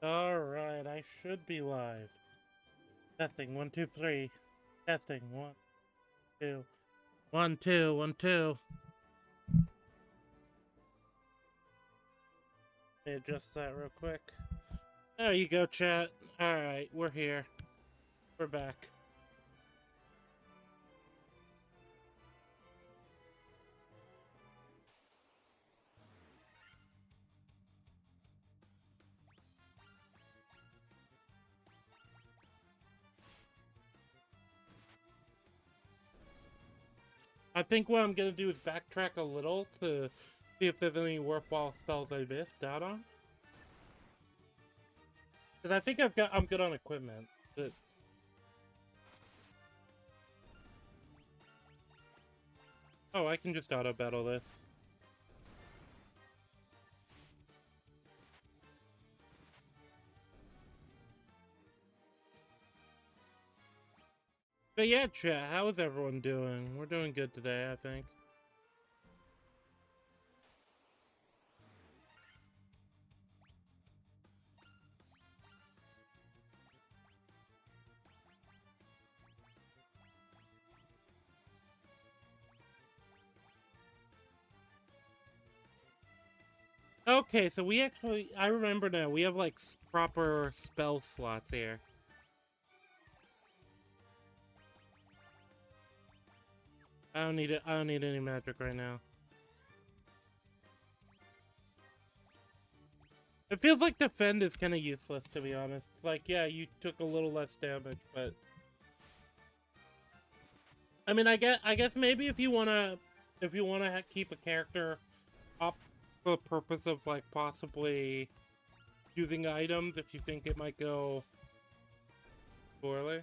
Alright, I should be live. Testing, 1, 2, 3. Testing, 1, 2. 1, 2, 1, 2. Let me adjust that real quick. There you go, chat. Alright, we're here. We're back. I think what I'm gonna do is backtrack a little to see if there's any worthwhile spells I missed out on. Because I think I'm good on equipment. But... oh, I can just auto battle this. But yeah, chat, how is everyone doing? We're doing good today, I think. Okay, so we actually, I remember now, we have like proper spell slots here. I don't need it. I don't need any magic right now. It feels like defend is kind of useless, to be honest. Like, yeah, you took a little less damage, but I mean, I guess maybe if you wanna keep a character up for the purpose of like possibly using items, if you think it might go poorly.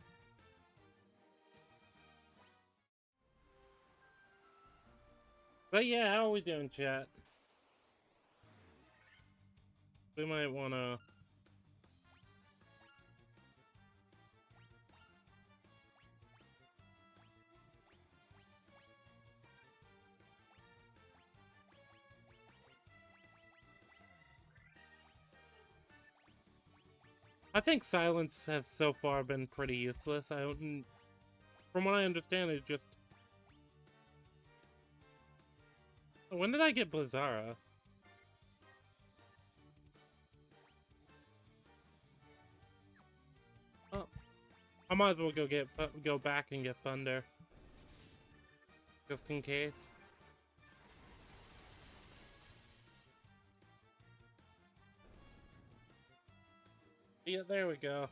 But yeah, how are we doing, chat? We might wanna. I think silence has so far been pretty useless. I don't, from what I understand, it just. When did I get Blizzara? Oh, I might as well go back and get Thunder, just in case. Yeah, there we go.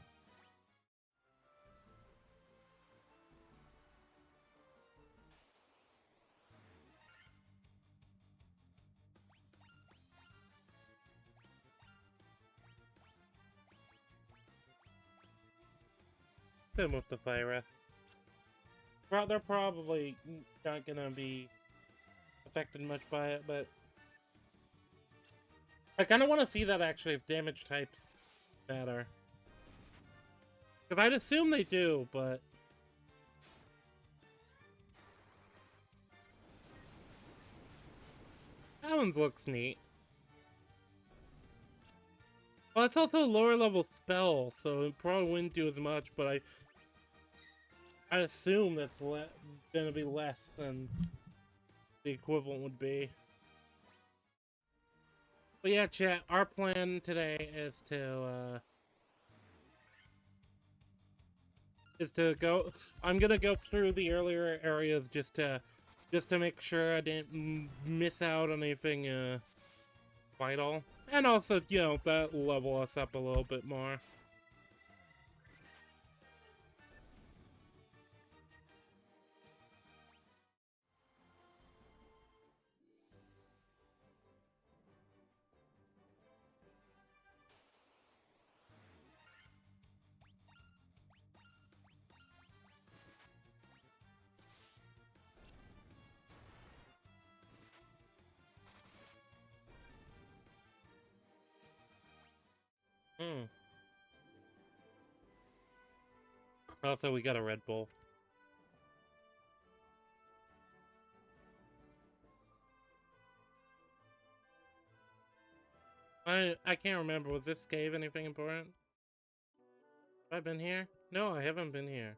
Same with the Fire. They're probably not gonna be affected much by it, but I kind of want to see that actually if damage types matter. Because I'd assume they do, but that one looks neat. Well, it's also a lower level spell, so it probably wouldn't do as much, but I'd assume that's gonna be less than the equivalent would be. But yeah, chat, our plan today is to go. I'm gonna go through the earlier areas just to make sure I didn't miss out on anything vital, and also, you know, that level us up a little bit more. Also, we got a Red Bull. I can't remember. Was this cave anything important? Have I been here? No, I haven't been here.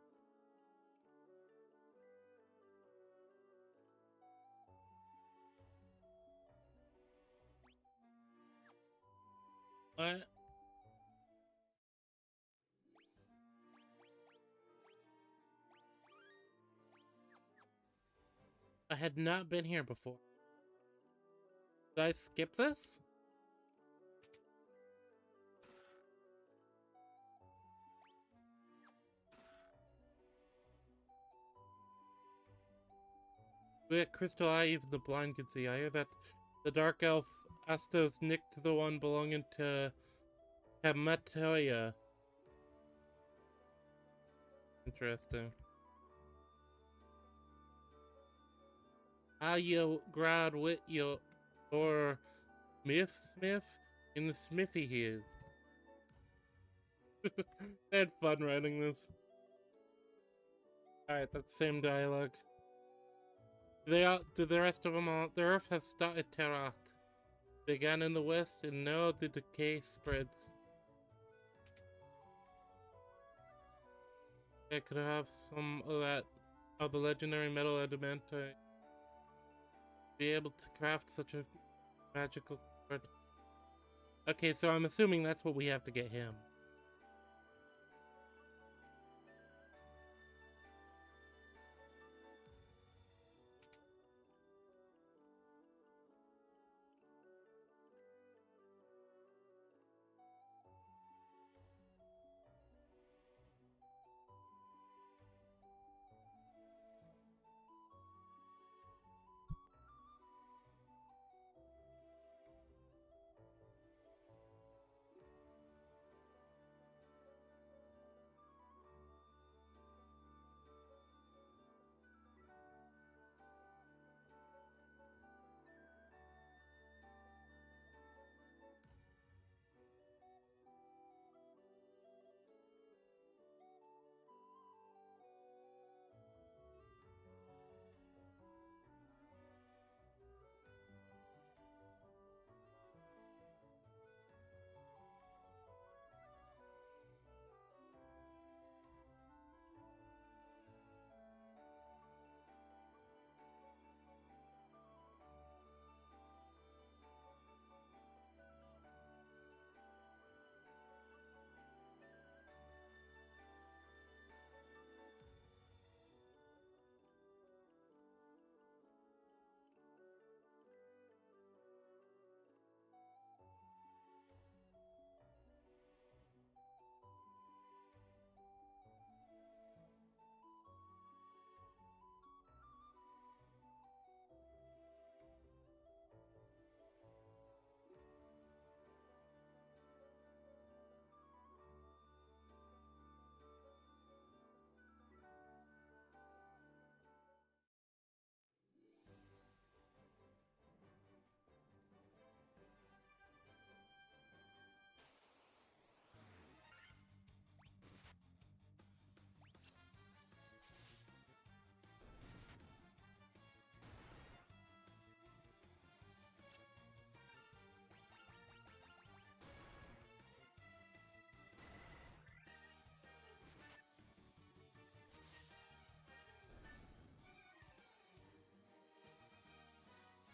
What? I had not been here before. Did I skip this? We had crystal eye, even the blind can see. I hear that the dark elf Astos nicked the one belonging to Hematoia. Interesting. How you grad wit you or Smith in the smithy here. I had fun writing this. Alright, that's the same dialogue. Do the rest of them all? The earth has started to rot. Began in the west and now the decay spreads. I could have some of that, of the legendary metal adamantite. Be able to craft such a magical sword. Okay, so I'm assuming that's what we have to get him.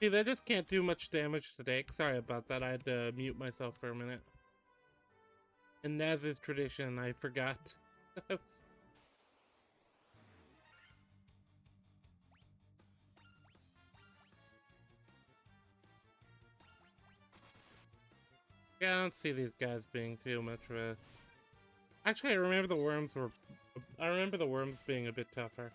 See, they just can't do much damage today. Sorry about that. I had to mute myself for a minute. And as is tradition, I forgot. Yeah, I don't see these guys being too much of a... Actually, I remember the worms were... I remember the worms being a bit tougher.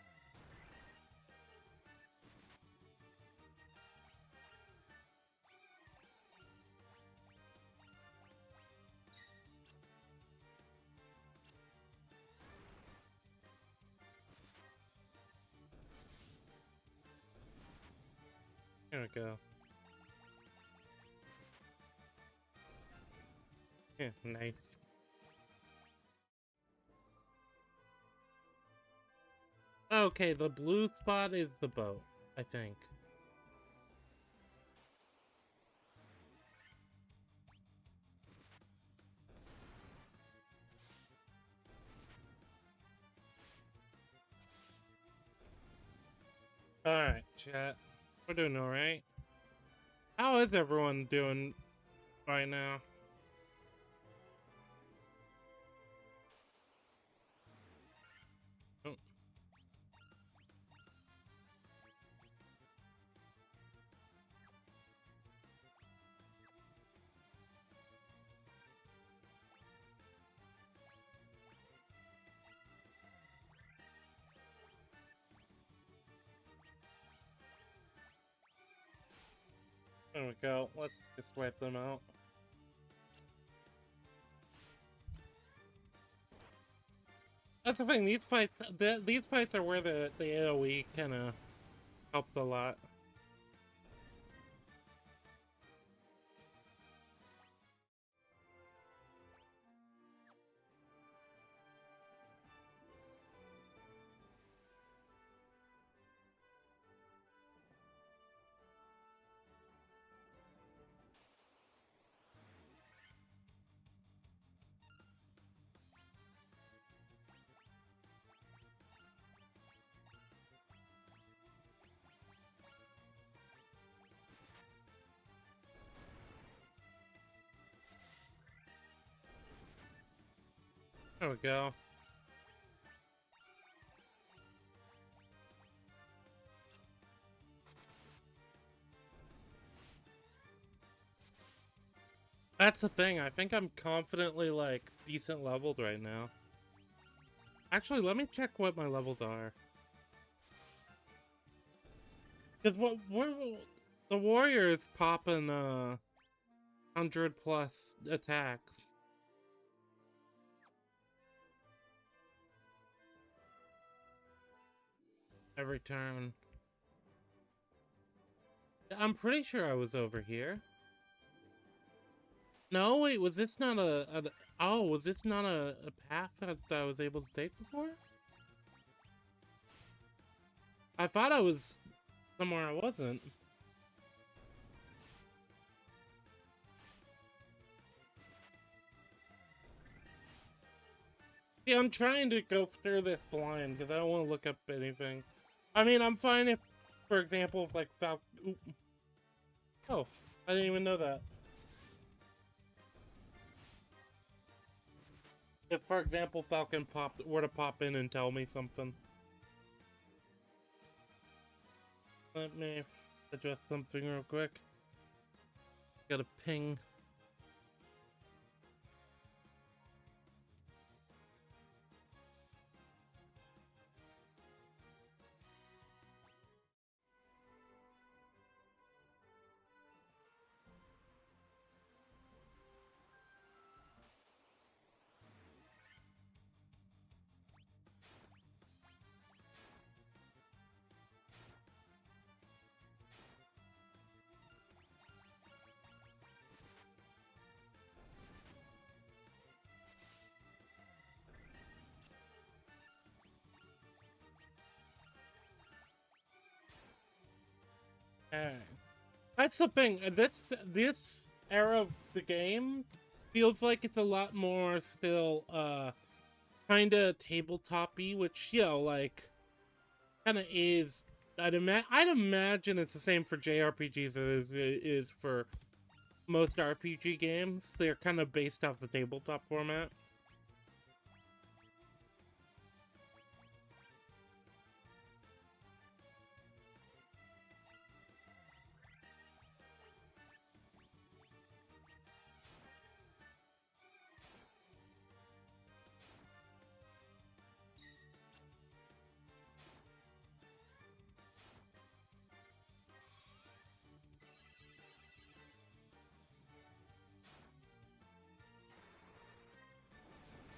There we go. Yeah, nice. Okay, the blue spot is the boat, I think. Alright, chat. We're doing alright. How is everyone doing right now? Oh. There we go. Let's just wipe them out. That's the thing. These fights are where the AOE kind of helps a lot. There we go. That's the thing. I think I'm confidently like decent leveled right now. Actually, let me check what my levels are. Because the warrior is popping 100+ attacks every turn. I'm pretty sure I was over here. No, wait, was this not oh, was this not a path that I was able to take before? I thought I was somewhere I wasn't. Yeah, I'm trying to go through this blind because I don't want to look up anything. I mean, I'm fine if, for example, if like Oh, I didn't even know that. If, for example, Falcon were to pop in and tell me something. Let me adjust something real quick. Got a ping. That's the thing. This era of the game feels like it's a lot more still kind of tabletop-y, which, you know, like kind of is. I'd imagine it's the same for JRPGs as it is for most RPG games. They're kind of based off the tabletop format.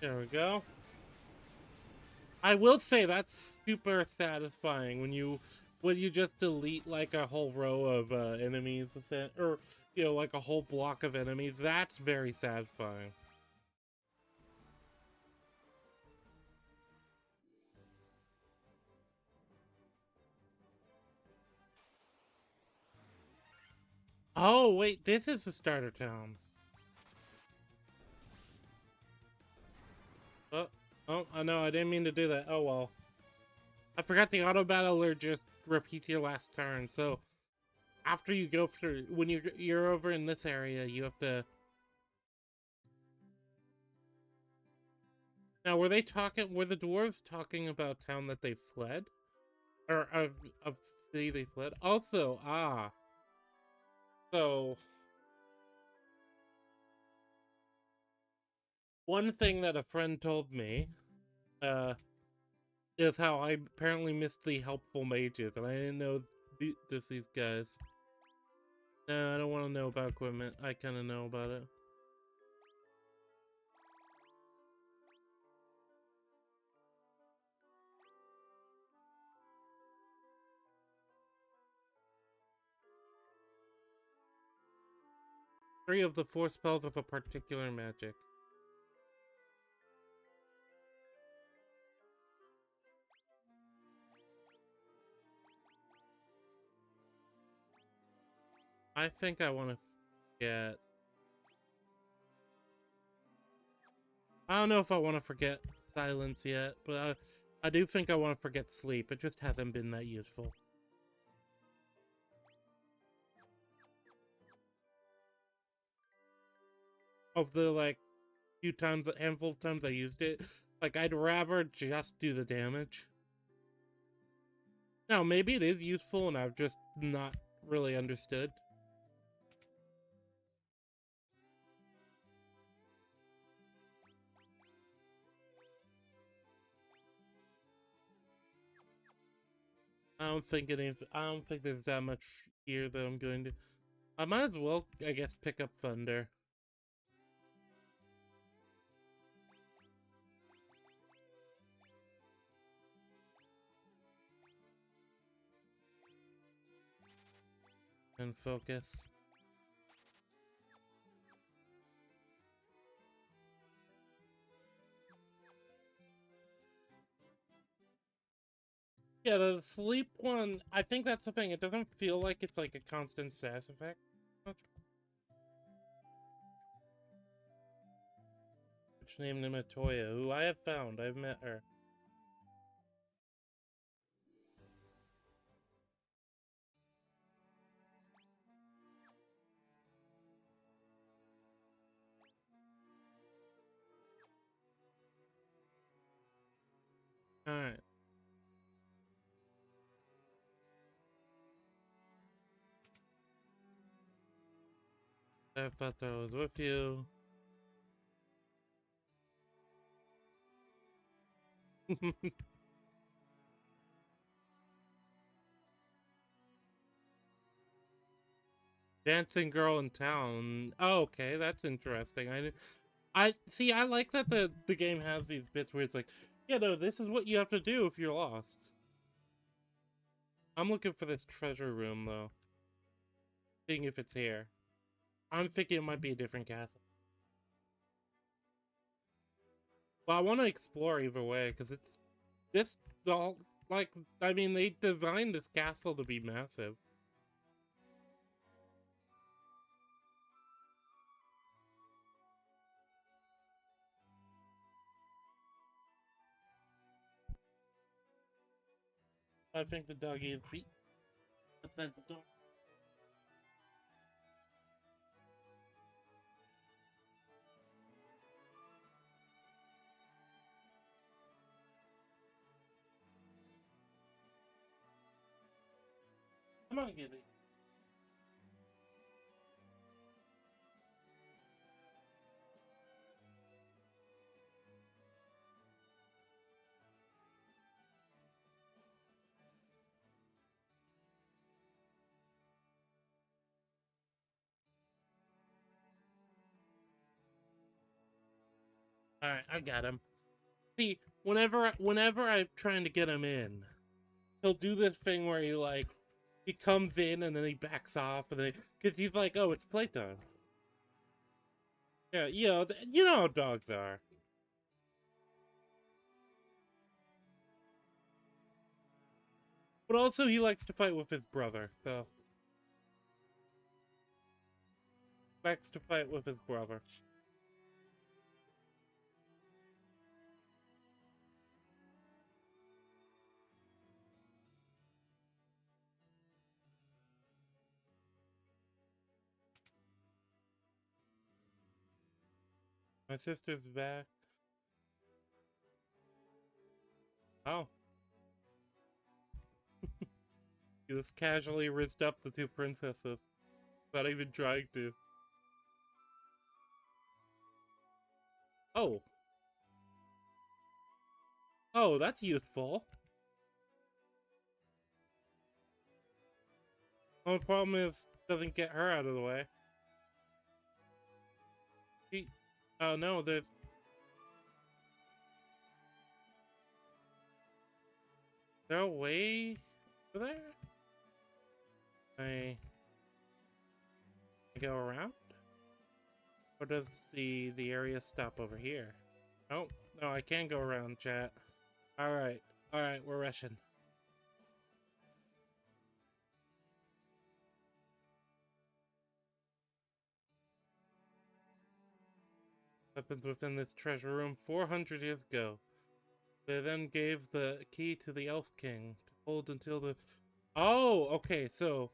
There we go. I will say that's super satisfying when you just delete like a whole row of enemies, or you know, like a whole block of enemies. That's very satisfying. Oh wait, this is the starter town. Oh, oh, I know, I didn't mean to do that. Oh well. I forgot the auto battler just repeats your last turn. So after you go through, when you're over in this area, you have to. Now, were they talking? Were the dwarves talking about town that they fled, or of city they fled? Also, so one thing that a friend told me, is how I apparently missed the helpful mages, and I didn't know these guys. No, I don't want to know about equipment. I kind of know about it. Three of the four spells of a particular magic. I think I want to forget. I don't know if I want to forget silence yet, but I do think I want to forget sleep. It just hasn't been that useful. Of the like handful of times I used it, like I'd rather just do the damage. Now maybe it is useful and I've just not really understood. I don't think there's that much here that I'm going to. I might as well, I guess, pick up Thunder. And focus. Yeah, the sleep one, I think that's the thing. It doesn't feel like it's like a constant status effect. Which named Nimatoya, who I have found. I've met her. Alright. I thought that I was with you. Dancing girl in town. Oh, okay, that's interesting. I see. I like that the game has these bits where it's like, yeah, no, this is what you have to do if you're lost. I'm looking for this treasure room though, seeing if it's here. I'm thinking it might be a different castle. But I want to explore either way because it's this all like. I mean, they designed this castle to be massive. I think the doggy is beat. Outside the door. Come on, Gibby. All right, I got him. See, whenever I'm trying to get him in, he'll do this thing where he comes in and then he backs off and then because he's like, oh, it's playtime. Yeah, you know how dogs are. But also he likes to fight with his brother, so likes to fight with his brother. My sister's back. Oh. He just casually rizzed up the two princesses. Not even trying to. Oh. Oh, that's useful. Only problem is, doesn't get her out of the way. Oh no, there's... Is there a way there? I go around? Or does the area stop over here? Oh, no, I can go around, chat. Alright, alright, we're rushing. Weapons within this treasure room 400 years ago. They then gave the key to the Elf King to hold until the... Oh, okay, so...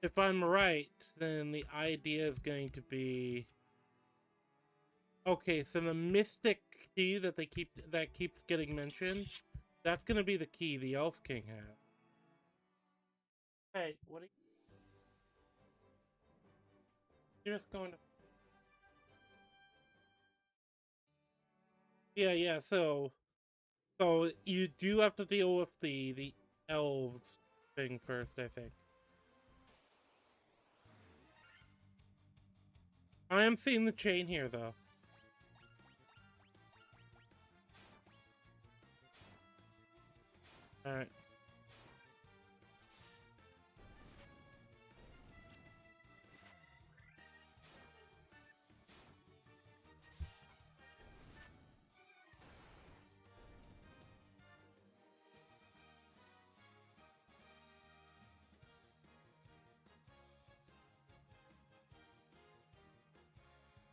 If I'm right, then the idea is going to be... Okay, so the mystic key that keeps getting mentioned, that's gonna be the key the Elf King has. Hey, what are you... You're just going to... Yeah, so you do have to deal with the elves thing first, I think. I am seeing the chain here, though. Alright.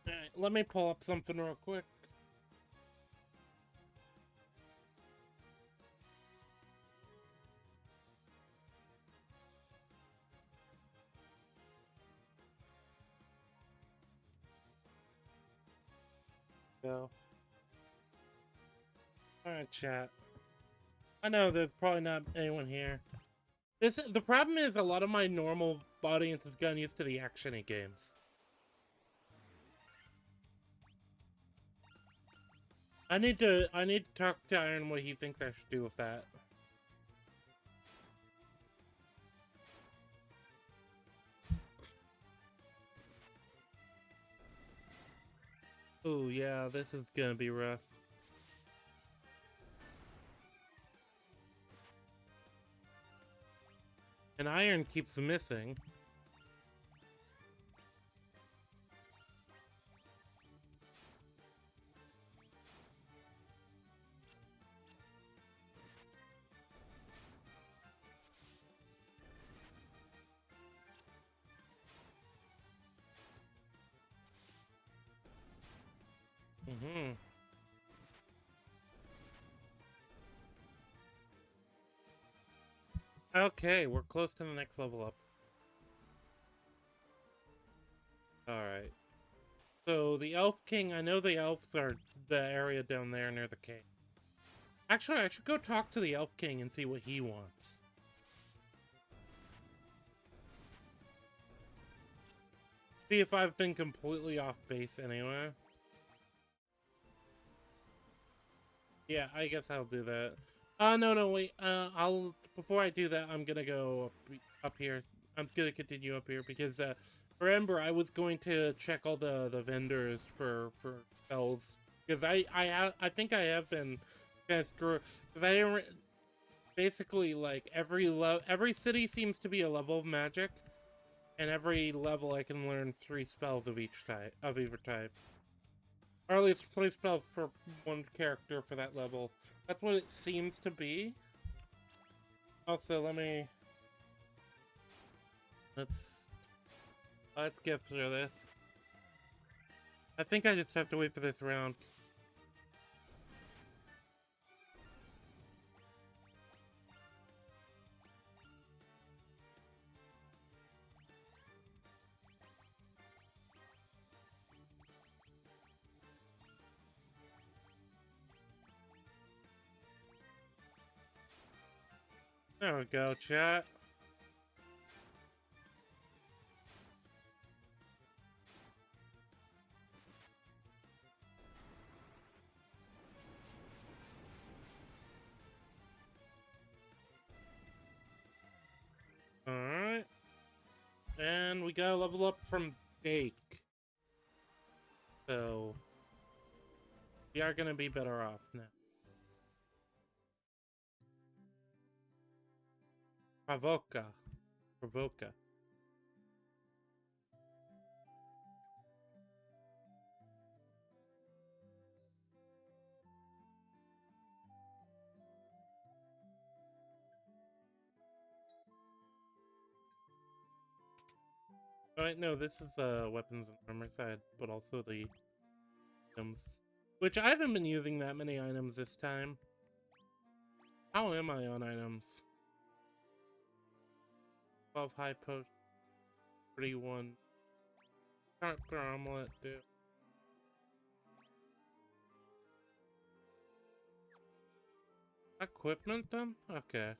Alright, let me pull up something real quick. Go. Alright, chat. I know there's probably not anyone here. The problem is a lot of my normal audience has gotten used to the action-y games. I need to talk to Iron what he thinks I should do with that. Oh yeah, this is gonna be rough. And Iron keeps missing. Mm-hmm. Okay, we're close to the next level up. Alright. So, the Elf King, I know the elves are the area down there near the cave. Actually, I should go talk to the Elf King and see what he wants. See if I've been completely off base anyway. Yeah, I guess I'll do that. No, wait. Before I do that, I'm gonna go up here. I'm gonna continue up here because, remember, I was going to check all the vendors for spells because I think I have been kind of screwed because I didn't. Basically, like every city seems to be a level of magic, and every level I can learn 3 spells of each type of either type. Or at least 3 spells for one character for that level. That's what it seems to be. Also, let's get through this. I think I just have to wait for this round. There we go, chat. Alright. And we gotta level up from Dake. So we are gonna be better off now. Provoca. Alright, no, this is weapons and armor side, but also the items. Which I haven't been using that many items this time. How am I on items? 12 high potion, 31 character omelet, dude. Equipment then? Okay.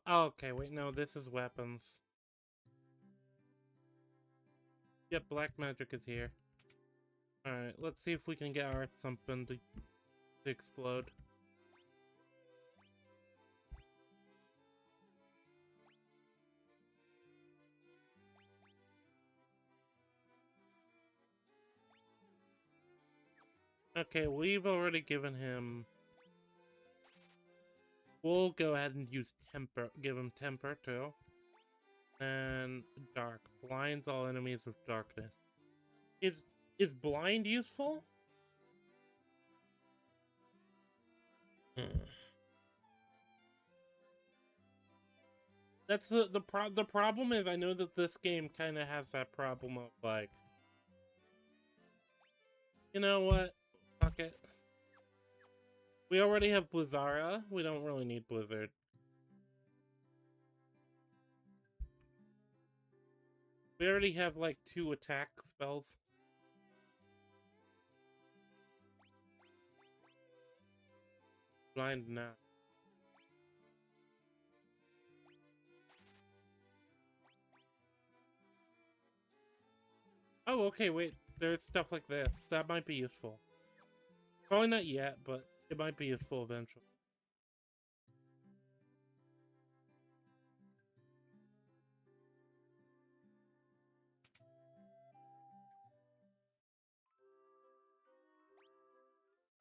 Oh, okay, wait, no, this is weapons. Yep, black magic is here. Alright, let's see if we can get our something to explode. Okay, we've already given him... We'll go ahead and use temper, give him temper too. And dark. Blinds all enemies with darkness. Is blind useful? That's the problem is I know that this game kind of has that problem of like, you know what? Fuck it. We already have Blizzara. We don't really need Blizzard. We already have like 2 attack spells. Blind now. Oh, okay, wait. There's stuff like this. That might be useful. Probably not yet, but it might be useful eventually.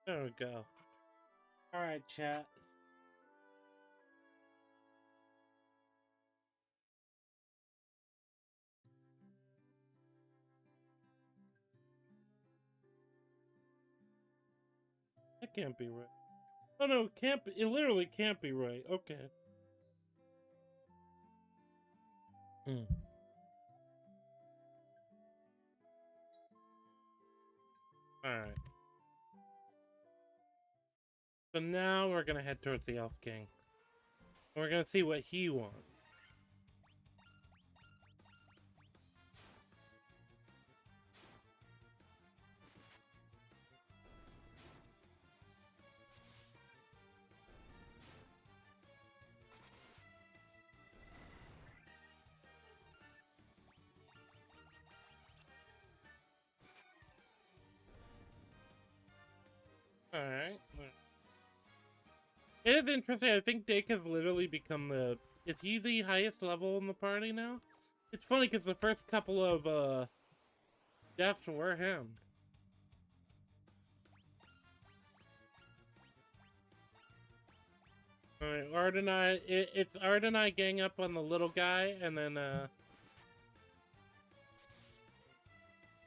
There we go. Alright, chat. That can't be right. Oh no, it can't be. It literally can't be right. Okay. Alright. So now we're gonna head towards the Elf King. And we're gonna see what he wants. Alright. It is interesting. I think Dake has literally become the... Is he the highest level in the party now? It's funny because the first couple of deaths were him. Alright, Art and I... It's Art and I gang up on the little guy, and then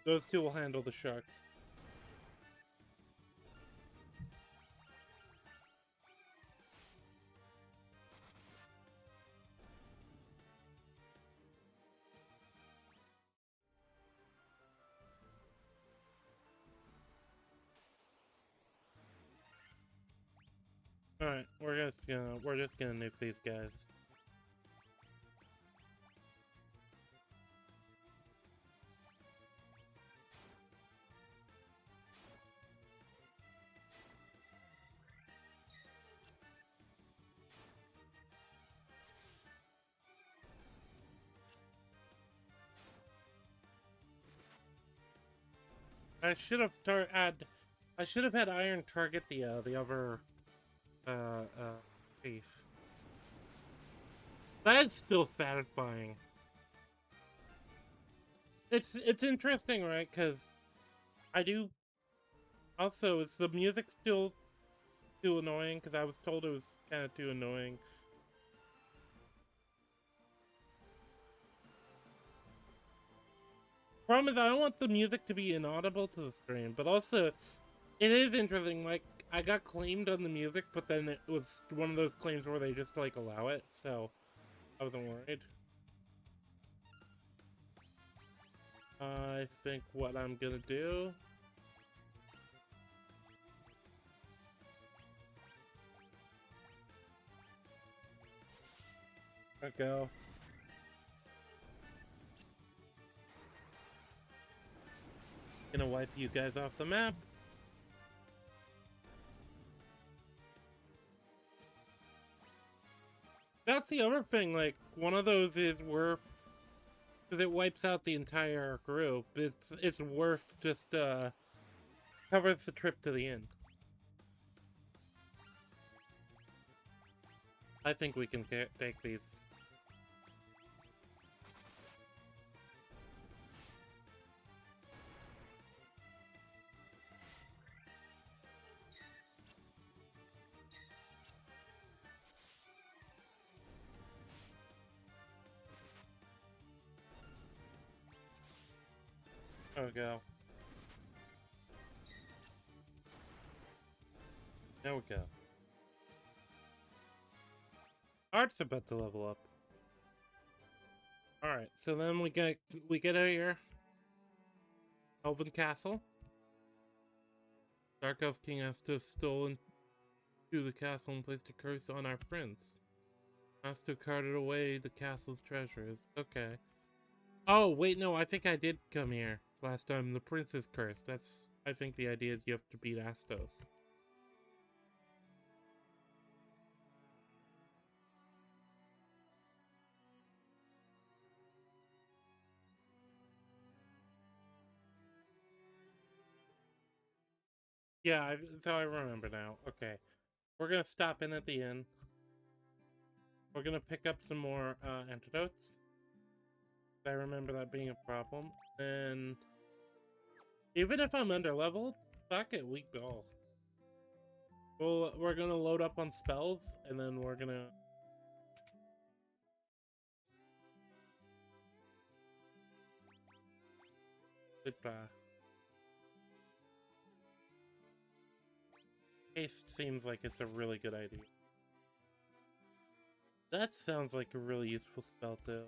Those two will handle the sharks. Alright, we're just gonna nuke these guys. I should have had iron target the other thief. That's still satisfying. It's interesting, right? Because I do. Also, is the music still too annoying? Because I was told it was kind of too annoying. Problem is, I don't want the music to be inaudible to the stream, but also, it is interesting. Like, I got claimed on the music, but then it was one of those claims where they just like allow it, so I wasn't worried. I think what I'm gonna do. Let go. Gonna wipe you guys off the map. That's the other thing, like, one of those is worth, because it wipes out the entire group. It's worth just, covers the trip to the end. I think we can take these. There we go. There we go. Art's about to level up. Alright, so then we get out here. Elven Castle. Dark Elf King has to stolen to the castle and placed a curse on our friends. Has to carted away the castle's treasures. Okay. Oh, wait, no, I think I did come here last time. The prince is cursed. That's, I think the idea is you have to beat Astos. Yeah, so I remember now. Okay. We're gonna stop in at the inn. We're gonna pick up some more antidotes. I remember that being a problem. And even if I'm underleveled, fuck it, we go. Well, we're gonna load up on spells, and then we're gonna... Haste seems like it's a really good idea. That sounds like a really useful spell, too.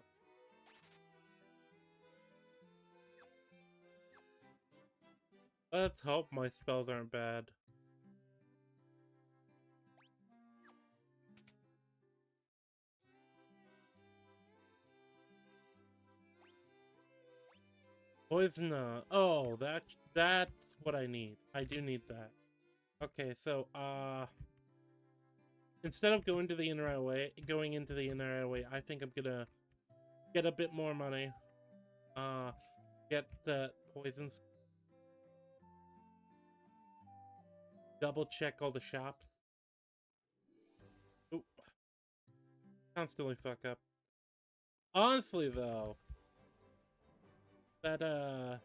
Let's hope my spells aren't bad. Poison, oh, that's what I need. I do need that. Okay, so, instead of going into the inn right away, I think I'm gonna get a bit more money. Get the poisons. Double check all the shops. Oop. Constantly fuck up. Honestly, though, that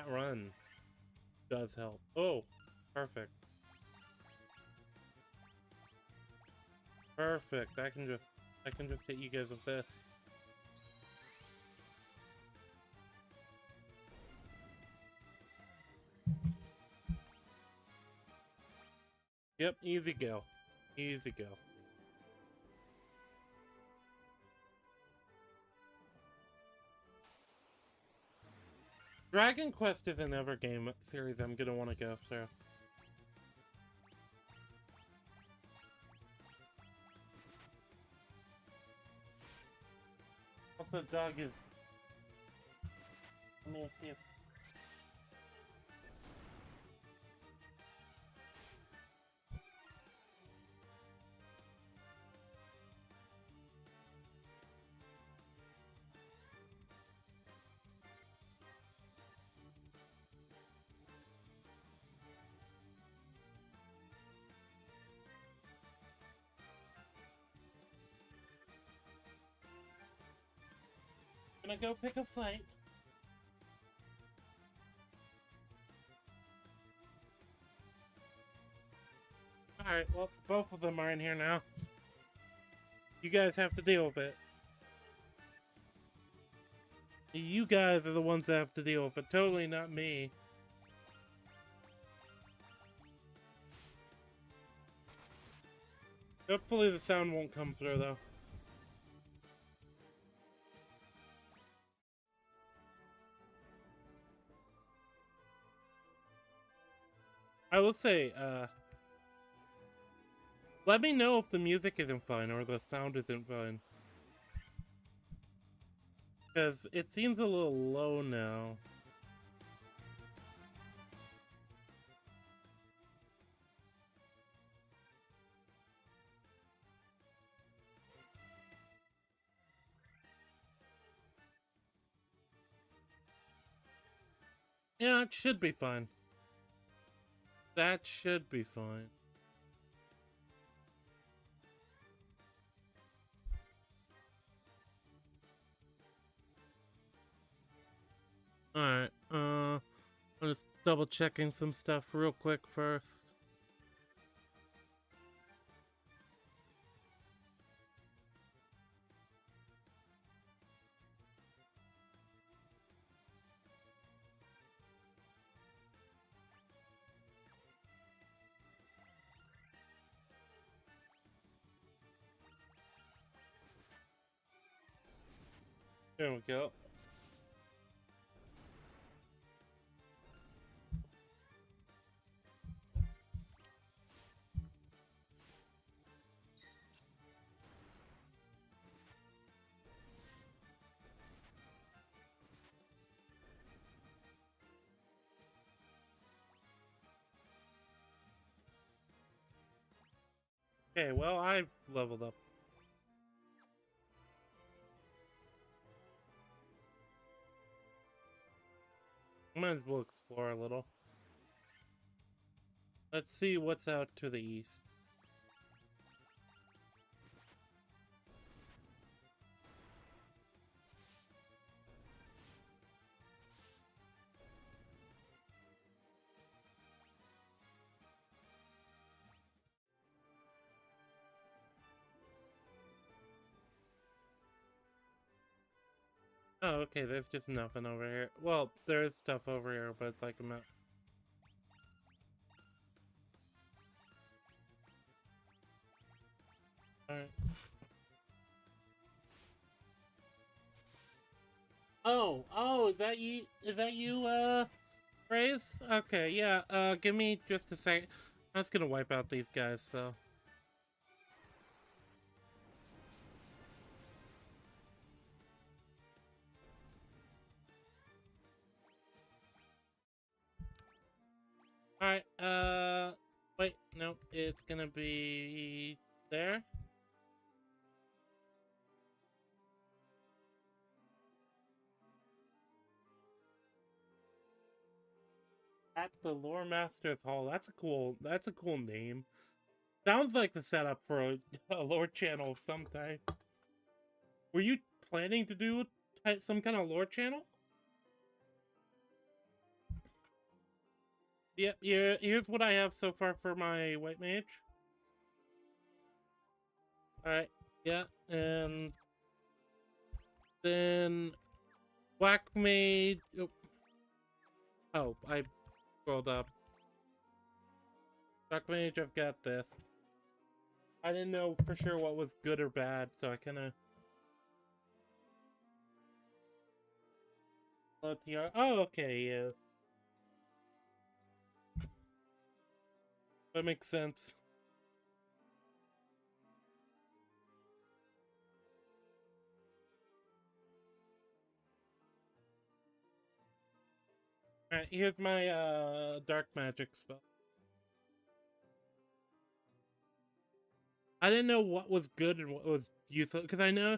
run does help. Oh, perfect. Perfect. I can just hit you guys with this. Yep, easy go. Easy go. Dragon Quest is another game series I'm gonna want to go through. Also, dog is... Let me see if... Gonna go pick a fight. Alright, well, both of them are in here now. You guys have to deal with it. You guys are the ones that have to deal with it, totally not me. Hopefully the sound won't come through, though. I will say, let me know if the music isn't fine or the sound isn't fine. Because it seems a little low now. Yeah, it should be fine. That should be fine. Alright, I'm just double checking some stuff real quick first. There we go. Okay, well, I've leveled up. Might as well explore a little. Let's see what's out to the east. Oh, okay, there's just nothing over here. Well, there is stuff over here, but it's like a map. Alright. Oh, is that you, Grace? Okay, yeah, give me just a sec. I was gonna wipe out these guys, so... Alright, wait, nope, it's gonna be... there? At the Lore Master's Hall. That's a cool name. Sounds like the setup for a lore channel of some type. Were you planning to do some kind of lore channel? Yep, yeah, here's what I have so far for my white mage. Alright, yeah, and then black mage. Oh, I scrolled up. Dark Mage, I've got this. I didn't know for sure what was good or bad, so I kind of... Oh, okay, yeah. That makes sense. Alright, here's my dark magic spell. I didn't know what was good and what was useful, because I know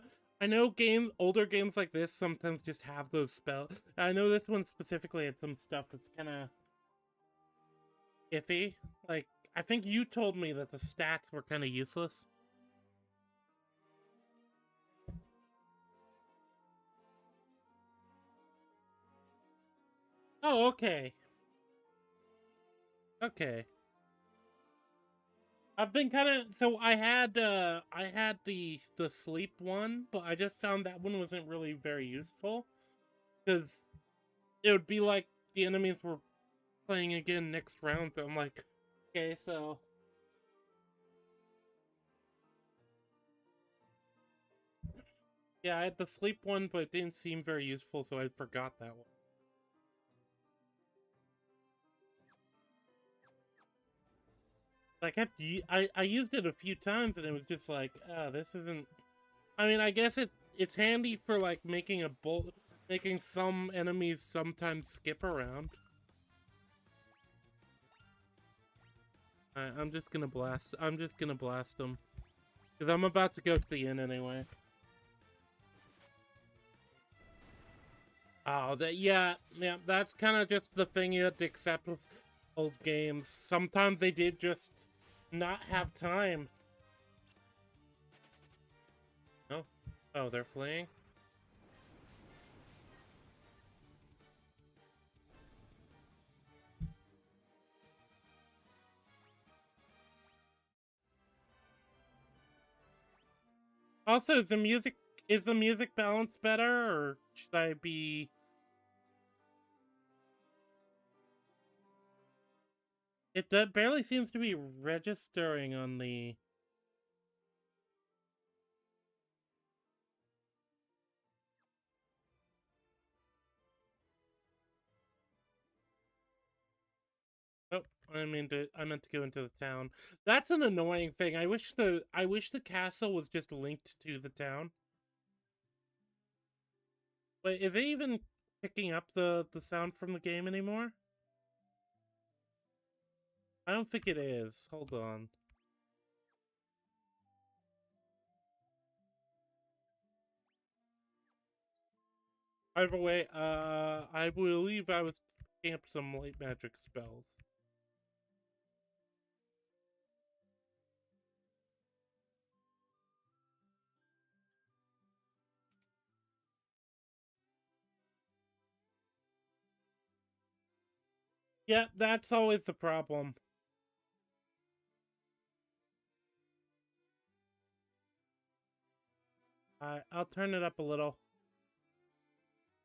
older games like this sometimes just have those spells. I know this one specifically had some stuff that's kind of iffy. Like, I think you told me that the stats were kind of useless. Oh, okay. Okay. I've been kind of so I had the sleep one, but I just found that one wasn't really very useful because it would be like the enemies were playing again next round. So I'm like, okay, so yeah, I had the sleep one, but it didn't seem very useful, so I forgot that one. Like I used it a few times, and it was just like, this isn't. I mean, I guess it's handy for like making some enemies sometimes skip around. I'm just gonna blast. I'm just gonna blast them because I'm about to go to the inn anyway. Oh, yeah. That's kind of just the thing you have to accept with old games. Sometimes they did just not have time. Oh, oh, they're fleeing. Also, is the music balance better, or should I be? It barely seems to be registering on the. Oh, I meant to go into the town. That's an annoying thing. I wish the castle was just linked to the town. Wait, is it even picking up the sound from the game anymore? I don't think it is. Hold on. Either way, I believe I was camp some light magic spells. Yeah, that's always the problem. I'll turn it up a little.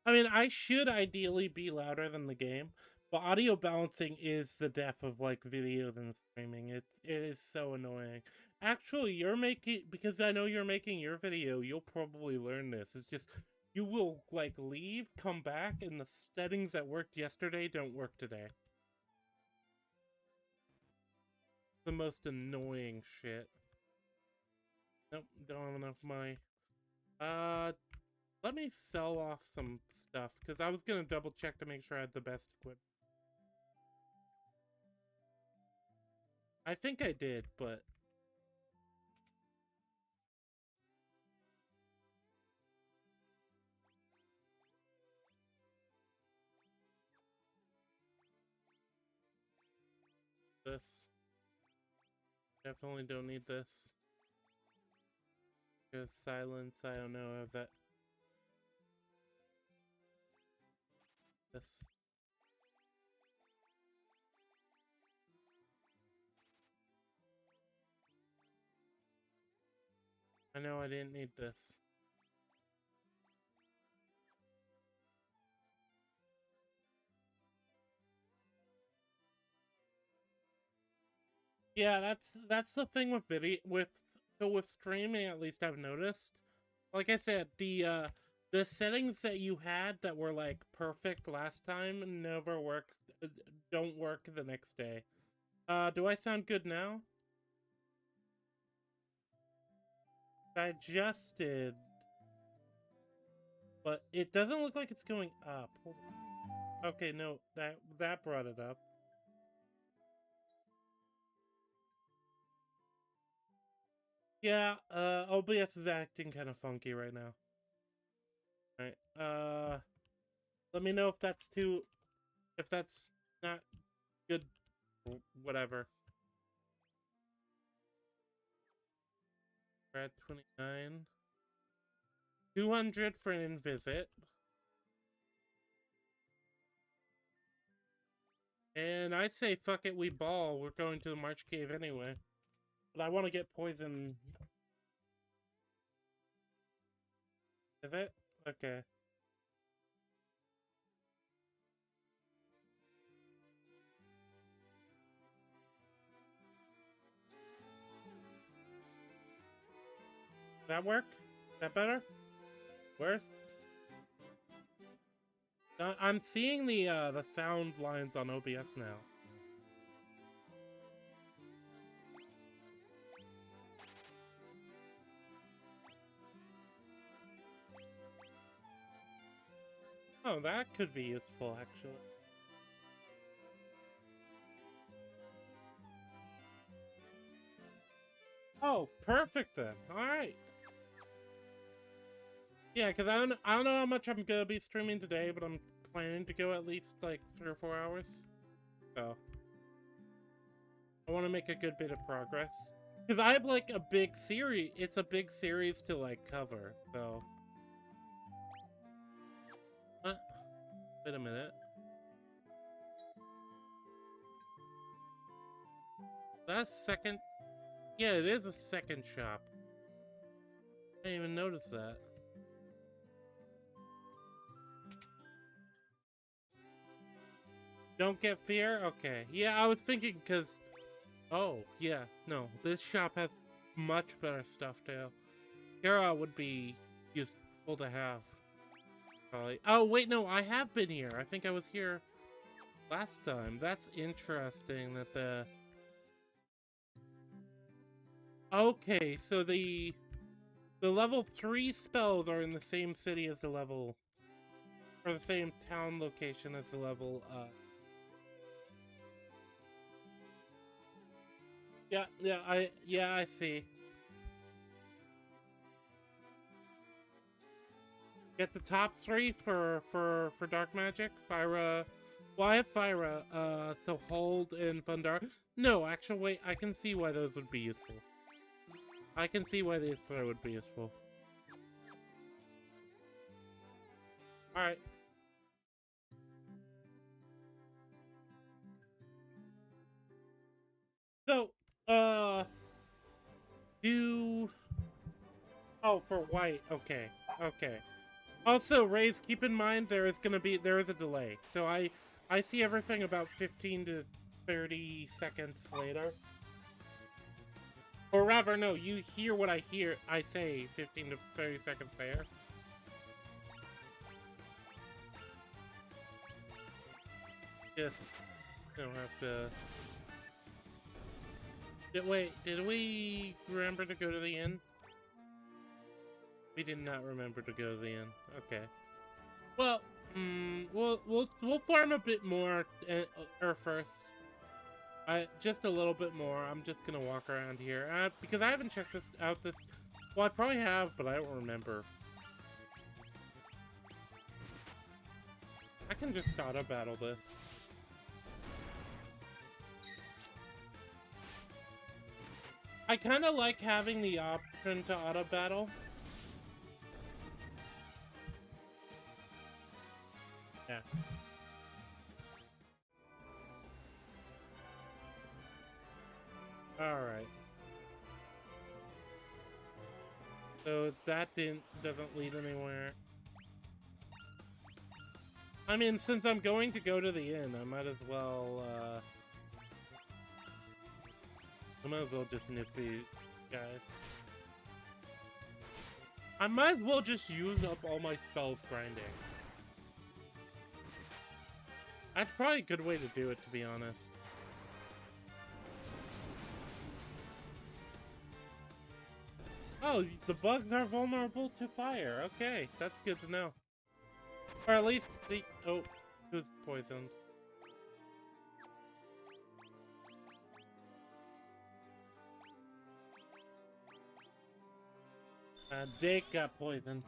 I mean, I should ideally be louder than the game, but audio balancing is the death of like videos and streaming. It is so annoying. Actually, you're making because I know you're making your video. You'll probably learn this. It's just you will like leave, come back, and the settings that worked yesterday don't work today. The most annoying shit. Nope, don't have enough money. Uh, Let me sell off some stuff because I was gonna double check to make sure I had the best equipment. I think I did, but this definitely don't need this. Just silence. I don't know if that. This. I know I didn't need this. Yeah, that's the thing with video with streaming. At least I've noticed. Like I said, the settings that you had that were like perfect last time never work. Don't work the next day. Do I sound good now? I adjusted, but it doesn't look like it's going up. Hold on. Okay, no, that brought it up. Yeah, OBS is acting kind of funky right now. All right, let me know if that's if that's not good. Whatever. We're at 29. 200 for an in-visit. And I say fuck it, we ball. We're going to the Marsh Cave anyway. But I want to get poison. Is it? Okay. That work? That better? Worse? I'm seeing the sound lines on OBS now. Oh, that could be useful, actually. Oh, perfect then. All right. Yeah, because I don't know how much I'm gonna be streaming today, but I'm planning to go at least like 3 or 4 hours. So I want to make a good bit of progress. Because I have like a big series. It's a big series to like cover. So. Wait a minute. That's second. Yeah, it is a second shop. I didn't even notice that. Don't get fear? Okay. Yeah, I was thinking because... Oh, yeah. No, this shop has much better stuff, too. Hera would be useful to have. Probably. Oh, wait, no, I have been here. I think I was here last time. That's interesting that the... Okay, so the level 3 spells are in the same city as the level... Or the same town location as the level, Yeah, I see. Get the top 3 for dark magic. Fyra. Well, I have Fyra, so Hold and Thundar. No, actually, wait, I can see why those would be useful. I can see why these 3 would be useful. Alright. So, do... Oh, for white. Okay. Okay. Also, Raze, keep in mind there is a delay. So I see everything about 15 to 30 seconds later. Or rather, no, you hear what I say 15 to 30 seconds later. Just don't have to... Wait, did we remember to go to the inn? We did not remember to go to the inn. Okay. Well, we'll farm a bit more first. Just a little bit more. I'm just gonna walk around here because I haven't checked this out. Well, I probably have, but I don't remember. I can just auto battle this. I kind of like having the option to auto battle. Yeah. Alright. So that doesn't lead anywhere. I mean, since I'm going to go to the inn, I might as well, I might as well just nuke these guys. I might as well just use up all my spells grinding. That's probably a good way to do it, to be honest. Oh, the bugs are vulnerable to fire. Okay, that's good to know. Or at least the... Oh, who's poisoned? Dick got poisoned.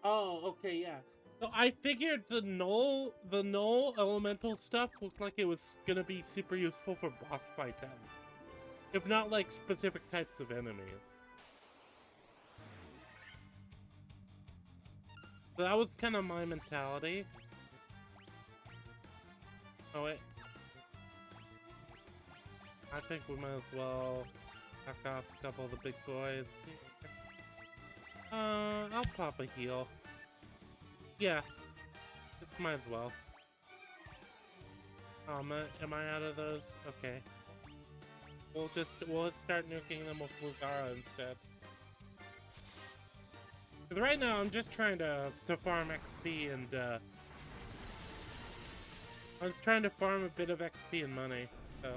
Oh, okay, yeah. So I figured the null elemental stuff looked like it was gonna be super useful for boss fights, if not like specific types of enemies. So that was kind of my mentality. Oh wait. I think we might as well knock off a couple of the big boys. I'll pop a heal. Yeah, just might as well. Am I out of those? Okay. We'll start nuking them with Lugara instead. Because right now I'm just trying to farm XP and I was trying to farm a bit of XP and money, so.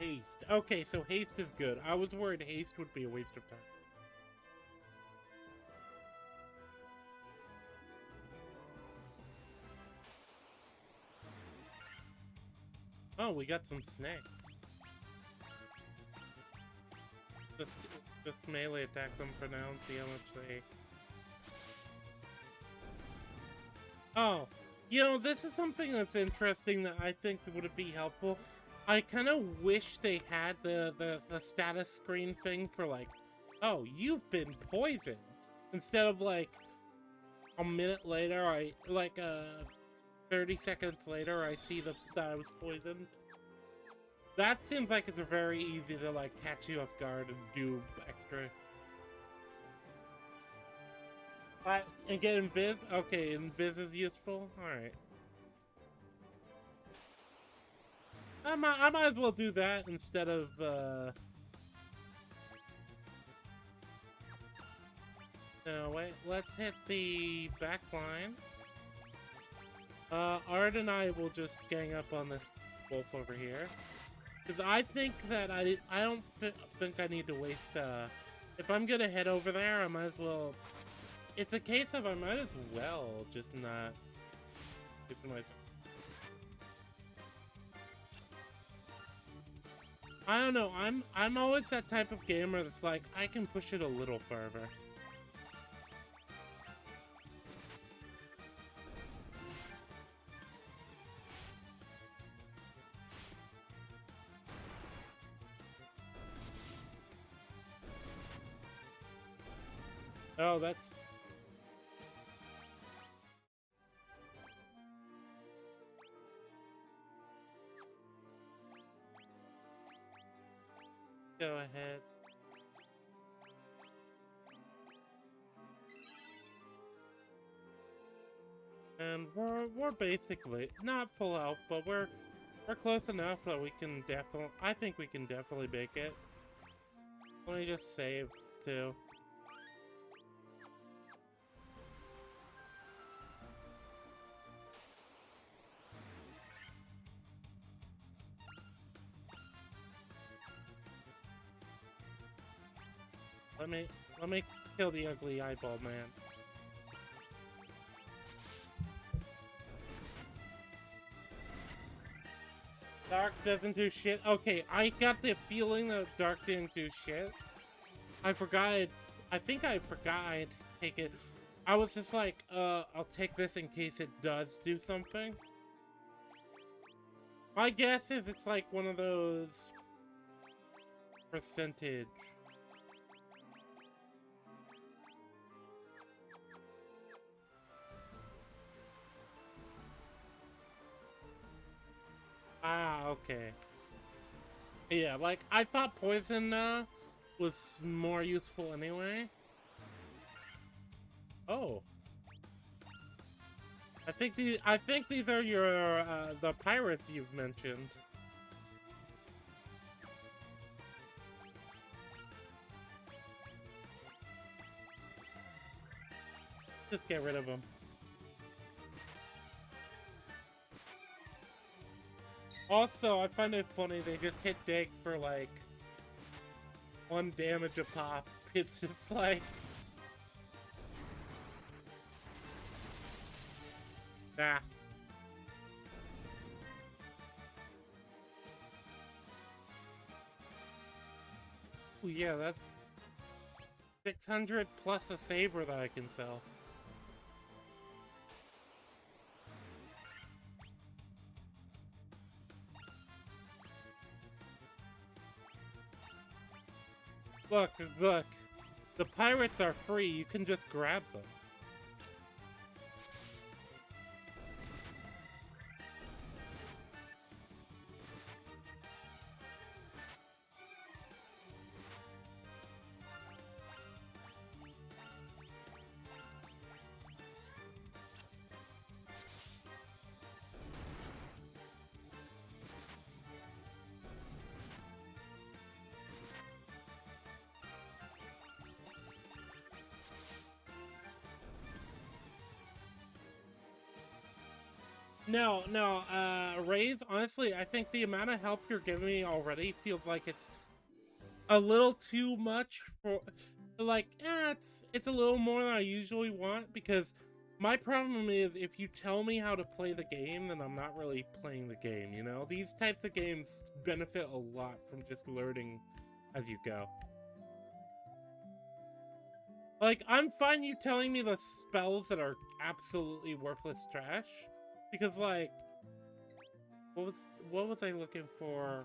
Haste. Okay, so haste is good. I was worried haste would be a waste of time. Oh, we got some snakes. Just melee attack them for now and see how much they... Oh, you know, this is something that's interesting that I think would be helpful. I kind of wish they had the status screen thing for like, oh, you've been poisoned. Instead of like, a minute later, 30 seconds later, I see that I was poisoned. That seems like it's very easy to like catch you off guard and do extra. And get invis? Okay, invis is useful? Alright. I might as well do that instead of, No, wait, let's hit the back line. Art and I will just gang up on this wolf over here. Because I think that I don't think I need to waste, if I'm gonna head over there, I might as well... It's a case of I might as well just not... I don't know, I'm always that type of gamer that's like, I can push it a little further. Oh, that's... Go ahead. And we're basically not full health, but we're close enough that we can definitely... I think we can definitely make it. Let me just save too. Let me kill the ugly eyeball man. Dark doesn't do shit. Okay, I got the feeling that Dark didn't do shit. I think I forgot I'd take it. I was just like, I'll take this in case it does do something. My guess is it's like one of those percentage. Ah, okay. Yeah, like, I thought poison, was more useful anyway. Oh. I think these are your, the pirates you've mentioned. Just get rid of them. Also, I find it funny they just hit dig for like 1 damage a pop. It's just like... Nah. Ooh, yeah, that's 600 plus a saber that I can sell. Look, look. The pirates are free. You can just grab them. No, no, Raise, honestly, I think the amount of help you're giving me already feels like it's a little too much for, like, it's a little more than I usually want, because my problem is if you tell me how to play the game, then I'm not really playing the game, you know? These types of games benefit a lot from just learning as you go. Like, I'm fine you telling me the spells that are absolutely worthless trash, because, like, what was I looking for?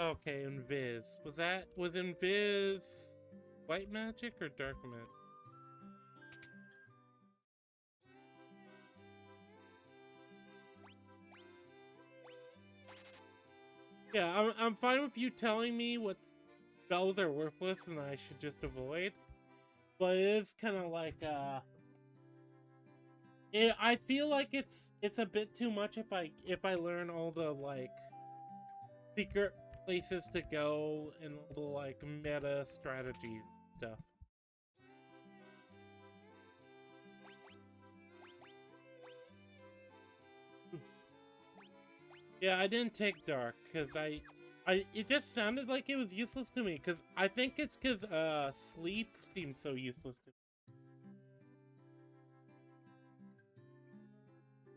Okay, Invis. Was Invis white magic or dark magic? Yeah, I'm fine with you telling me what spells are worthless and I should just avoid. But it is kind of like, I feel like it's a bit too much if I learn all the, like, secret places to go and all the, like, meta strategy stuff. Yeah, I didn't take dark because it just sounded like it was useless to me, because I think it's because sleep seems so useless to me.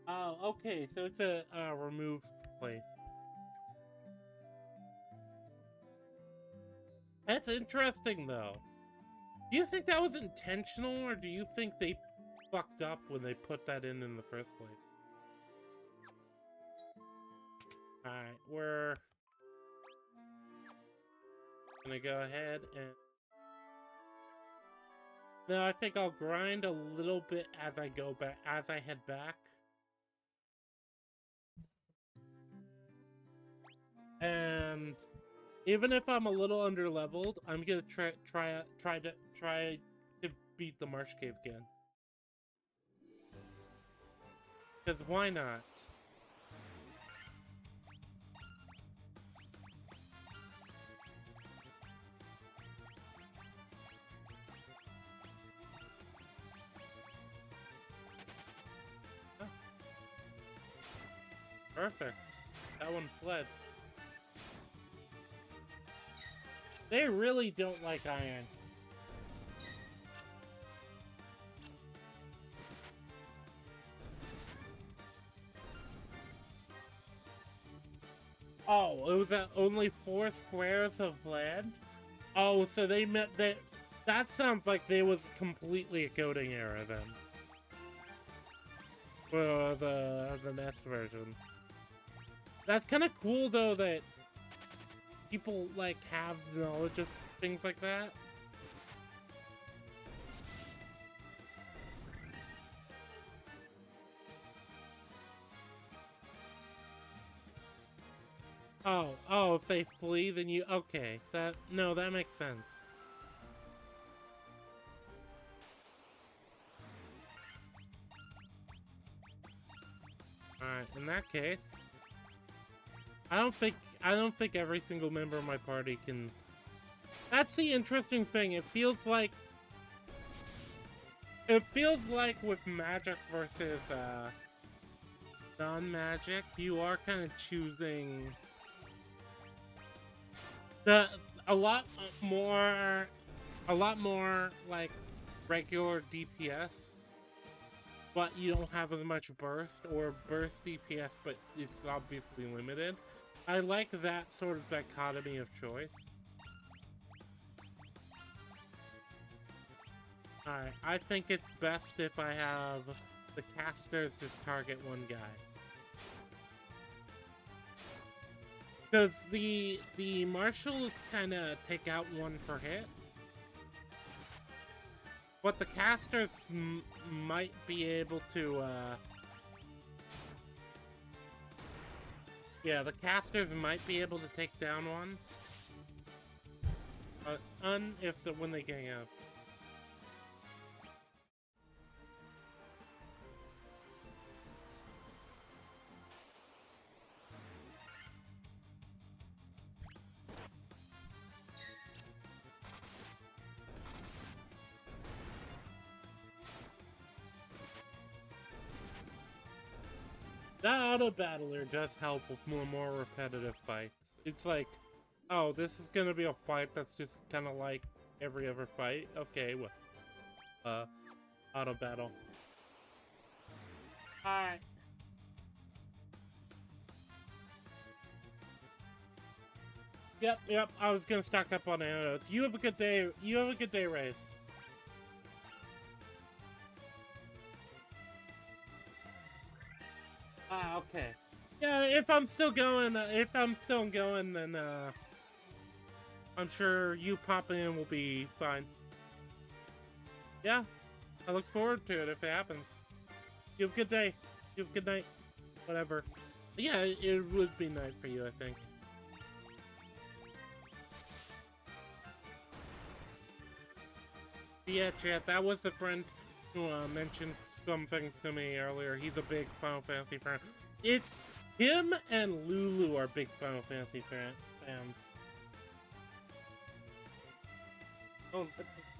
Oh, okay, so it's a removed place. That's interesting, though. Do you think that was intentional, or do you think they fucked up when they put that in the first place? Alright, we're gonna go ahead and... No, I think I'll grind a little bit as I go back, as I head back. And even if I'm a little underleveled, I'm gonna try to beat the Marsh Cave again. Because why not? Oh, perfect. That one fled. They really don't like iron. Oh, it was at only 4 squares of land? Oh, so they meant that... That sounds like there was completely a coding error then. For the NES version. That's kind of cool though that people, like, have knowledge of things like that. Oh, if they flee, then you... Okay, no, that makes sense. Alright, in that case... I don't think every single member of my party can... That's the interesting thing, it feels like with magic versus, non-magic, you are kind of choosing... a lot more, like, regular DPS, but you don't have as much burst, or burst DPS, but it's obviously limited. I like that sort of dichotomy of choice. Alright, I think it's best if I have the casters just target one guy. Because the marshals kind of take out one per hit. But the casters might be able to, yeah, the casters might be able to take down one. When they gang up. That auto-battler does help with more repetitive fights. It's like, oh, this is gonna be a fight that's just kind of like every other fight. Okay, well, auto-battle. Alright. Yep, I was gonna stock up on antidotes. You have a good day, Race. Ah, okay. Yeah, if I'm still going, then, I'm sure you popping in will be fine. Yeah, I look forward to it if it happens. You have a good day. You have a good night. Whatever. Yeah, it would be night for you, I think. Yeah, chat, that was the friend who mentioned some things to me earlier. He's a big Final Fantasy fan. It's him and Lulu are big Final Fantasy fans. Oh,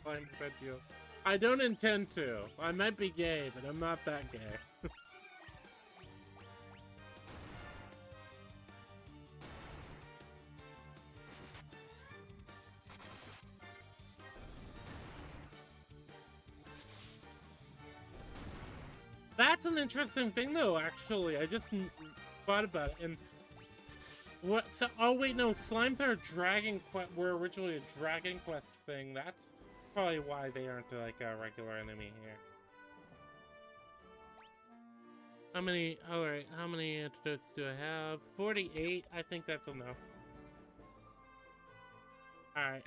fine, you. I don't intend to. I might be gay, but I'm not that gay. That's an interesting thing, though, actually. I just thought about it, and... What? So, oh, wait, no. Slimes are were originally a Dragon Quest thing. That's probably why they aren't, like, a regular enemy here. Alright, how many antidotes do I have? 48? I think that's enough. Alright,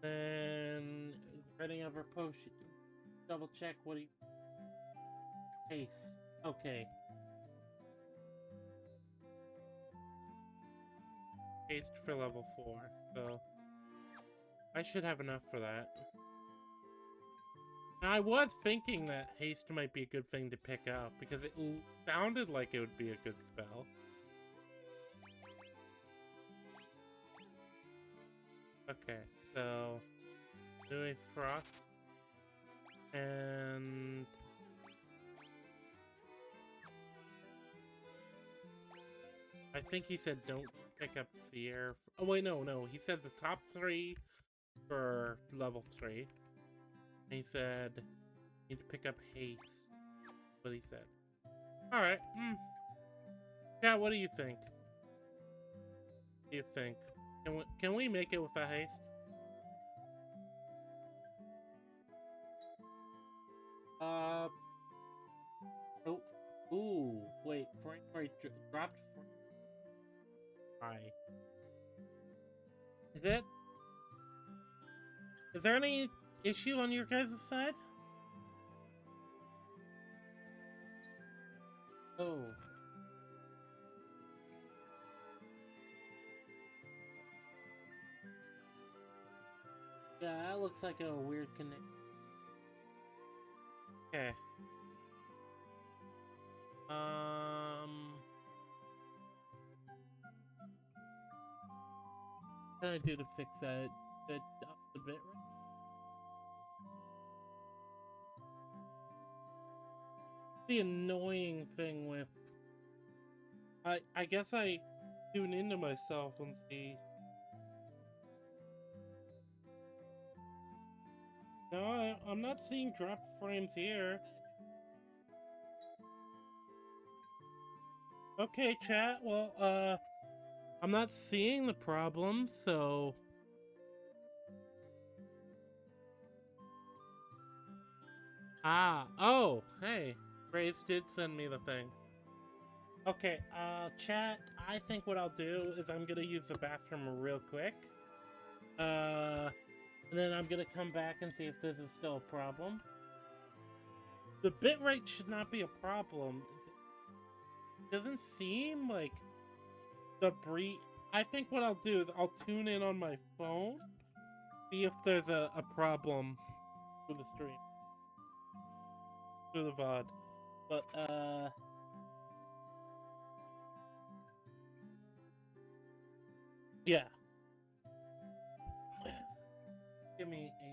then... Reading over potion. Double check what he... Haste. Okay. Haste for level 4, so... I should have enough for that. And I was thinking that haste might be a good thing to pick up, because it sounded like it would be a good spell. Okay, so... Doing Frost. And... I think he said don't pick up Fear. Oh wait, no. He said the top 3 for level 3. And he said need to pick up Haste. What he said. Alright. Yeah, what do you think? What do you think? Can we make it with a Haste? Oh. Ooh. Wait. Frame rate dropped. Hi. Is there any issue on your guys' side? Oh. Yeah, that looks like a weird connection. Okay. What can I do to fix that? That up the bit right? The annoying thing with I guess I tune into myself and see. No, I'm not seeing drop frames here. Okay, chat. Well, I'm not seeing the problem, so oh, hey, Grace did send me the thing. Okay, chat. I think what I'll do is I'm gonna use the bathroom real quick. And then I'm gonna come back and see if this is still a problem. The bitrate should not be a problem. It doesn't seem like the breed. I think what I'll do is I'll tune in on my phone, see if there's a problem with the stream, through the VOD. But, yeah. Give me a.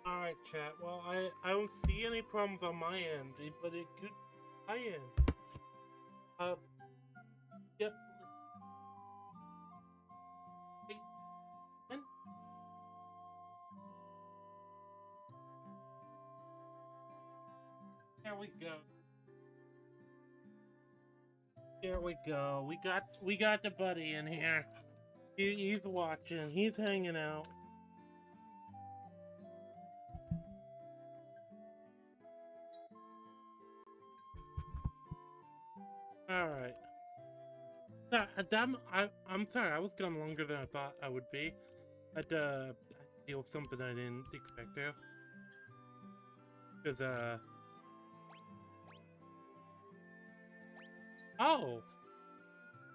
Alright, chat. Well, I don't see any problems on my end, but it could my end. Uh, yep. Hey, and there we go. There we go. We got the buddy in here. He's watching. He's hanging out. All right. I'm sorry. I was gone longer than I thought I would be. I'd deal with something I didn't expect to. Cause oh,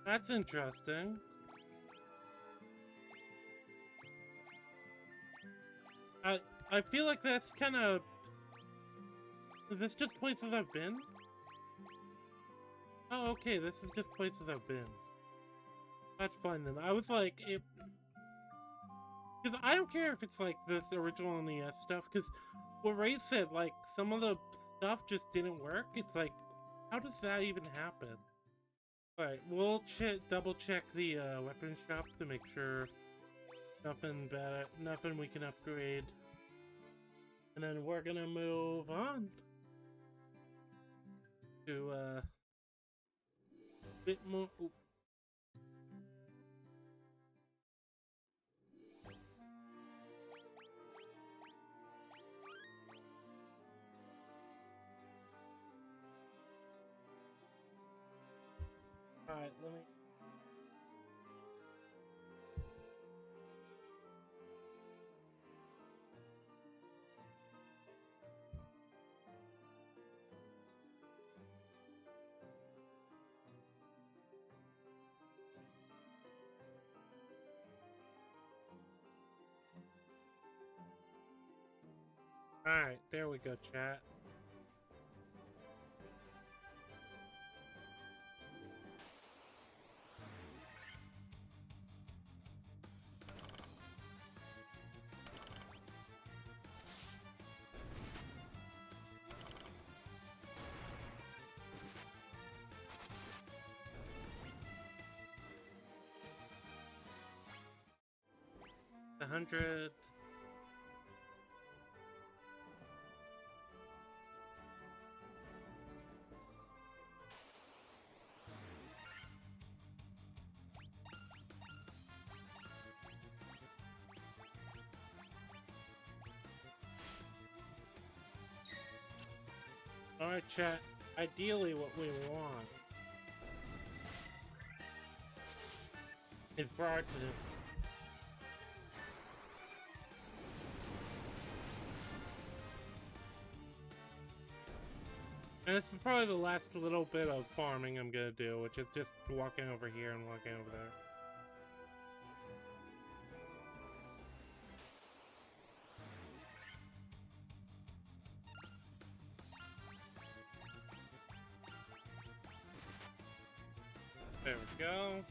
that's interesting. I I feel like that's kind of. Is this just places I've been? Oh, okay. This is just places I've been. That's fine then. I was like, it. Because I don't care if it's like this original NES stuff, because what Ray said, like, some of the stuff just didn't work. It's like, how does that even happen? Alright, we'll double check the weapon shop to make sure nothing bad, nothing we can upgrade. And then we're gonna move on to a bit more. Ooh. Alright, let me. Alright, there we go, chat. The 100. Alright, chat. Ideally, what we want is for art to. And this is probably the last little bit of farming I'm gonna do, which is just walking over here and walking over there. There we go.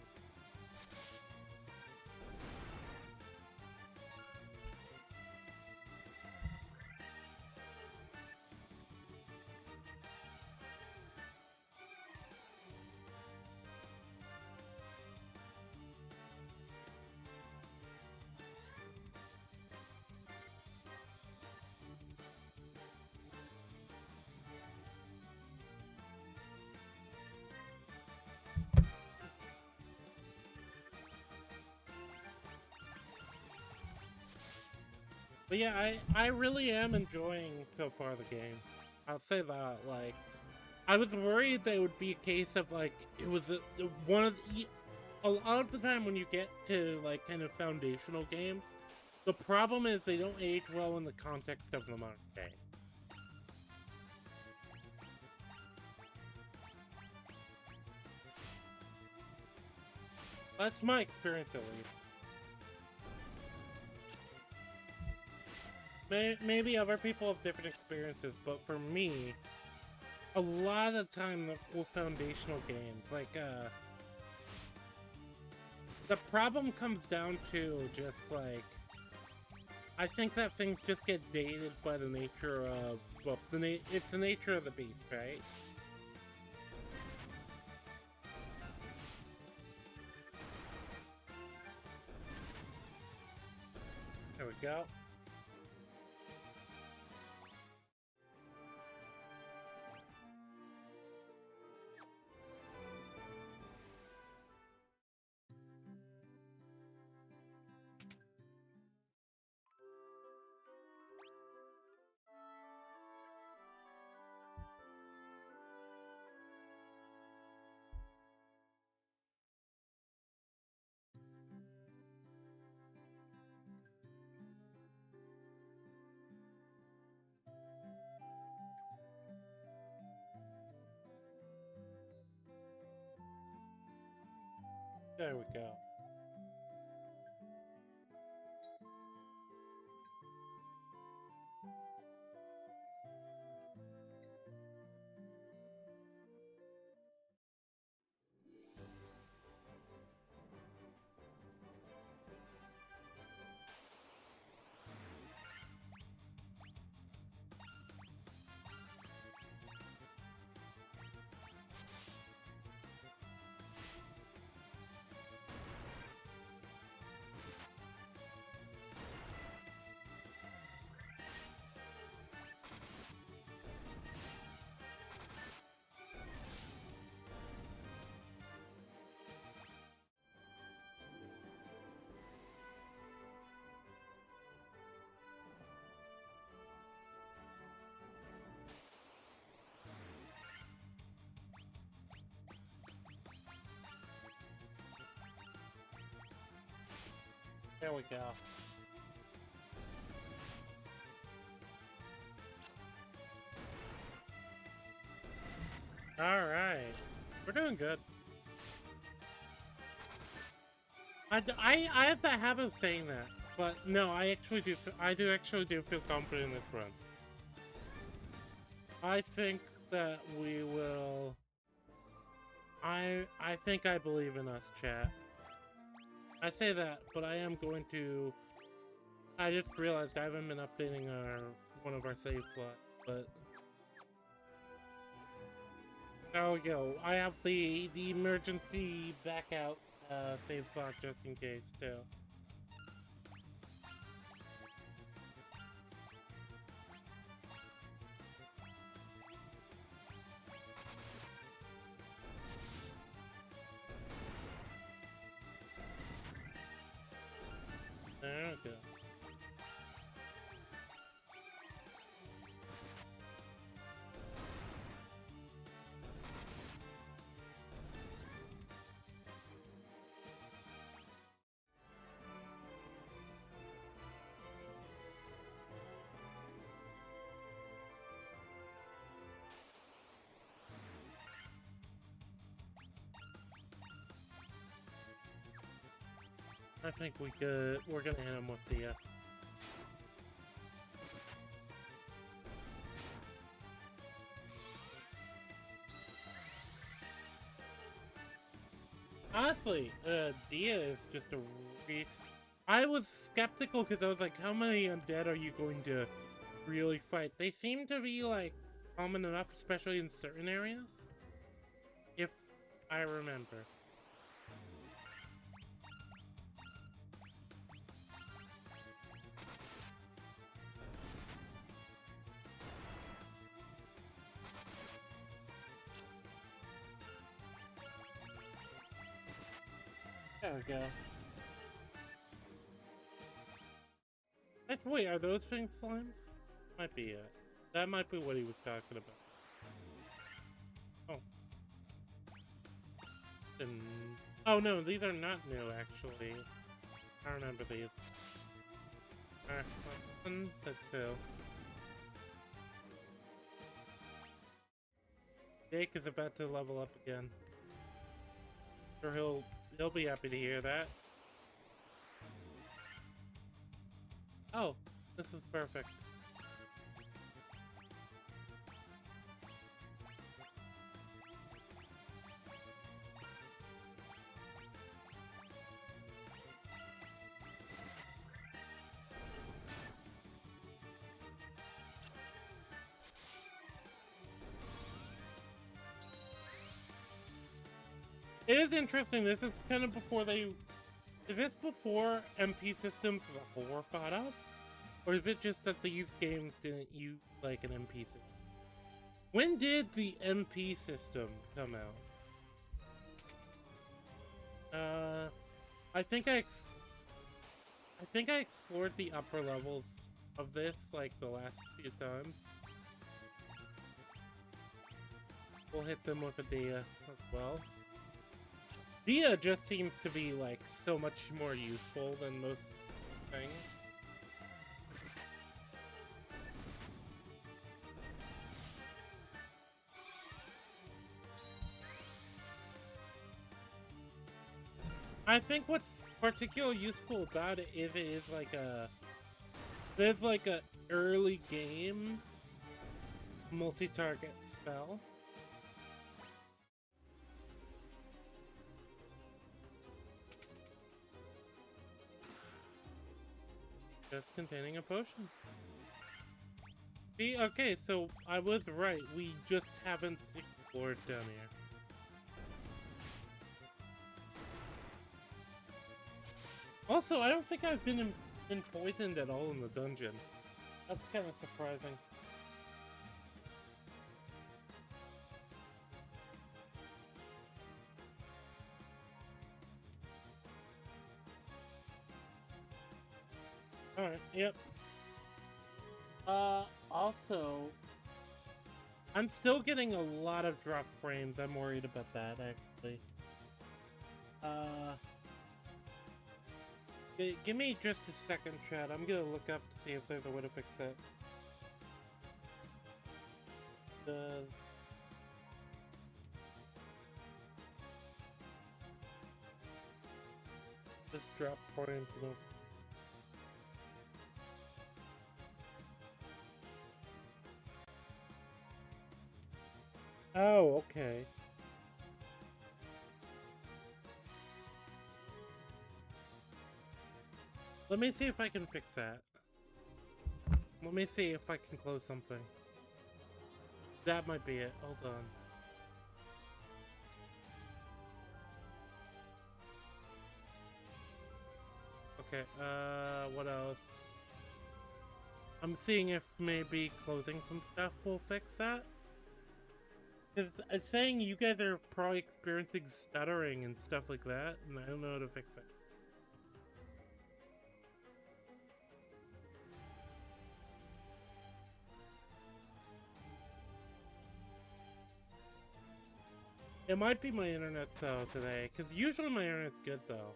But yeah, I really am enjoying so far the game. I'll say that, like, I was worried that it would be a case of, like, it was one of the, a lot of the time when you get to, like, kind of foundational games, the problem is they don't age well in the context of the modern day. That's my experience, at least. Maybe other people have different experiences, but for me, a lot of the time, the full foundational games, like, the problem comes down to just, like, I think that things just get dated by the nature of, well, it's the nature of the beast, right? There we go. There we go. There we go. All right, we're doing good. I have the habit of saying that, but no, I actually do. I do actually do feel confident in this run. I think that we will. I think I believe in us, chat. I say that, but I am going to. I just realized I haven't been updating one of our save slots, but there we go. I have the emergency back out save slot just in case too. There we go. I think we're gonna hit him with the honestly, Dia is just a I was skeptical because I was like, how many undead are you going to really fight? They seem to be like common enough, especially in certain areas. If I remember. There we go. Wait, are those things slimes? Might be it. That might be what he was talking about. Oh. Oh no, these are not new actually. I remember these. Alright, let's go. Jake is about to level up again. Sure, he'll be happy to hear that. Oh, this is perfect. It is interesting. This is kind of before they... Is this before MP systems as a whole were thought of? Or is it just that these games didn't use, like, an MP system? When did the MP system come out? I think I explored the upper levels of this, like, the last few times. We'll hit them with a Dia as well. Dia just seems to be, like, so much more useful than most things. I think what's particularly useful about it is like a... There's like a early game multi-target spell. Just containing a potion. See, okay, so I was right. We just haven't explored down here. Also, I don't think I've been poisoned at all in the dungeon. That's kind of surprising. Alright, yep. Also, I'm still getting a lot of drop frames. I'm worried about that, actually. Give me just a second, chat. I'm gonna look up to see if there's a way to fix that. Does... Just drop frames. Oh, okay. Let me see if I can fix that. Let me see if I can close something. That might be it. Hold on. Okay, what else? I'm seeing if maybe closing some stuff will fix that. Because it's saying you guys are probably experiencing stuttering and stuff like that, and I don't know how to fix it. It might be my internet though today, because usually my internet's good though.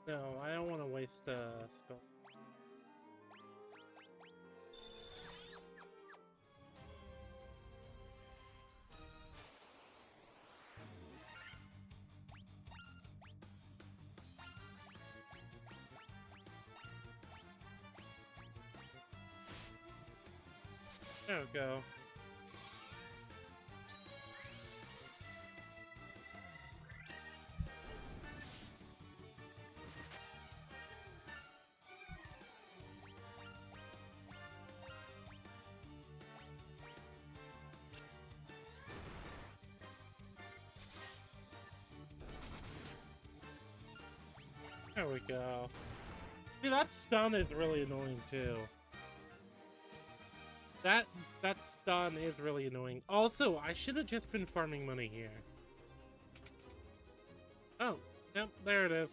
No, I don't want to waste a spell. There we go. There we go. See, that stun is really annoying too. That stun is really annoying. Also, I should have just been farming money here. Oh, yep, there it is.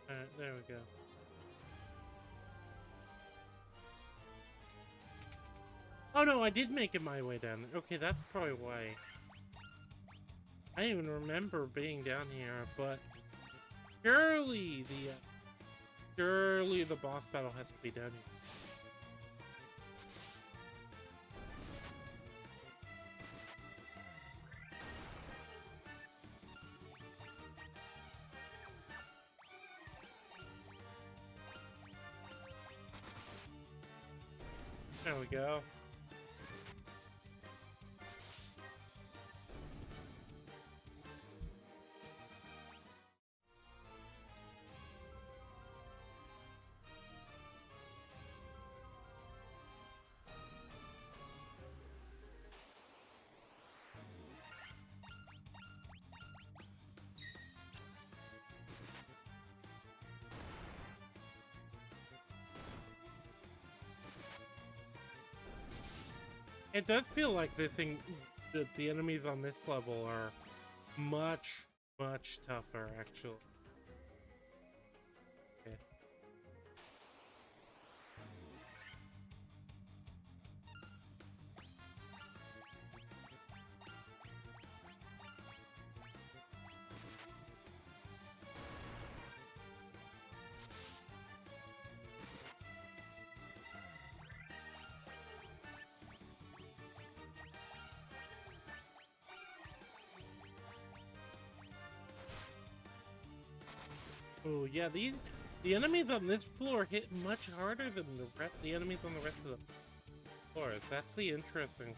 Alright, there we go. Oh no, I did make it my way down. Okay, that's probably why. I don't even remember being down here, but Surely the boss battle has to be done here. There we go. It does feel like the enemies on this level are much tougher, actually. Okay. Oh yeah, the enemies on this floor hit much harder than the enemies on the rest of the floors. That's the interesting.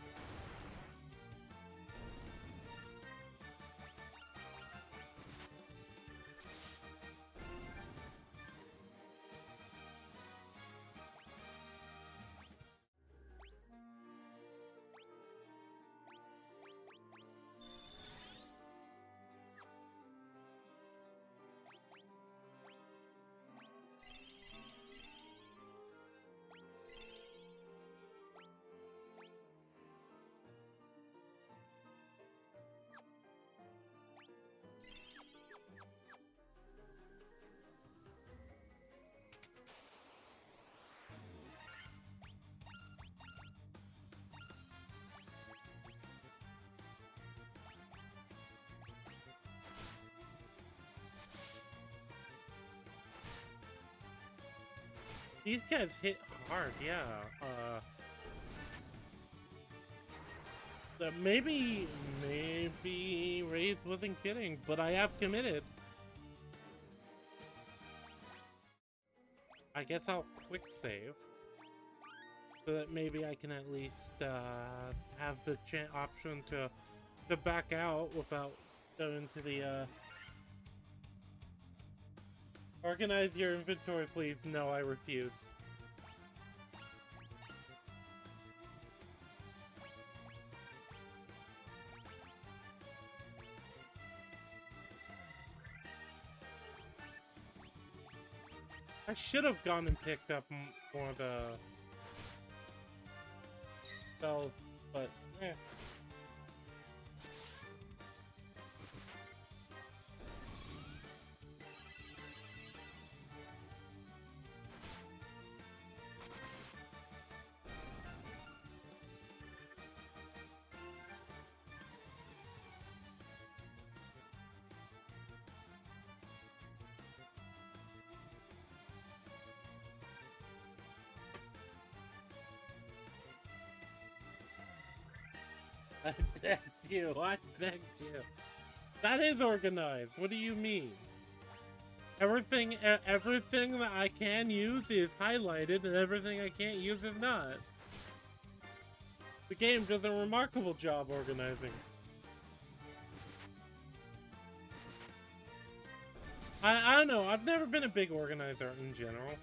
These guys hit hard, yeah. Maybe Ray's wasn't kidding, but I have committed. I guess I'll quick save, so that maybe I can at least have the option to back out without going to the Organize your inventory, please. No, I refuse. I should have gone and picked up more of the spells, but eh. I begged you. I begged you. That is organized. What do you mean? Everything that I can use is highlighted, and everything I can't use is not. The game does a remarkable job organizing. I don't know. I've never been a big organizer in general.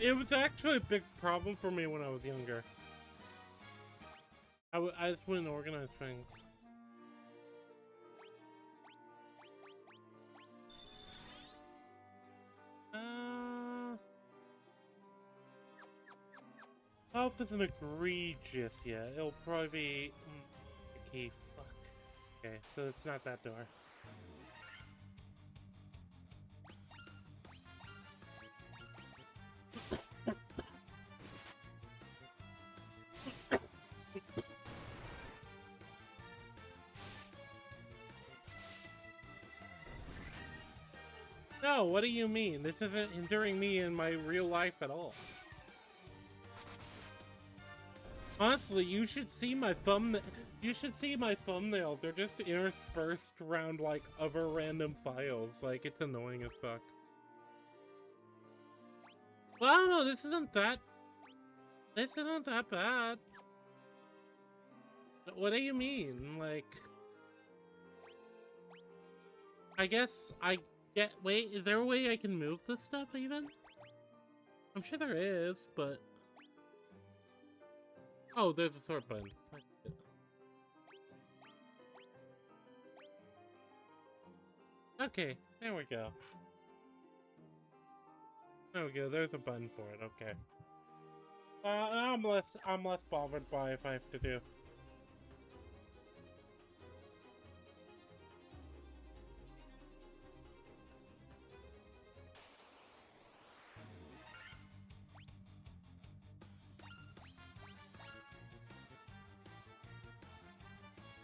It was actually a big problem for me when I was younger. I just wouldn't organize things. Health isn't egregious yet. It'll probably be... Okay, fuck. Okay, so it's not that door. No, what do you mean? This isn't hindering me in my real life at all. Honestly, you should see my thumbnail. You should see my thumbnail. They're just interspersed around like other random files. Like it's annoying as fuck. Well, I don't know. This isn't that. This isn't that bad. What do you mean? Like, I guess I get. Wait, is there a way I can move this stuff even? I'm sure there is, but. Oh, there's a sort button. Okay, there we go. There we go. There's a button for it. Okay. I'm less bothered by if I have to do.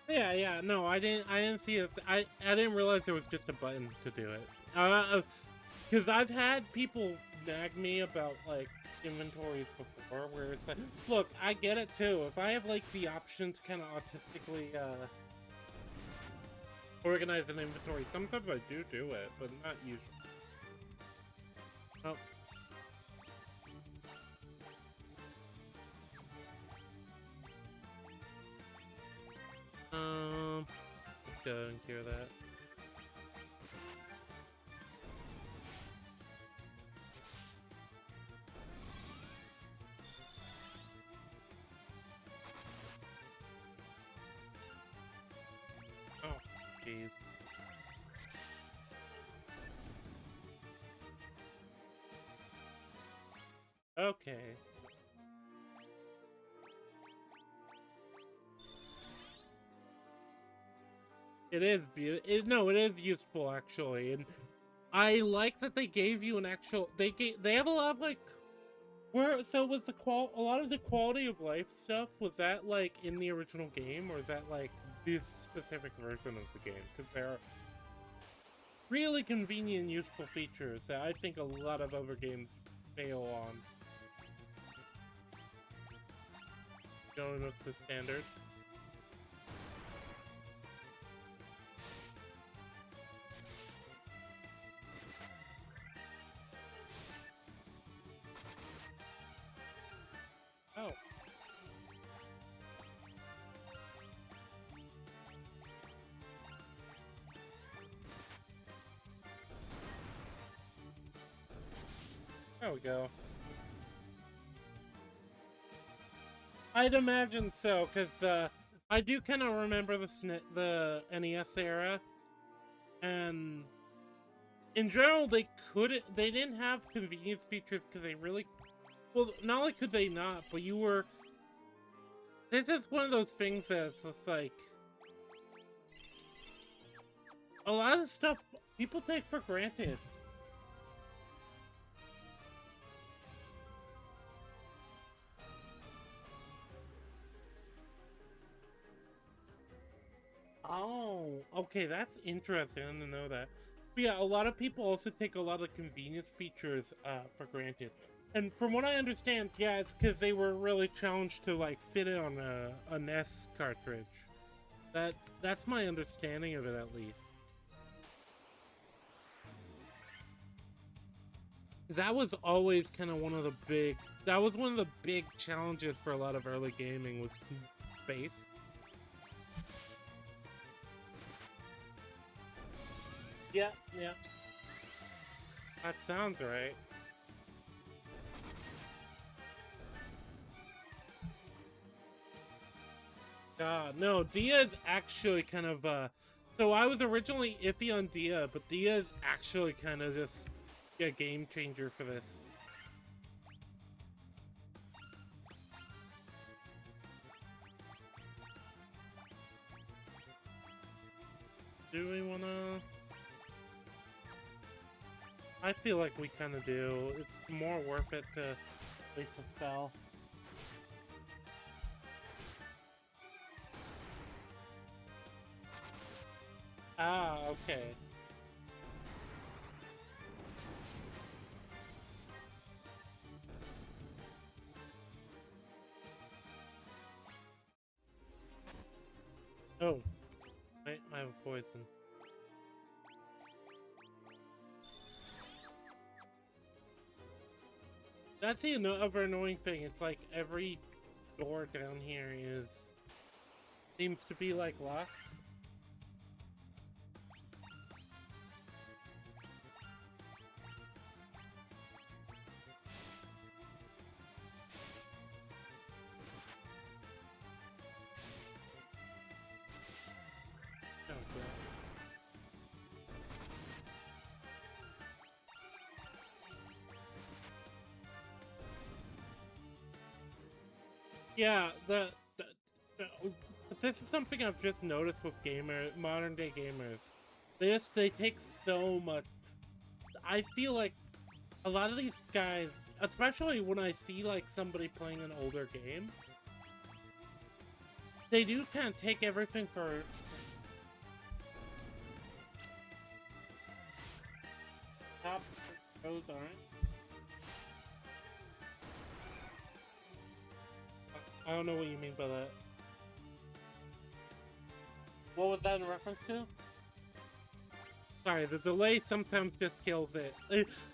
Yeah, no, I didn't see it. I didn't realize there was just a button to do it. Because I've had people nag me about, like, inventories before, where it's like, look, I get it too. If I have, like, the option to kind of autistically, organize an inventory, sometimes I do it, but not usually. Oh. Let's go and cure that. Oh, jeez. Okay. It is beautiful. No, it is useful actually, and I like that they gave you an actual. They have a lot of like. So was a lot of the quality of life stuff, was that like in the original game, or is that like this specific version of the game? Because there are really convenient and useful features that I think a lot of other games fail on. Going with the standard. Oh. There we go. I'd imagine so, because I do kind of remember the NES era, and in general they didn't have convenience features because they really, well, not only could they not, but this is one of those things that's like, a lot of stuff people take for granted. Oh, okay, that's interesting. I didn't know that. But yeah, a lot of people also take a lot of convenience features for granted. And from what I understand, yeah, it's because they were really challenged to like fit it on a NES cartridge. That's my understanding of it, at least. That was always kind of one of the big. That was one of the big challenges for a lot of early gaming, was space. Yeah, yeah. That sounds right. No, Dia is actually kind of, so I was originally iffy on Dia, but Dia is actually kind of just a game changer for this. Do we wanna... I feel like we kind of do. It's more worth it to place a spell. Ah, okay. Oh, I have poison. That's the other annoying thing. It's like every door down here seems to be like locked. Oh, God. Yeah, this is something I've just noticed with modern day gamers. They take so much. I feel like a lot of these guys, especially when I see like somebody playing an older game, they do kind of take everything for. Top those aren't. I don't know what you mean by that. What was that in reference to? Sorry, the delay sometimes just kills it.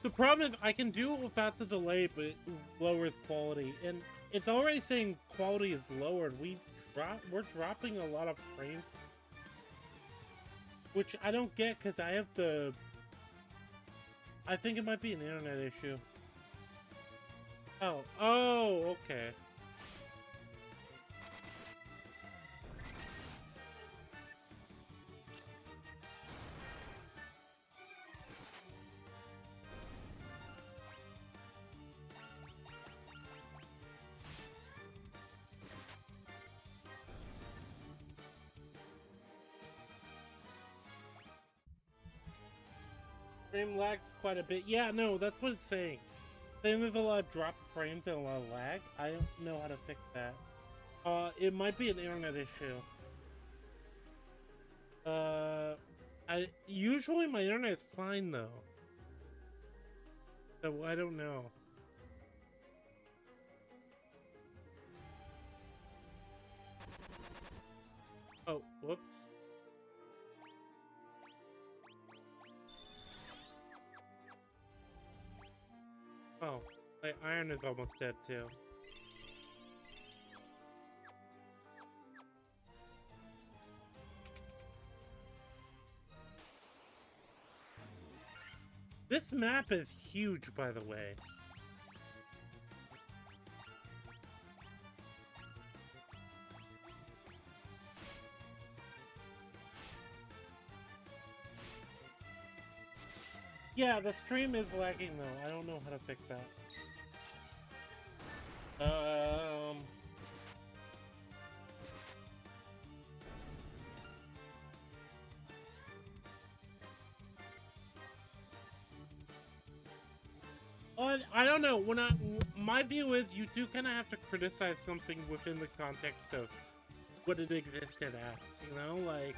The problem is I can do it without the delay, but it lowers quality. And it's already saying quality is lowered. We're dropping a lot of frames. Which I don't get because I have the... I think it might be an internet issue. Oh, okay. Frame lags quite a bit. Yeah, no, that's what it's saying. Saying there's a lot of dropped frames and a lot of lag. I don't know how to fix that. It might be an internet issue. Usually my internet's fine though. So I don't know. Oh, whoops. Oh, my iron is almost dead too. This map is huge, by the way. Yeah, the stream is lagging though. I don't know how to fix that. I don't know. My view is you do kind of have to criticize something within the context of what it existed as. You know, like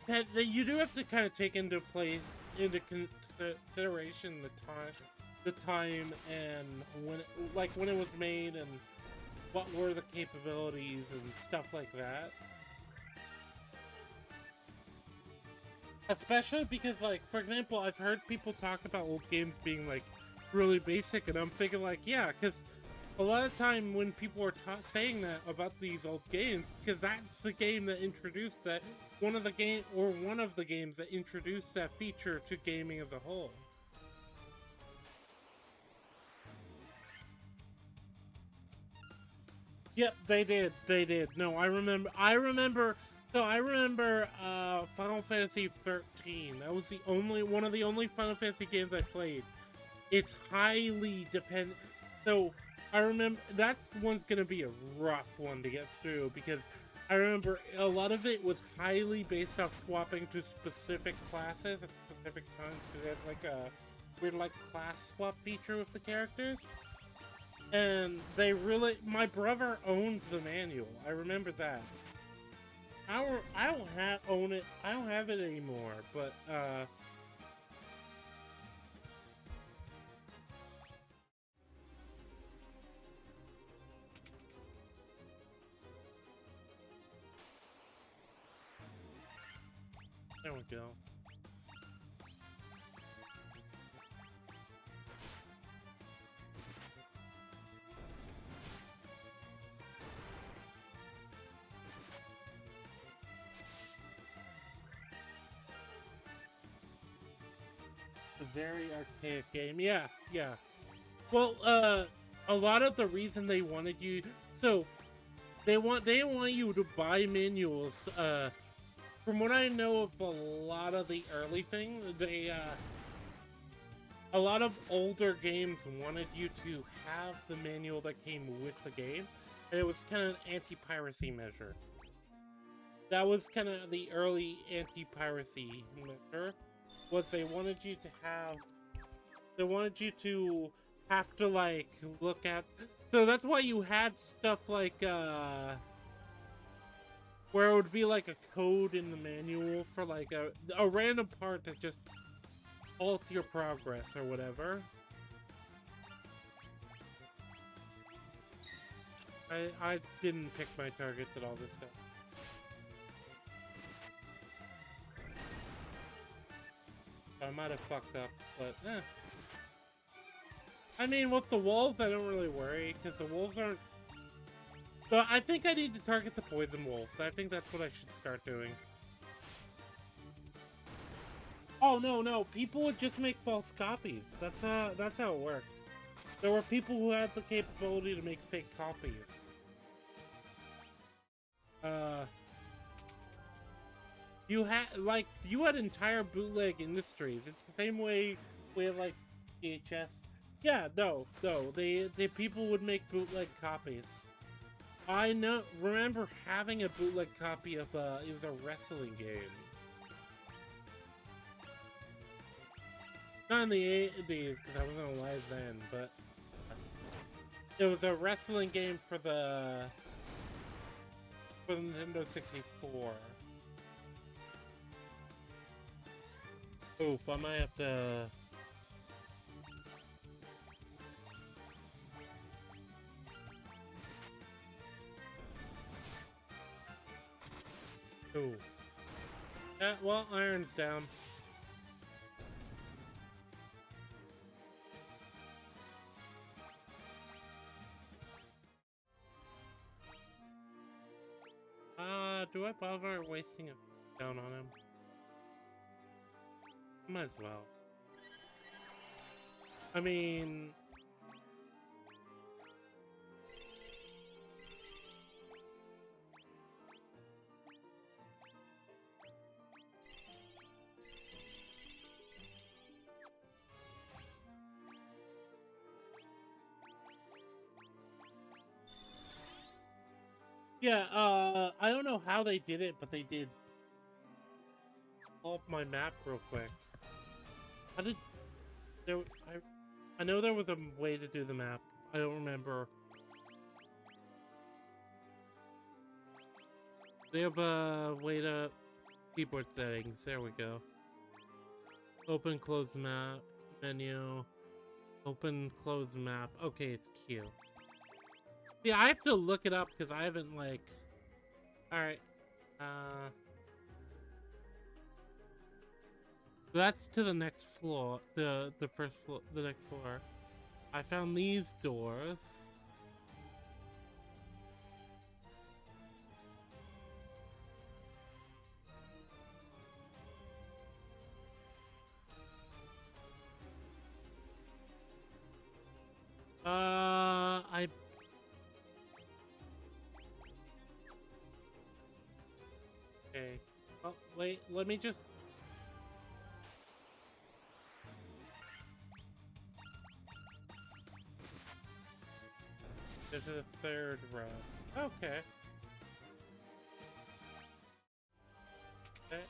that you do have to kind of take into consideration the time, and when it was made, and what were the capabilities and stuff like that. Especially because, like, for example, I've heard people talk about old games being like really basic, and I'm thinking like, yeah, because a lot of time when people are saying that about these old games, because that's the game that introduced that, one of the games that introduced that feature to gaming as a whole. Yep, they did. No, I remember Final Fantasy 13. That was one of the only Final Fantasy games I played. It's highly dependent. So I remember that's one's gonna be a rough one to get through, because I remember a lot of it was highly based off swapping to specific classes at specific times, because there's like a weird like class swap feature with the characters. And my brother owns the manual. I remember that. I don't own it. I don't have it anymore, but There we go. A very archaic game. Yeah, yeah. Well, a lot of the reason they wanted you, so they want you to buy manuals. From what I know of a lot of the early things, a lot of older games wanted you to have the manual that came with the game, and it was kind of an anti-piracy measure. That was kind of the early anti-piracy measure. Was they wanted you to have, they wanted you to have to like look at. So that's why you had stuff like where it would be like a code in the manual for like a random part that just halts your progress or whatever. I didn't pick my targets at all this time. I might have fucked up, but eh. I mean, with the wolves, I don't really worry, because the wolves aren't... So I think I need to target the poison wolves. I think that's what I should start doing. Oh, no. People would just make false copies. That's how it worked. There were people who had the capability to make fake copies. You had entire bootleg industries. It's the same way with like VHS. Yeah, no, they people would make bootleg copies. I remember having a bootleg copy of it was a wrestling game. Not in the 80s because I wasn't alive then, but it was a wrestling game for the Nintendo 64. Oof, I might have to... Ooh. Yeah, well, iron's down. Do I bother wasting a down on him? Might as well. I mean... Yeah, I don't know how they did it, but they did. Pull up my map real quick. How did... I know there was a way to do the map. I don't remember. They have a way to... Keyboard settings. There we go. Open, close map. Menu. Open, close map. Okay, it's Q. Yeah, I have to look it up because I haven't, like... Alright. That's to the next floor. The first floor. The next floor. I found these doors. Okay. Oh, wait, let me just... This is a third row. Okay. Okay.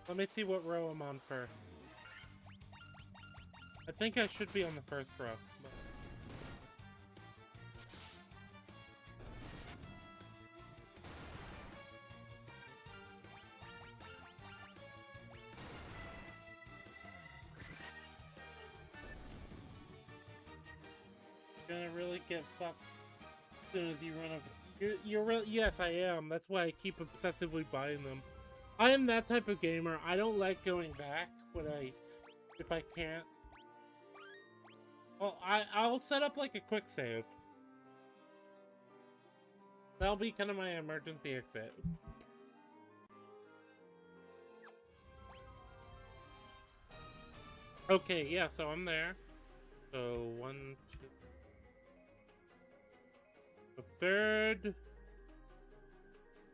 Let me see what row I'm on first. I think I should be on the first row. But... You're gonna really get fucked as soon as you run up. You're real. Yes, I am. That's why I keep obsessively buying them. I am that type of gamer. I don't like going back if I can't. Well, I'll set up like a quick save. That'll be kind of my emergency exit. Okay, yeah, so I'm there. So 1, 2. The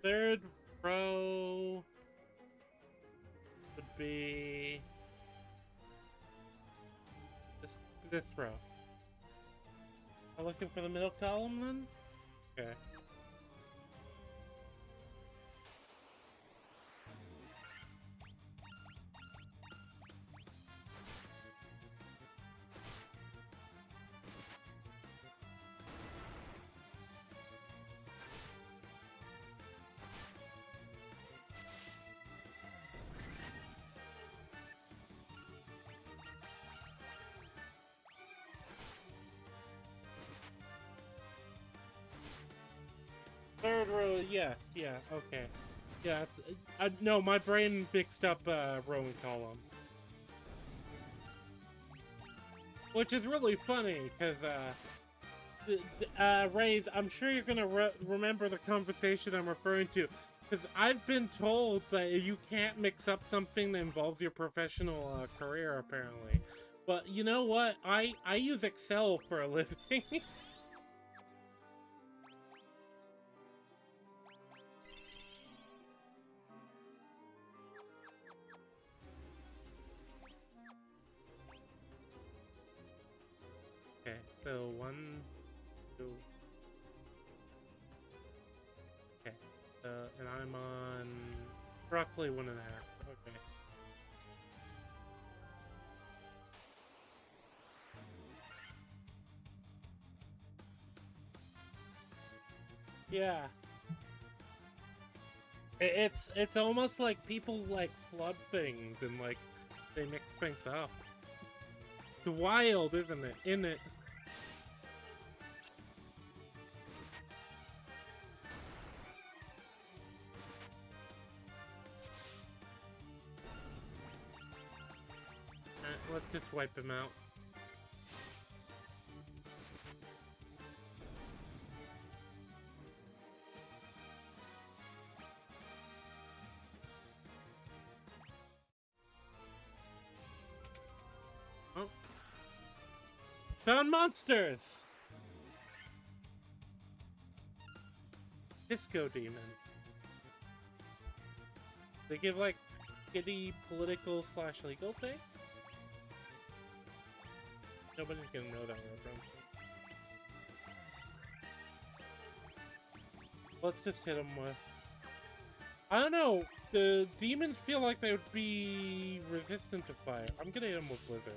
third row would be this row. Am I looking for the middle column then? Okay. Third row, yes, yeah, okay. Yeah, no, my brain mixed up row and column. Which is really funny, because, Raze, I'm sure you're gonna remember the conversation I'm referring to. Because I've been told that you can't mix up something that involves your professional career, apparently. But you know what? I use Excel for a living. Okay, so 1, 2. Okay, and I'm on roughly 1.5. Okay. Yeah. It's almost like people like flood things and like they mix things up. It's wild, isn't it? In it. Let's just wipe him out. Oh. Found monsters! Disco Demon. They give like kitty political / legal thing? Nobody's gonna know that reference. Let's just hit him with... I don't know, the demons feel like they would be resistant to fire. I'm gonna hit him with Blizzard.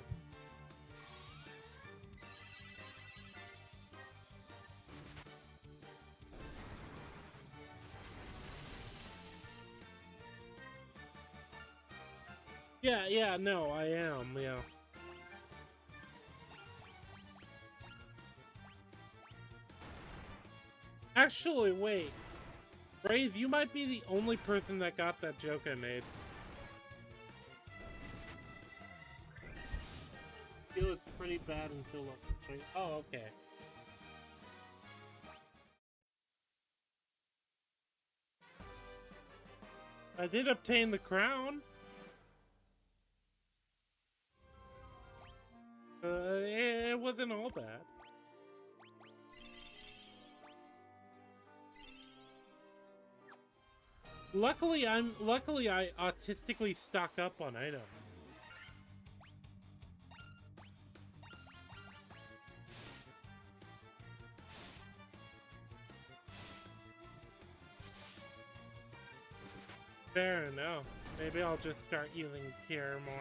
Yeah, no, I am, yeah. Actually, wait. Brave, you might be the only person that got that joke I made. It was pretty bad until... Oh, okay. I did obtain the crown. It wasn't all bad. Luckily, I autistically stock up on items. Fair enough. Maybe I'll just start using Cure more.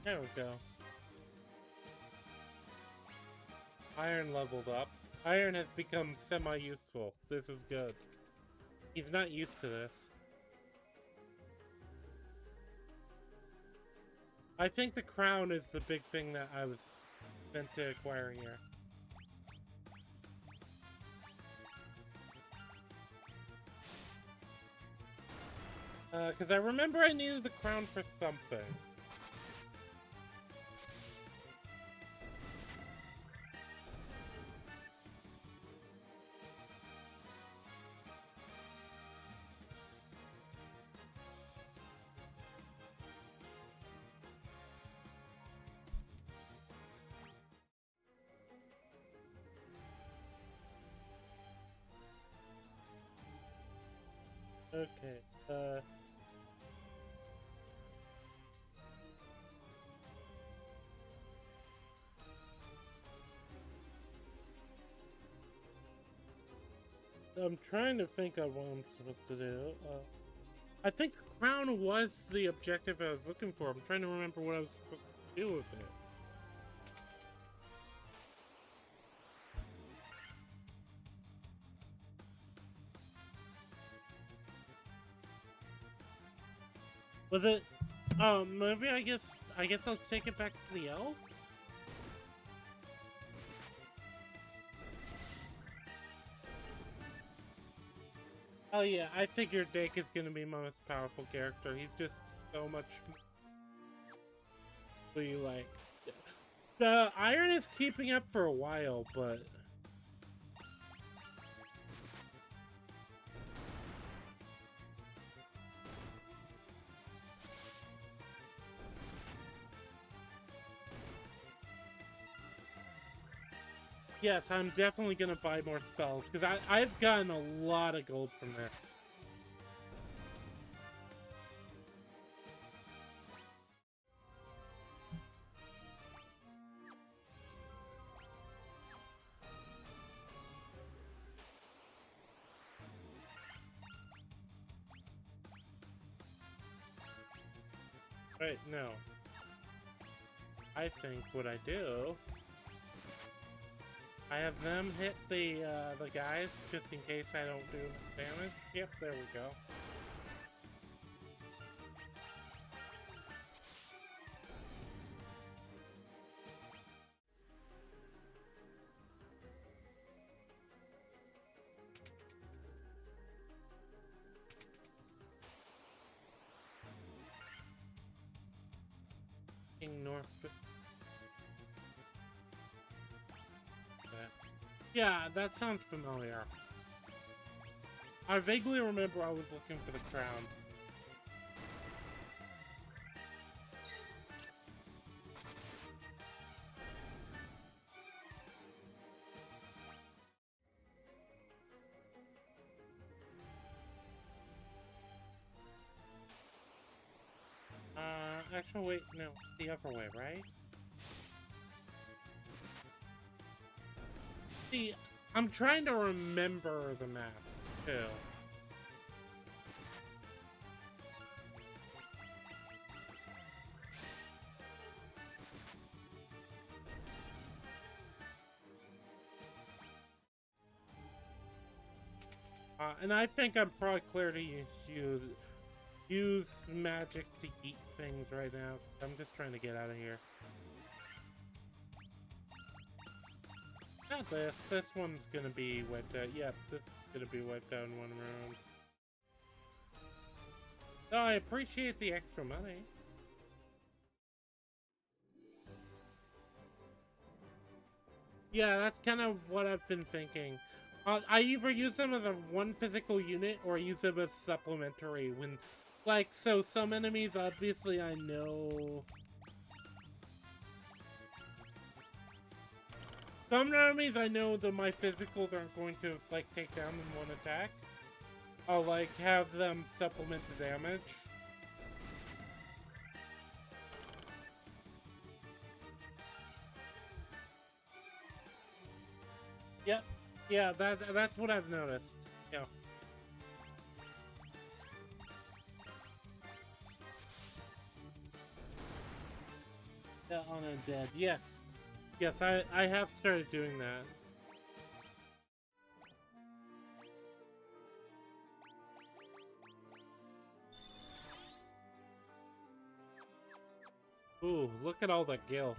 There we go. Iron leveled up. Iron has become semi-useful. This is good. He's not used to this. I think the crown is the big thing that I was meant to acquire here. Because I remember I needed the crown for something. Okay, I'm trying to think of what I'm supposed to do. I think the crown was the objective I was looking for. I'm trying to remember what I was supposed to do with it. Was it? Maybe I guess I'll take it back to the elves. Oh yeah, I figured Dake is gonna be my most powerful character. He's just so much. Like, the iron is keeping up for a while, but. Yes, I'm definitely gonna buy more spells, because I've gotten a lot of gold from this. Right, no. I think what I do... I have them hit the guys, just in case I don't do damage. Yep, there we go. North. Yeah, that sounds familiar. I vaguely remember I was looking for the crown. Actually, wait, no, the upper way, right? See, I'm trying to remember the map, too. And I think I'm probably clear to use magic to eat things right now. I'm just trying to get out of here. Not this. This one's gonna be wiped out. Yep, this is gonna be wiped out in one round. Oh, I appreciate the extra money. Yeah, that's kind of what I've been thinking. I either use them as a one physical unit or use them as supplementary when, like, so some enemies obviously I know. Some enemies I know that my physicals aren't going to, like, take down in one attack. I'll, like, have them supplement the damage. Yep. Yeah, that's what I've noticed. Yeah. Yeah, on undead. Yes. Yes, I have started doing that. Ooh, look at all that gil.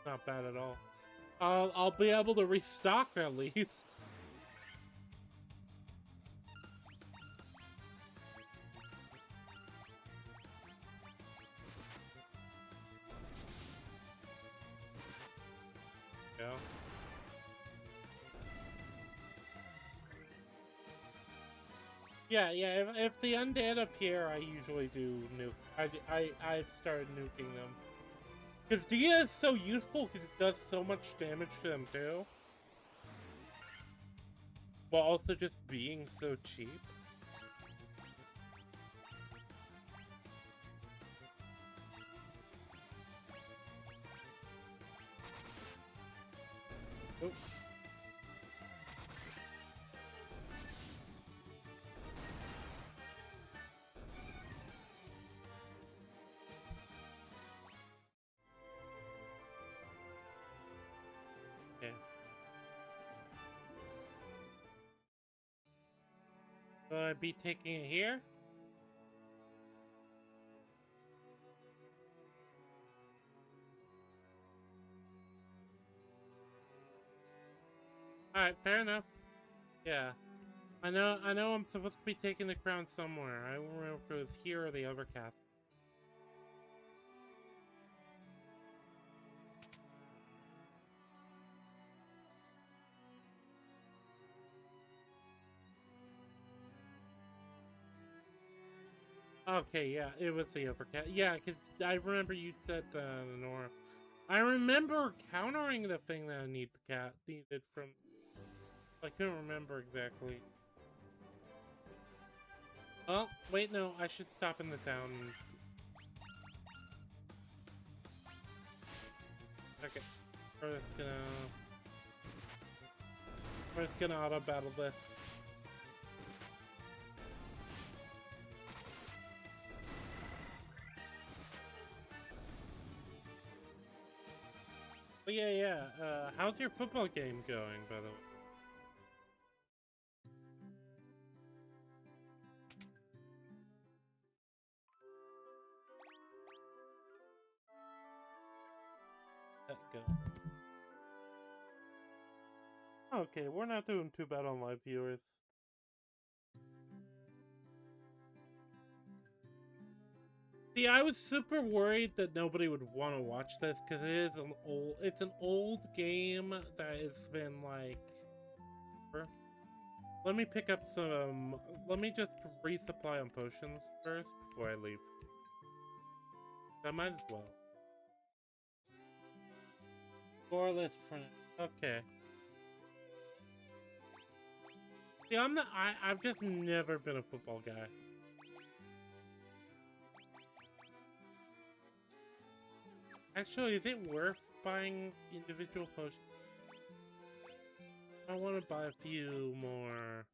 Not bad at all. I'll be able to restock at least. Yeah. Yeah. If the undead appear, I usually do nuke. I've started nuking them because Dia is so useful because it does so much damage to them too, while also just being so cheap. Oops. Okay. Will I be taking it here? Alright, fair enough. Yeah. I know I'm supposed to be taking the crown somewhere. I don't remember if it was here or the other castle. Okay, yeah, it was the overcast. Yeah, because I remember you said the north. I remember countering the thing that I needed from. I couldn't remember exactly. Oh, wait, no, I should stop in the town. Okay, we're just gonna auto battle this. But yeah. How's your football game going, by the way? Go. Okay, we're not doing too bad on live viewers. See, I was super worried that nobody would want to watch this because it's an old game that has been like. Let me pick up some. Let me just resupply on potions first before I leave. I might as well. Scoreless front. Okay. See, I'm not. I've just never been a football guy. Actually, is it worth buying individual potions? I want to buy a few more.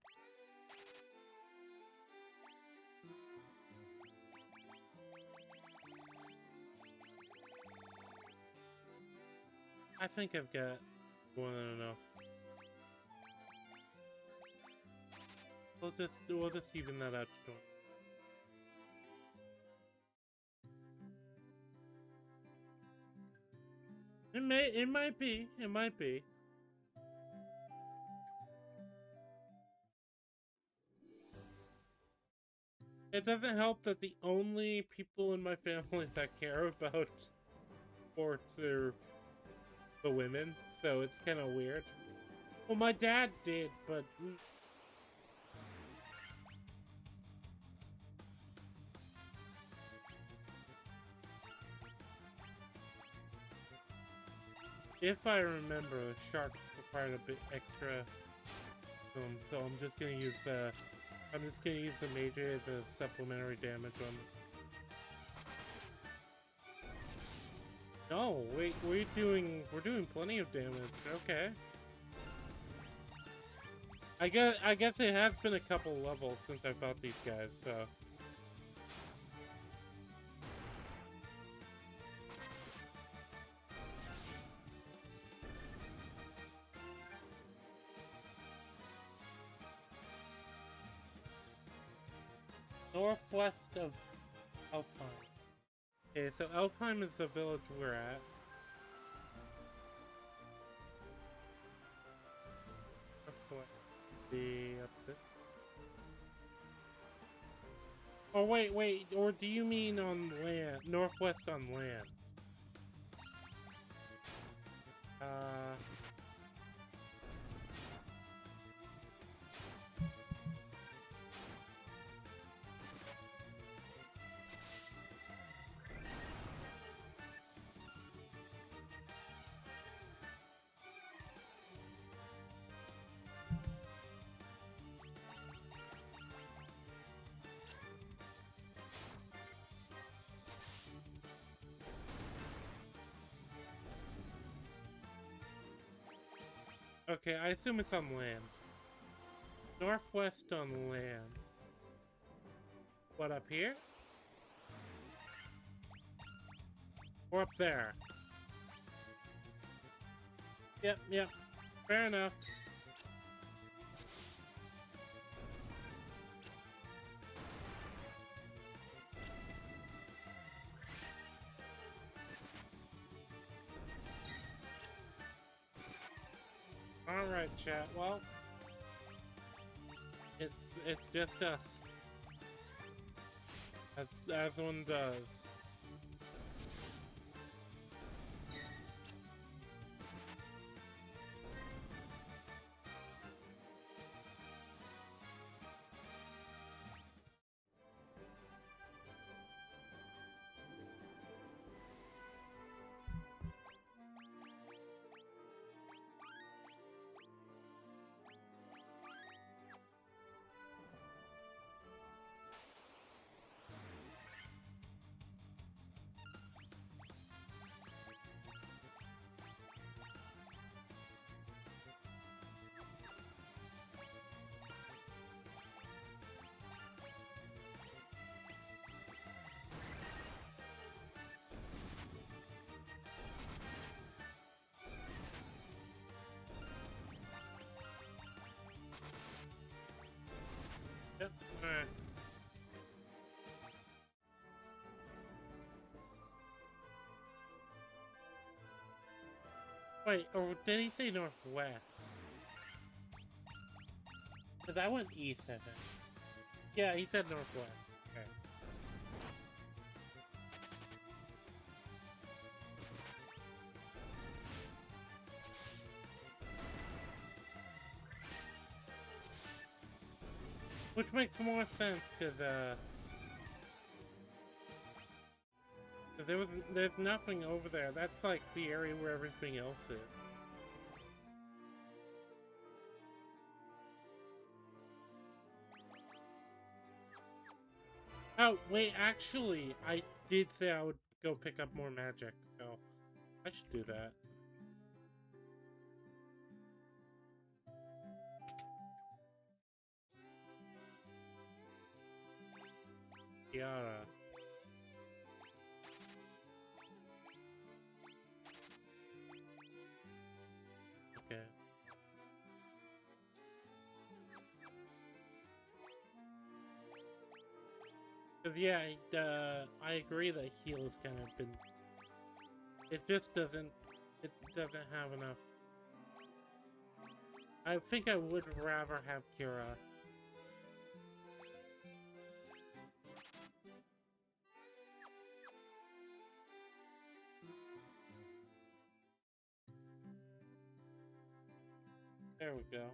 I think I've got more than enough. We'll just even that out. It might be. It doesn't help that the only people in my family that care about sports are the women, so it's kind of weird. Well, my dad did, but if I remember, sharks required a bit extra, so I'm just gonna use the major as a supplementary damage on. No, wait, we're doing plenty of damage. Okay. I guess it has been a couple levels since I fought these guys, so. Northwest of Elfheim. Okay, so Elfheim is the village we're at. That's what the up there. Oh wait, or do you mean on land? Northwest on land? Okay, I assume it's on land. Northwest on land. What, up here? Or up there? Yep. Fair enough. Alright, chat. Well, it's just us. As one does. Yep, alright. Wait, or did he say northwest? Because I went east, I think. Yeah, he said northwest. Okay. Which makes more sense, because, there's nothing over there. That's like the area where everything else is. Oh, wait, actually, I did say I would go pick up more magic, so I should do that. Tiara. Okay. Cause yeah, I agree that heal has kind of been. It just doesn't. It doesn't have enough. I think I would rather have Kira. There we go.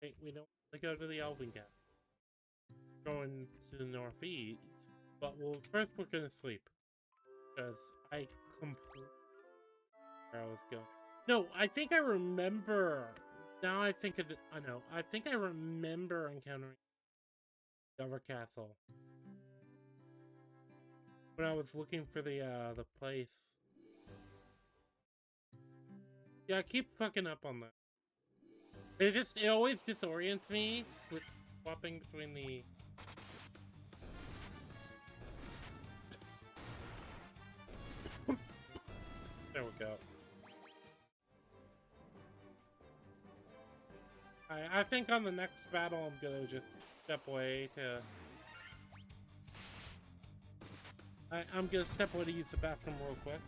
Right, we don't want to go to the Elven Gap. Going to the northeast, but first we're gonna sleep because I completely where I was going. No, I think I remember. Now I think I know. I think I remember encountering the Over Castle when I was looking for the place. Yeah, I keep fucking up on that. It always disorients me swapping between the. There we go. I think on the next battle I'm gonna just step away to. I'm gonna step away to use the bathroom real quick.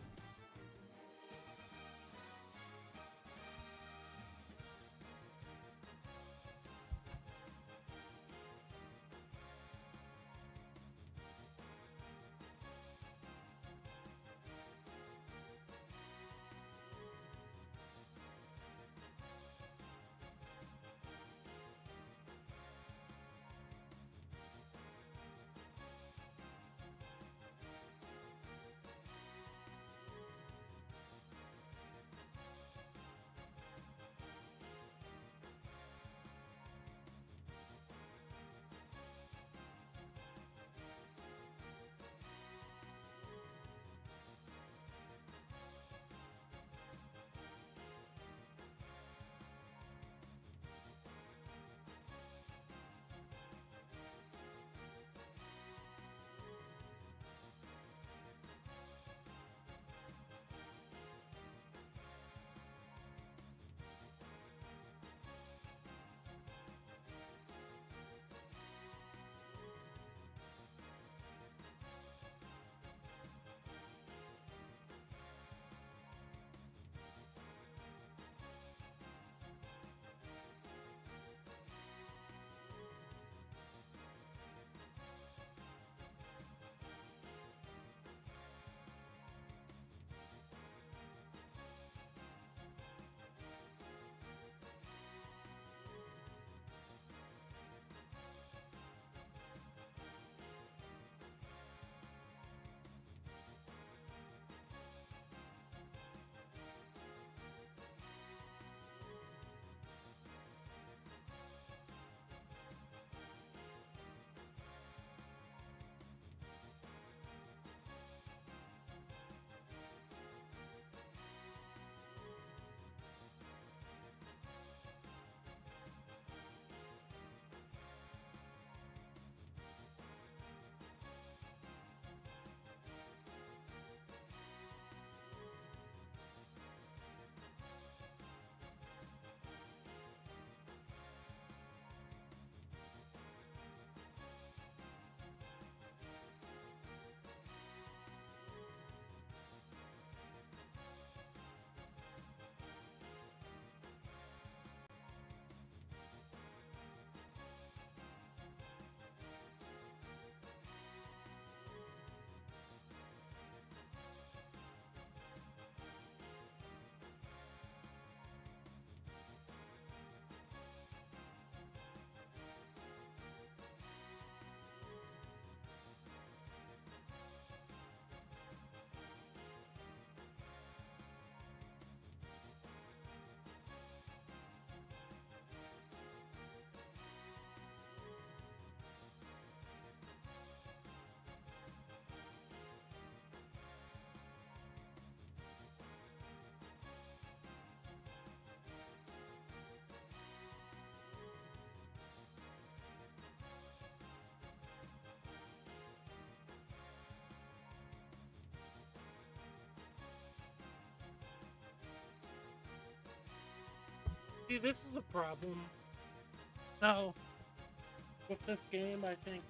See, this is a problem. So, with this game, I think,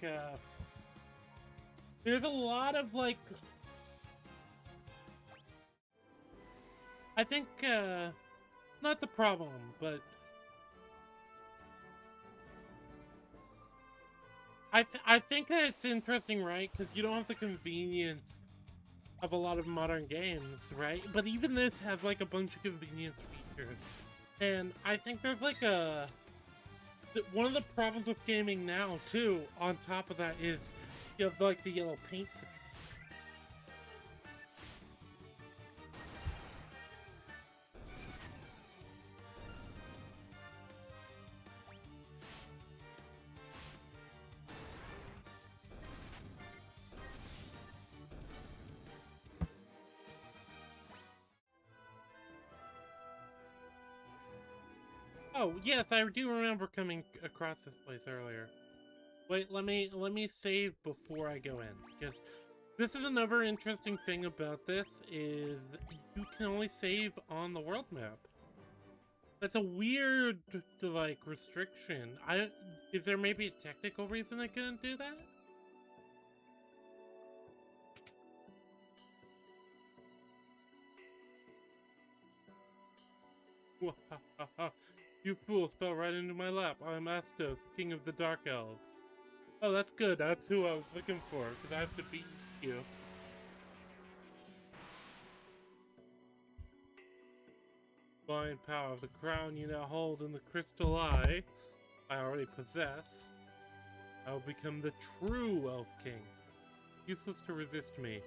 there's a lot of, like... I think, not the problem, but... I think that it's interesting, right? Because you don't have the convenience of a lot of modern games, right? But even this has, like, a bunch of convenience features. And I think there's, like, one of the problems with gaming now, too, on top of that, is you have, like, the yellow paint. Oh, yes, I do remember coming across this place earlier. Wait, let me save before I go in, because this is another interesting thing about this, is you can only save on the world map. That's a weird, like, restriction. Is there maybe a technical reason I couldn't do that? You fools fell right into my lap. I'm Astos, king of the Dark Elves. Oh, that's good. That's who I was looking for, because I have to beat you. Divine power of the crown you now hold in the crystal eye, I already possess. I will become the true Elf King. Useless to resist me.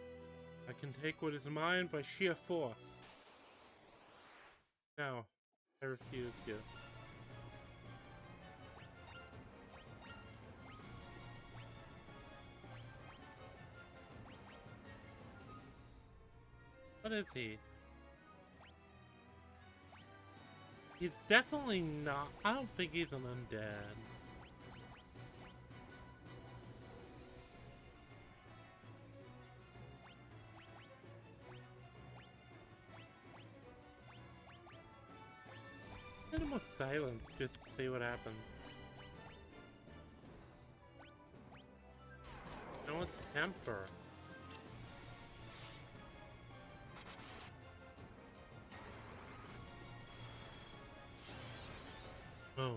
I can take what is mine by sheer force. No, I refuse you. What is he? He's definitely not. I don't think he's an undead. Hit him with silence just to see what happens. No one's temper. Oh.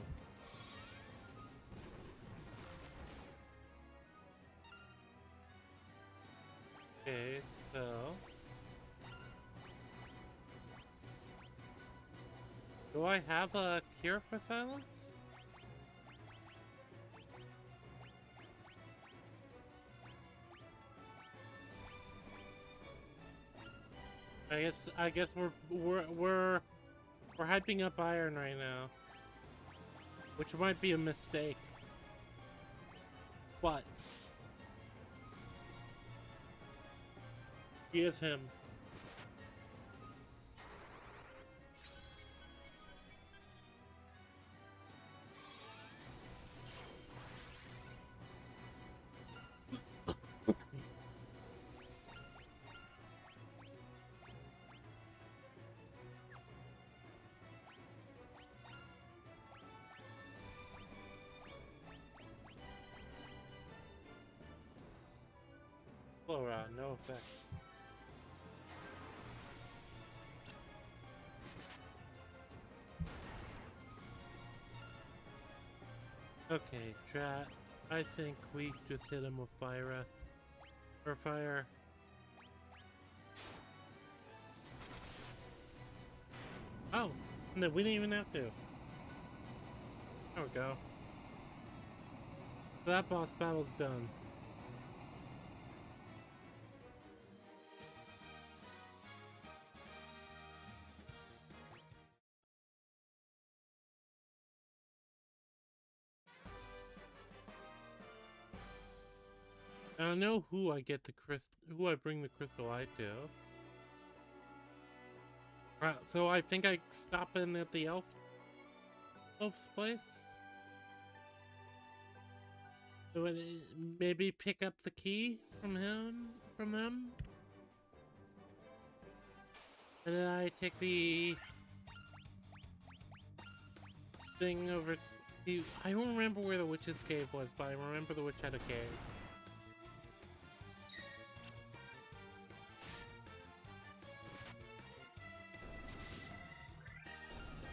Okay, so... do I have a cure for silence? I guess we're hyping up Iron right now, which might be a mistake. But he is him. Slow round, no effect. Okay, chat. I think we just hit him with fire. Or fire. Oh, no, we didn't even have to. There we go. That boss battle's done. I don't know who I get the who I bring the crystal eye to. So I think I stop in at the elf's place. So maybe pick up the key from them, and then I take the thing over. I don't remember where the witch's cave was, but I remember the witch had a cave.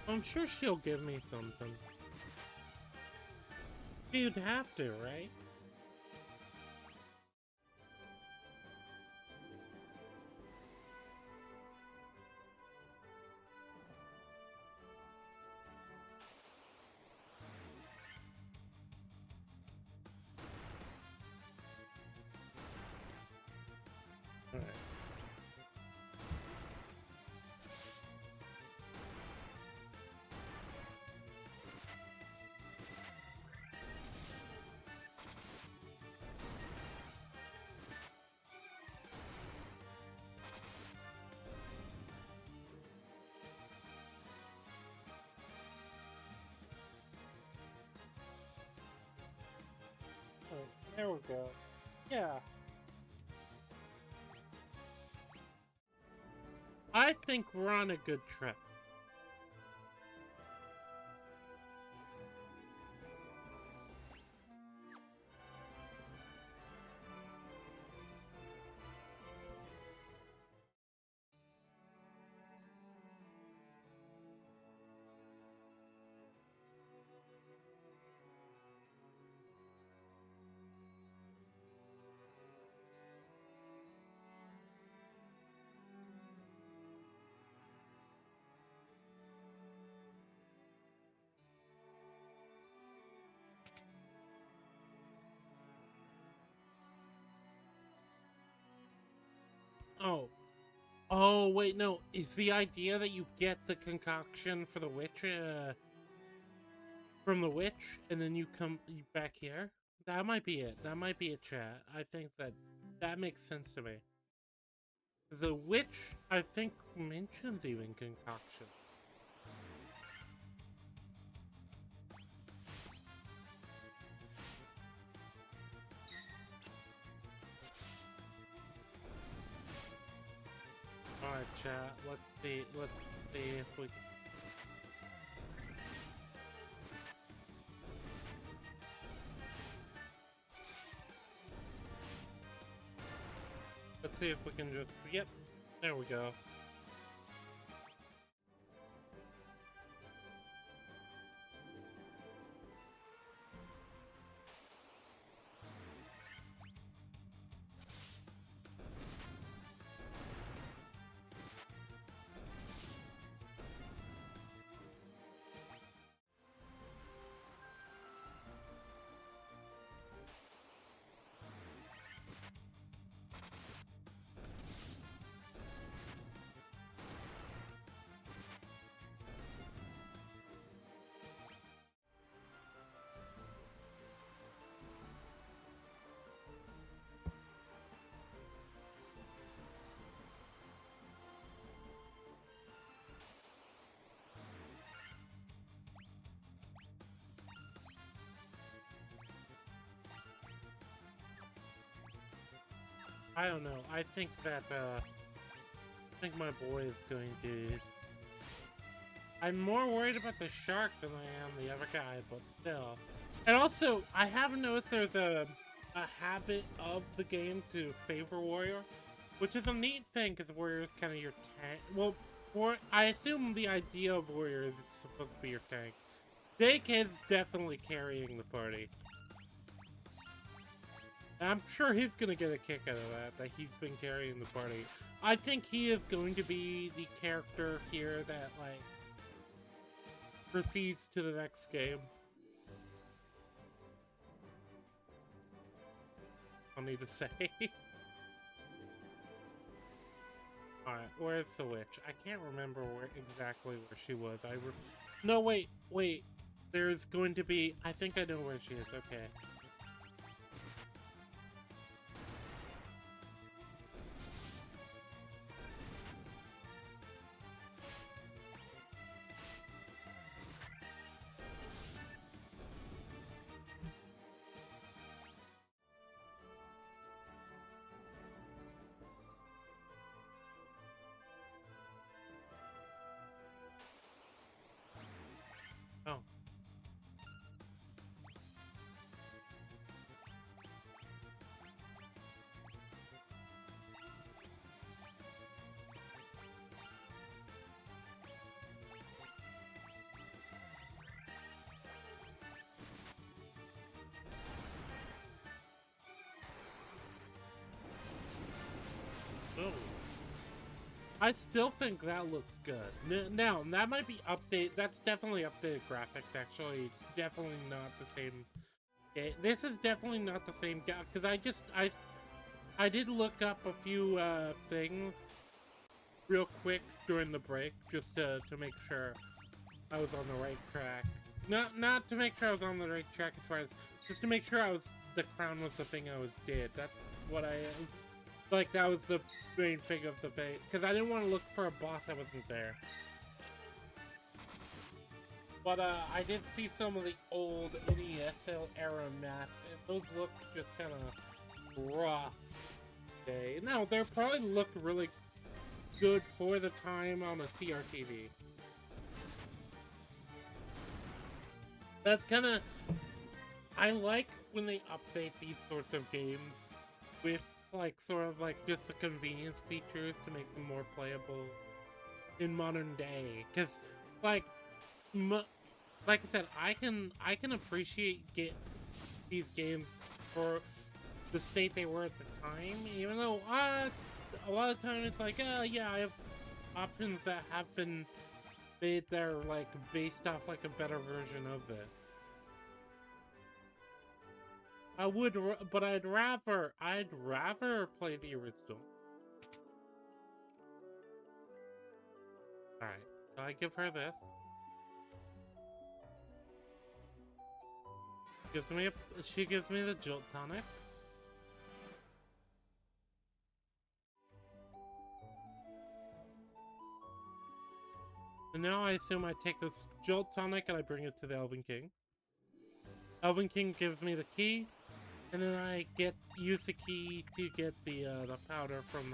I'm sure she'll give me something. You'd have to, right? Alright. There we go. Yeah. I think we're on a good trip. Oh. Oh, wait, no. Is the idea that you get the concoction for the witch, from the witch, and then you come back here? That might be it. That might be it, chat. I think that makes sense to me. The witch, I think, mentions even concoction. Alright, chat. Let's see if we can... Let's see if we can just... Yep. There we go. I don't know. I think that, I think my boy is going to... I'm more worried about the shark than I am the other guy, but still. And also, I have noticed there's a habit of the game to favor Warrior, which is a neat thing, because Warrior is kind of your tank. Well, I assume the idea of Warrior is it's supposed to be your tank. Jake is definitely carrying the party. I'm sure he's gonna get a kick out of that he's been carrying the party. I think he is going to be the character here that, like, proceeds to the next game. Funny to say. Alright, where's the witch? I can't remember exactly where she was. No, wait. There's going to be... I think I know where she is. Okay. Oh. Oh. I still think that looks good. Now, that might be that's definitely updated graphics, actually. It's definitely not the same game. This is definitely not the same guy, because I did look up a few things real quick during the break, just to make sure I was on the right track. Not to make sure I was on the right track as far as just to make sure the crown was the thing I did. That's what I like. That was the main thing of the bait, because I didn't want to look for a boss that wasn't there. But I did see some of the old NES era maps, and those look just kind of rough. Okay, now they probably look really good for the time on a CRTV. That's kind of... I like when they update these sorts of games with, like, sort of like just the convenience features to make them more playable in modern day. Because, like I said, I can appreciate these games for the state they were at the time, even though a lot of time it's like, yeah, I have options that have been made that are like based off like a better version of it. I would, but I'd rather play the original. All right, so I give her this. She gives me the Jolt Tonic. And now I assume I take this Jolt Tonic and I bring it to the Elven King. Elven King gives me the key, and then I use the key to get the powder from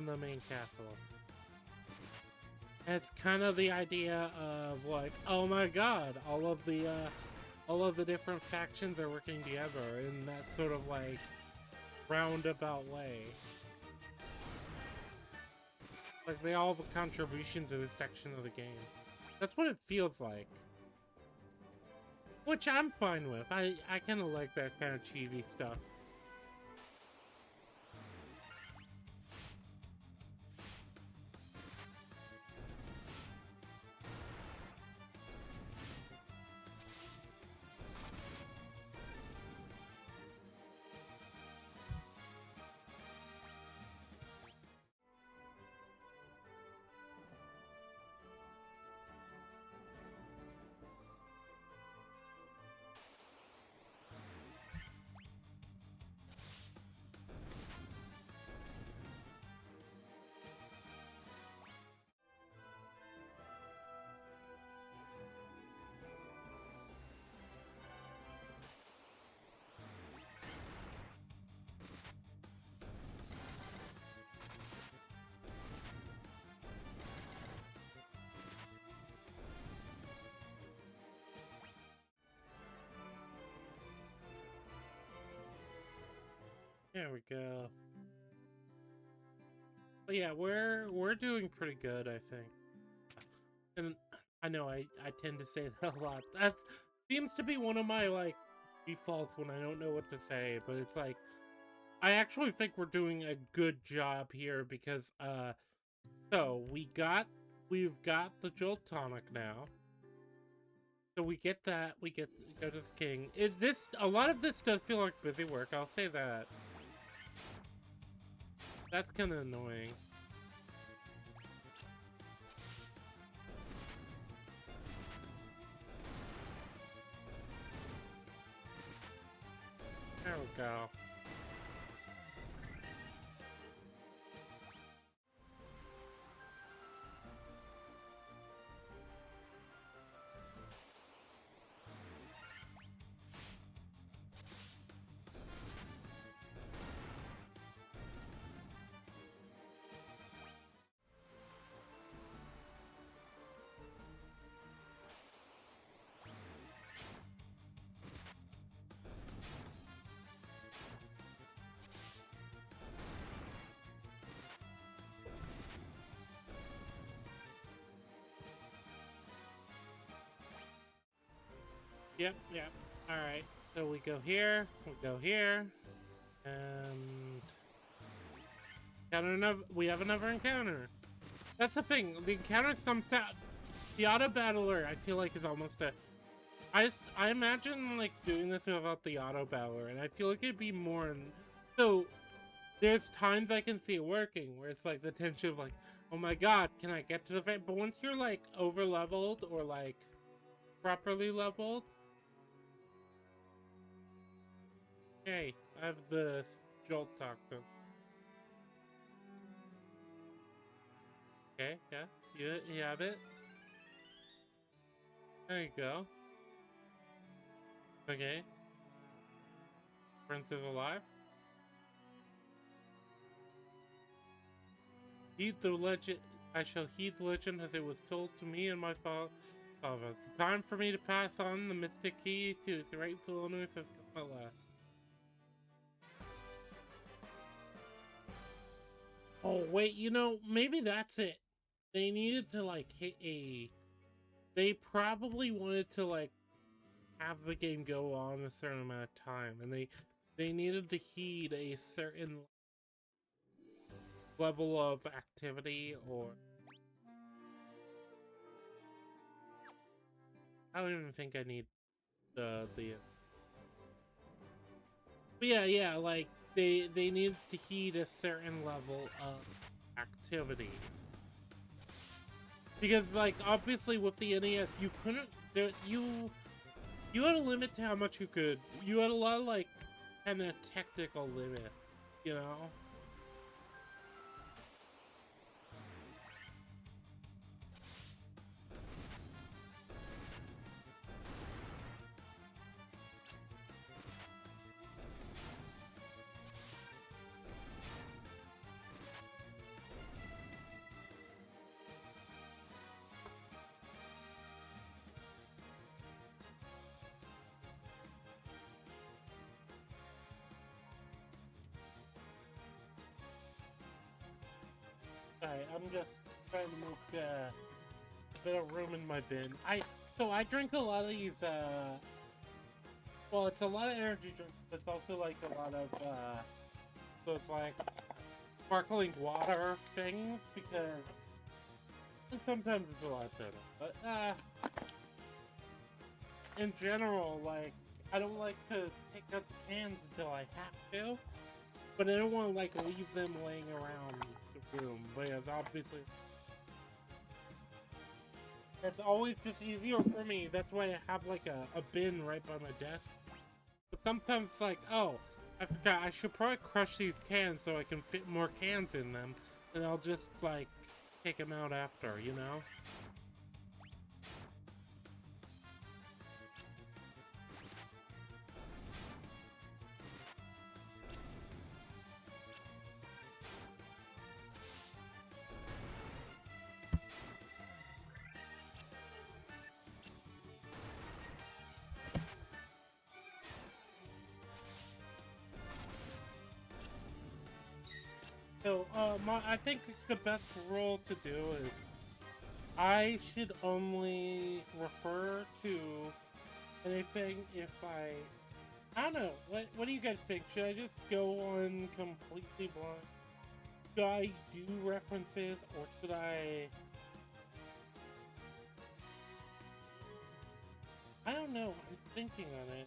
the main castle. And it's kind of the idea of like, oh my god, all of the different factions are working together in that sort of like roundabout way. Like they all have a contribution to this section of the game. That's what it feels like. Which I'm fine with. I kind of like that kind of cheesy stuff. There we go. But yeah, we're doing pretty good, I think. And I know I tend to say that a lot. That seems to be one of my like defaults when I don't know what to say, but it's like I actually think we're doing a good job here because so we've got the Jolt Tonic now. So we get that, go to the king. A lot of this does feel like busy work, I'll say that. That's kind of annoying. There we go. Yep. Alright, so we go here, and... we have another encounter. That's the thing, the encounter sometimes... The auto-battler, I feel like, is almost a... I imagine, like, doing this without the auto-battler, and I feel like it'd be more... So, there's times I can see it working where it's like the tension of like, oh my god, can I get to the fan? But once you're like over leveled or like properly leveled, hey, I have the jolt toxin. Okay, yeah, you have it. There you go. Okay, Prince is alive. Heed the legend. I shall heed the legend as it was told to me and my father. It's time for me to pass on the mystic key to its rightful owners has come at last. Oh wait, you know, maybe that's it. They needed to like hit a. They probably wanted to like have the game go on a certain amount of time, and they needed to heed a certain level of activity, or I don't even think I need the. But yeah, like they needed to heed a certain level of activity. Because like obviously with the NES you couldn't you had a limit to how much you could. You had a lot of like kind of technical limits, you know? Alright, I'm just trying to make a bit of room in my bin. I drink a lot of these well, it's a lot of energy drinks, but it's also like a lot of those like sparkling water things because sometimes it's a lot better. But in general, like I don't like to take out the cans until I have to, but I don't want to like leave them laying around the room. But yeah, obviously, it's always just easier for me. That's why I have like a bin right by my desk. But sometimes it's like, oh, I forgot, I should probably crush these cans so I can fit more cans in them. And I'll just, like, take them out after, you know? So, I think the best rule to do is I should only refer to anything if I don't know, what do you guys think? Should I just go on completely blind? Should I do references, or should I don't know, I'm thinking on it.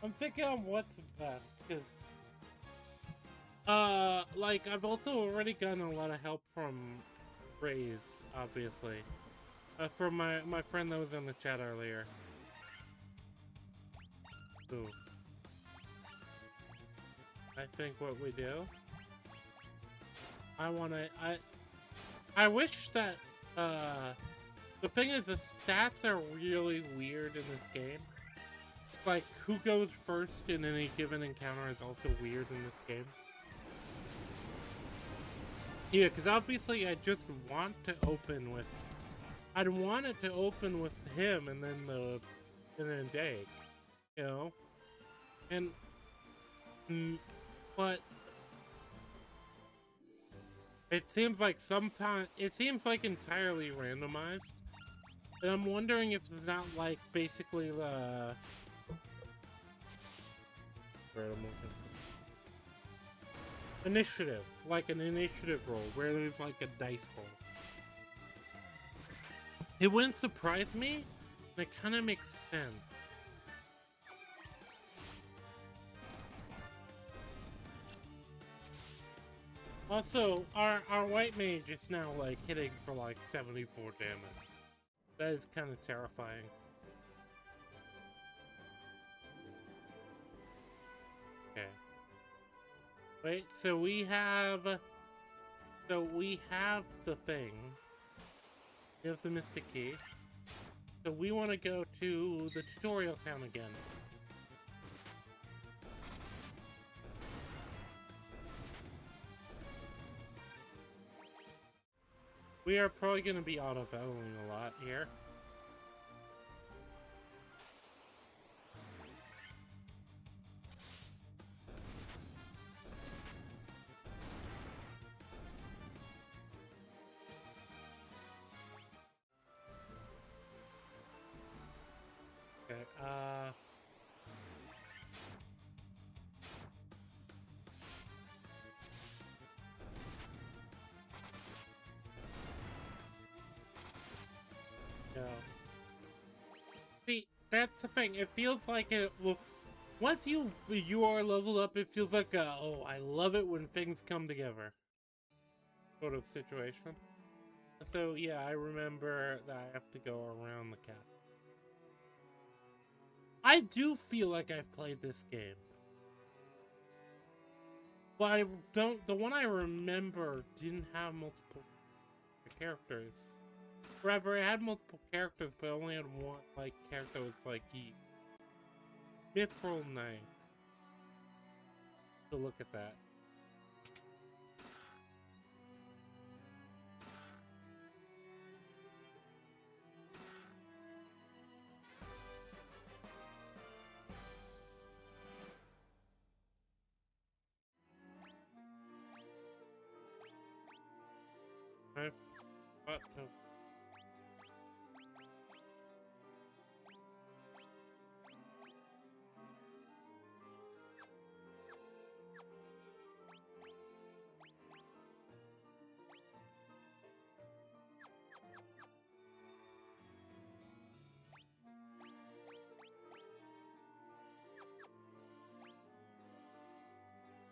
I'm thinking on what's best, because like, I've also already gotten a lot of help from Raze, obviously. From my friend that was in the chat earlier. Ooh. I think what we do... I wish that, the thing is, the stats are really weird in this game. Like, who goes first in any given encounter is also weird in this game. Yeah, because obviously I just want to open with... I'd want it to open with him and then Dave, you know? And... but... it seems like it seems like entirely randomized. And I'm wondering if it's not like basically the... initiative, like an initiative roll, where there's like a dice roll. It wouldn't surprise me, and it kind of makes sense. Also, our white mage is now like hitting for like 74 damage. That is kind of terrifying. Okay. Wait, so we have the thing. We have the Mystic Key. So we want to go to the tutorial town again. We are probably going to be auto-battling a lot here. Okay, yeah. See, that's the thing. It feels like it. Well, once you are leveled up, it feels like a, oh, I love it when things come together sort of situation. So yeah, I remember that I have to go around the castle. I do feel like I've played this game, but I don't. The one I remember didn't have multiple characters. Forever, it had multiple characters, but only had one like character was like the mithril knife. So look at that. I thought so.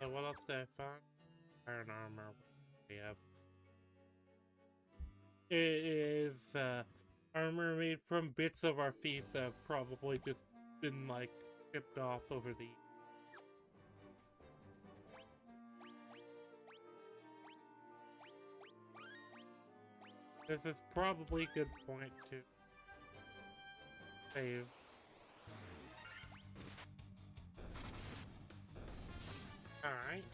And what else did I find? Iron armor. We have. It is armor made from bits of our feet that have probably just been like chipped off over the. This is probably a good point to save. Alright.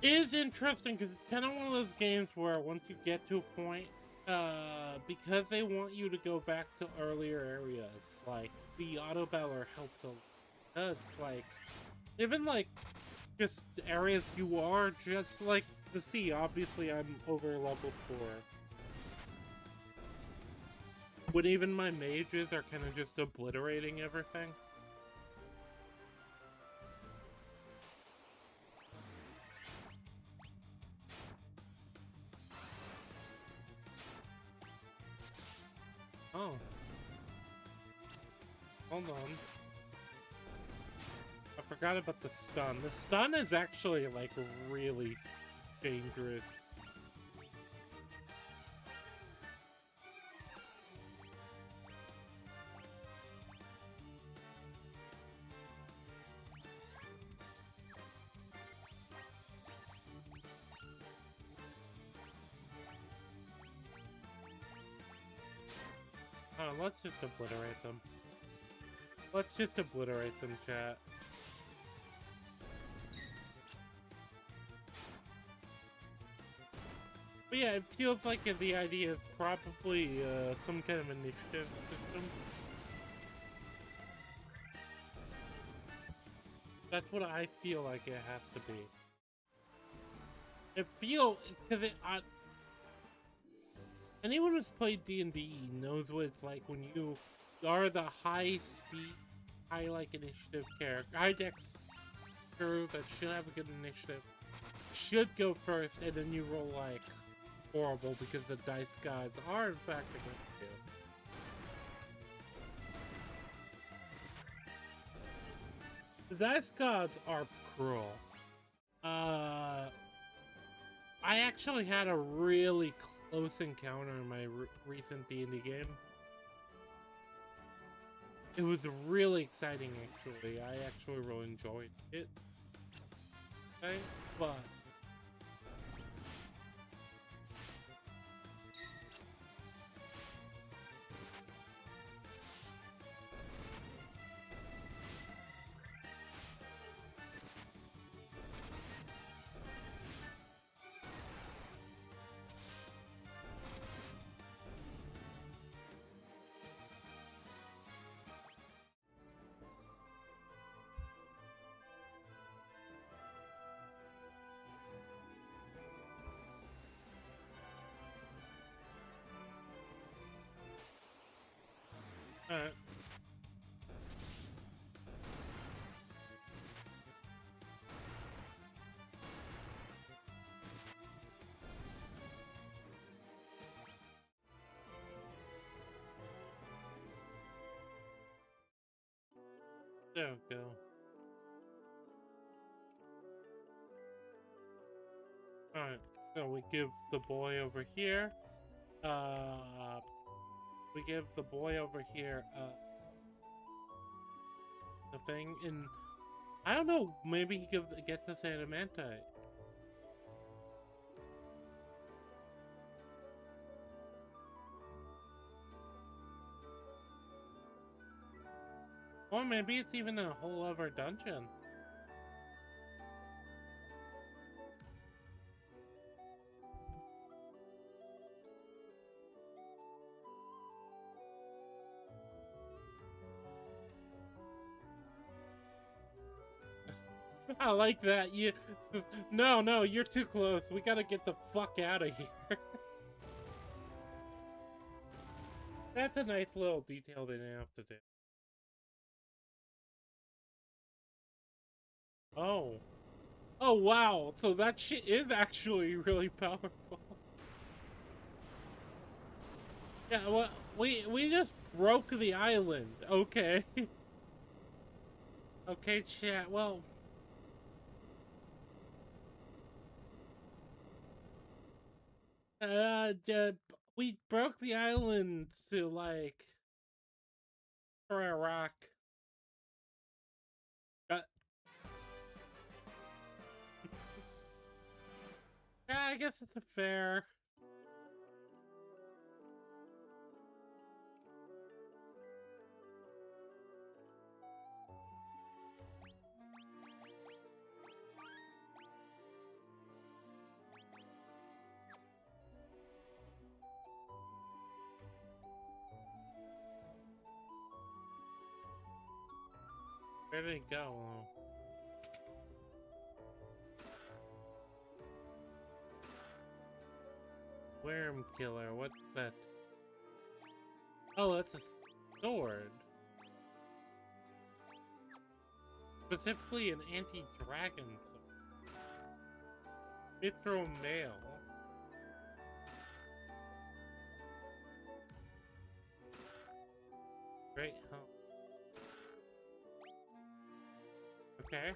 It is interesting because it's kind of one of those games where once you get to a point, because they want you to go back to earlier areas, like the auto battler helps a lot. Like even like just areas you are just like the sea. Obviously, I'm over level 4. When even my mages are kind of just obliterating everything. Oh. Hold on. I forgot about the stun. The stun is actually, like, really dangerous. Let's just obliterate them. Let's just obliterate them, chat. But yeah, it feels like the idea is probably some kind of initiative system. That's what I feel like it has to be. Because anyone who's played D&D knows what it's like when you are the high speed, high like initiative character, high dex character that should have a good initiative, should go first, and then you roll like horrible because the dice gods are in fact against you. The dice gods are cruel. Uh, I actually had a really close encounter in my recent D&D game. It was really exciting, actually. I actually really enjoyed it. Okay, but uh, there we go. Alright, so we give the boy over here, we give the boy over here, the thing, and I don't know, maybe he gets this adamantite. Or maybe it's even a whole other dungeon. I like that. No, you're too close. We gotta get the fuck out of here. That's a nice little detail they didn't have to do. Oh. Oh, wow. So that shit is actually really powerful. Yeah, well, we just broke the island. Okay. Okay, chat. Well, we broke the island to, like, for a rock. Uh, yeah, I guess it's a fair. Where did it go? Worm killer. What's that? Oh, that's a sword. Specifically an anti-dragon sword. Mithril mail. Great help. Okay.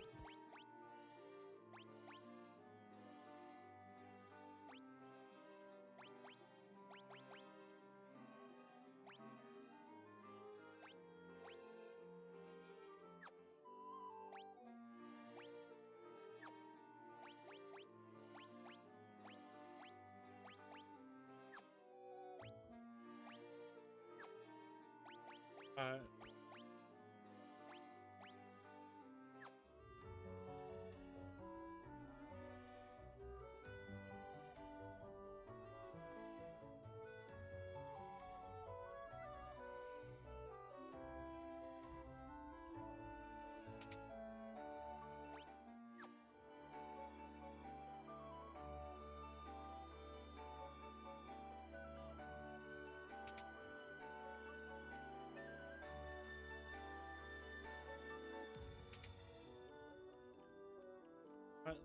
Uh,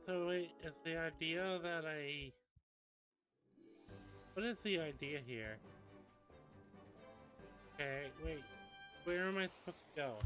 so wait, is the idea that what is the idea here? Okay, wait. Where am I supposed to go?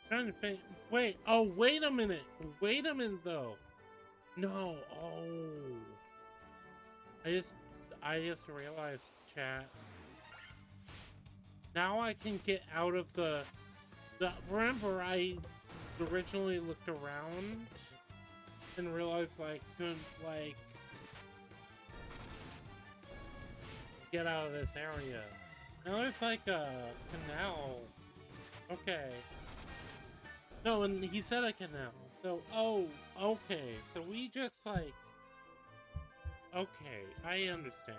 Trying to think. Wait. Oh, wait a minute. Wait a minute, though. No. Oh. I just realized, chat. Now I can get out of the. Remember, I originally looked around and realized I couldn't like get out of this area. Now there's like a canal. Okay. No, and he said a canal. So, oh, okay. So we just like. Okay, I understand.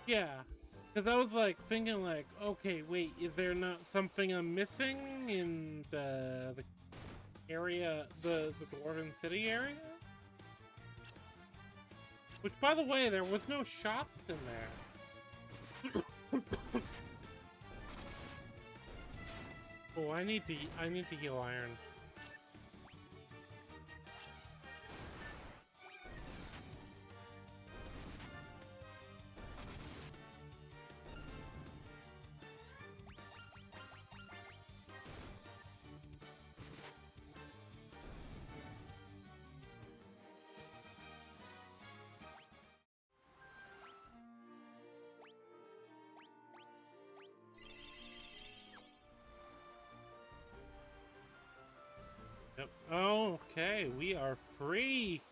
Yeah. Because I was like thinking like, okay, wait, is there not something I'm missing in the area, the Dwarven City area? Which, by the way, there was no shops in there. Oh, I need to heal iron. Yep. Okay, we are free.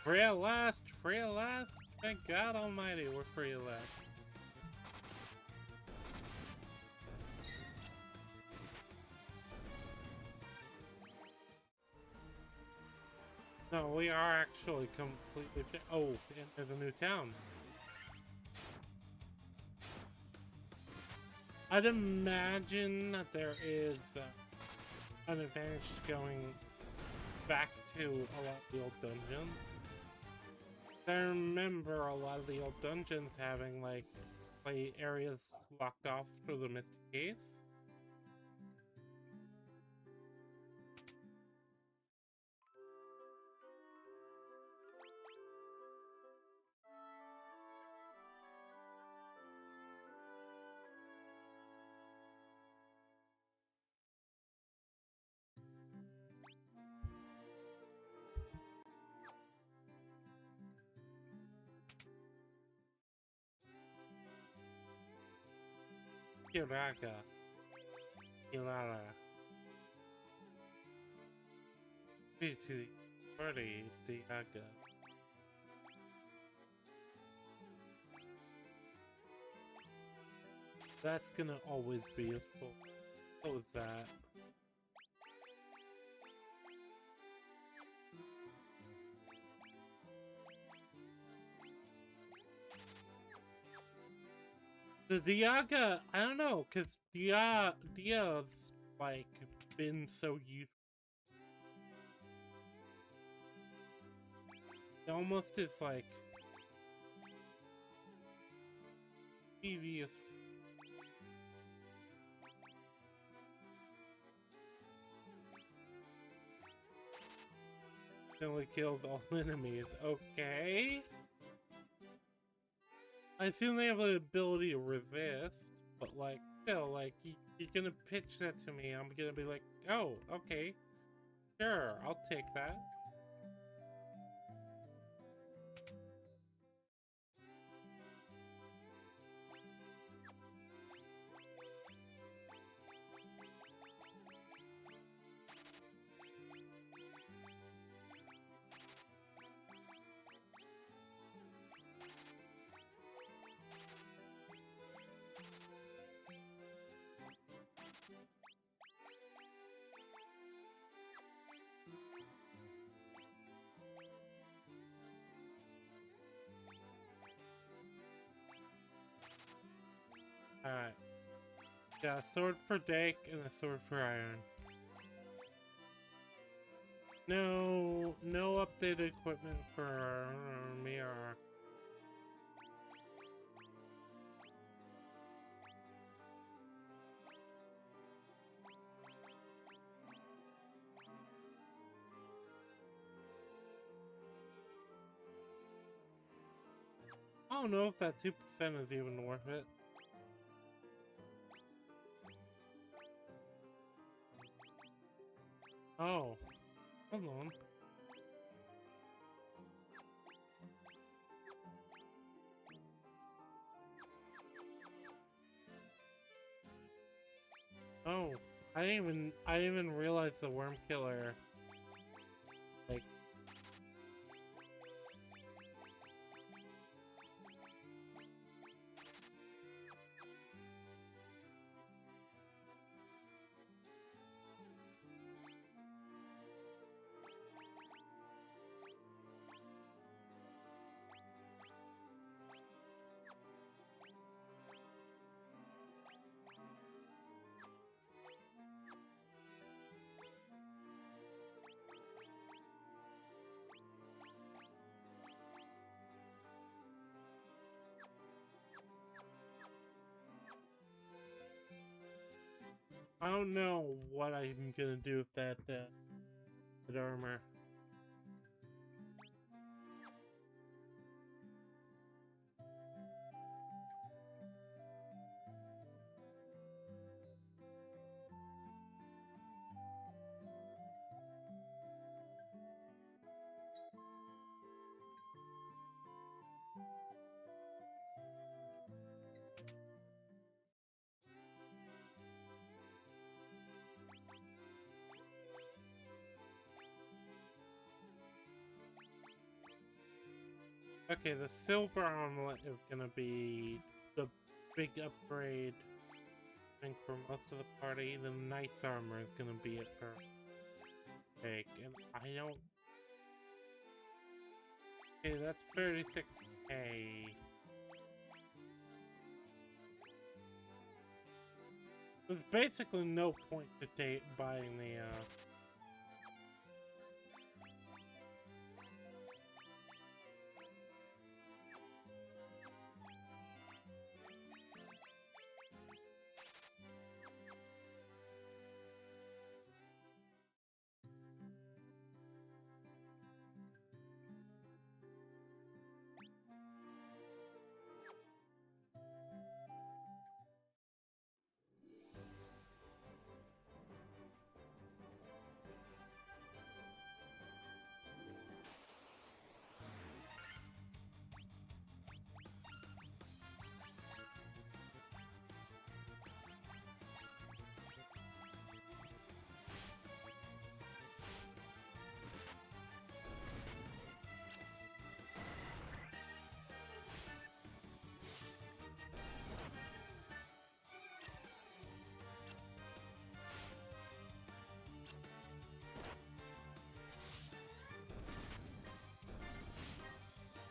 Free at last. Free at last. Thank God Almighty, we're free at last. No, we are actually completely. Oh, and there's a new town. I'd imagine that there is an advantage going back to a lot of the old dungeons. I remember a lot of the old dungeons having like play areas locked off for the Mystic Caves. Kiraga. Kirara. Pichi. Party. Diaga. That's gonna always be useful. What was that? The Diaga, I don't know, cause Dia's like been so used. It almost is like previous. Only killed all enemies. Okay. I assume they have the ability to resist, but like, still, like, you're gonna pitch that to me. I'm gonna be like, oh, okay, sure, I'll take that. Alright. Got a sword for Dake and a sword for Iron. No updated equipment for Mir. I don't know if that 2% is even worth it. Oh, hold on. Oh, I didn't even realize the worm killer, like, I don't know what I'm gonna do with that armor. Okay, the silver armlet is gonna be the big upgrade, I think, for most of the party. The knight's armor is gonna be it for Jake, and I don't. Okay, that's 36k. There's basically no point to buying the.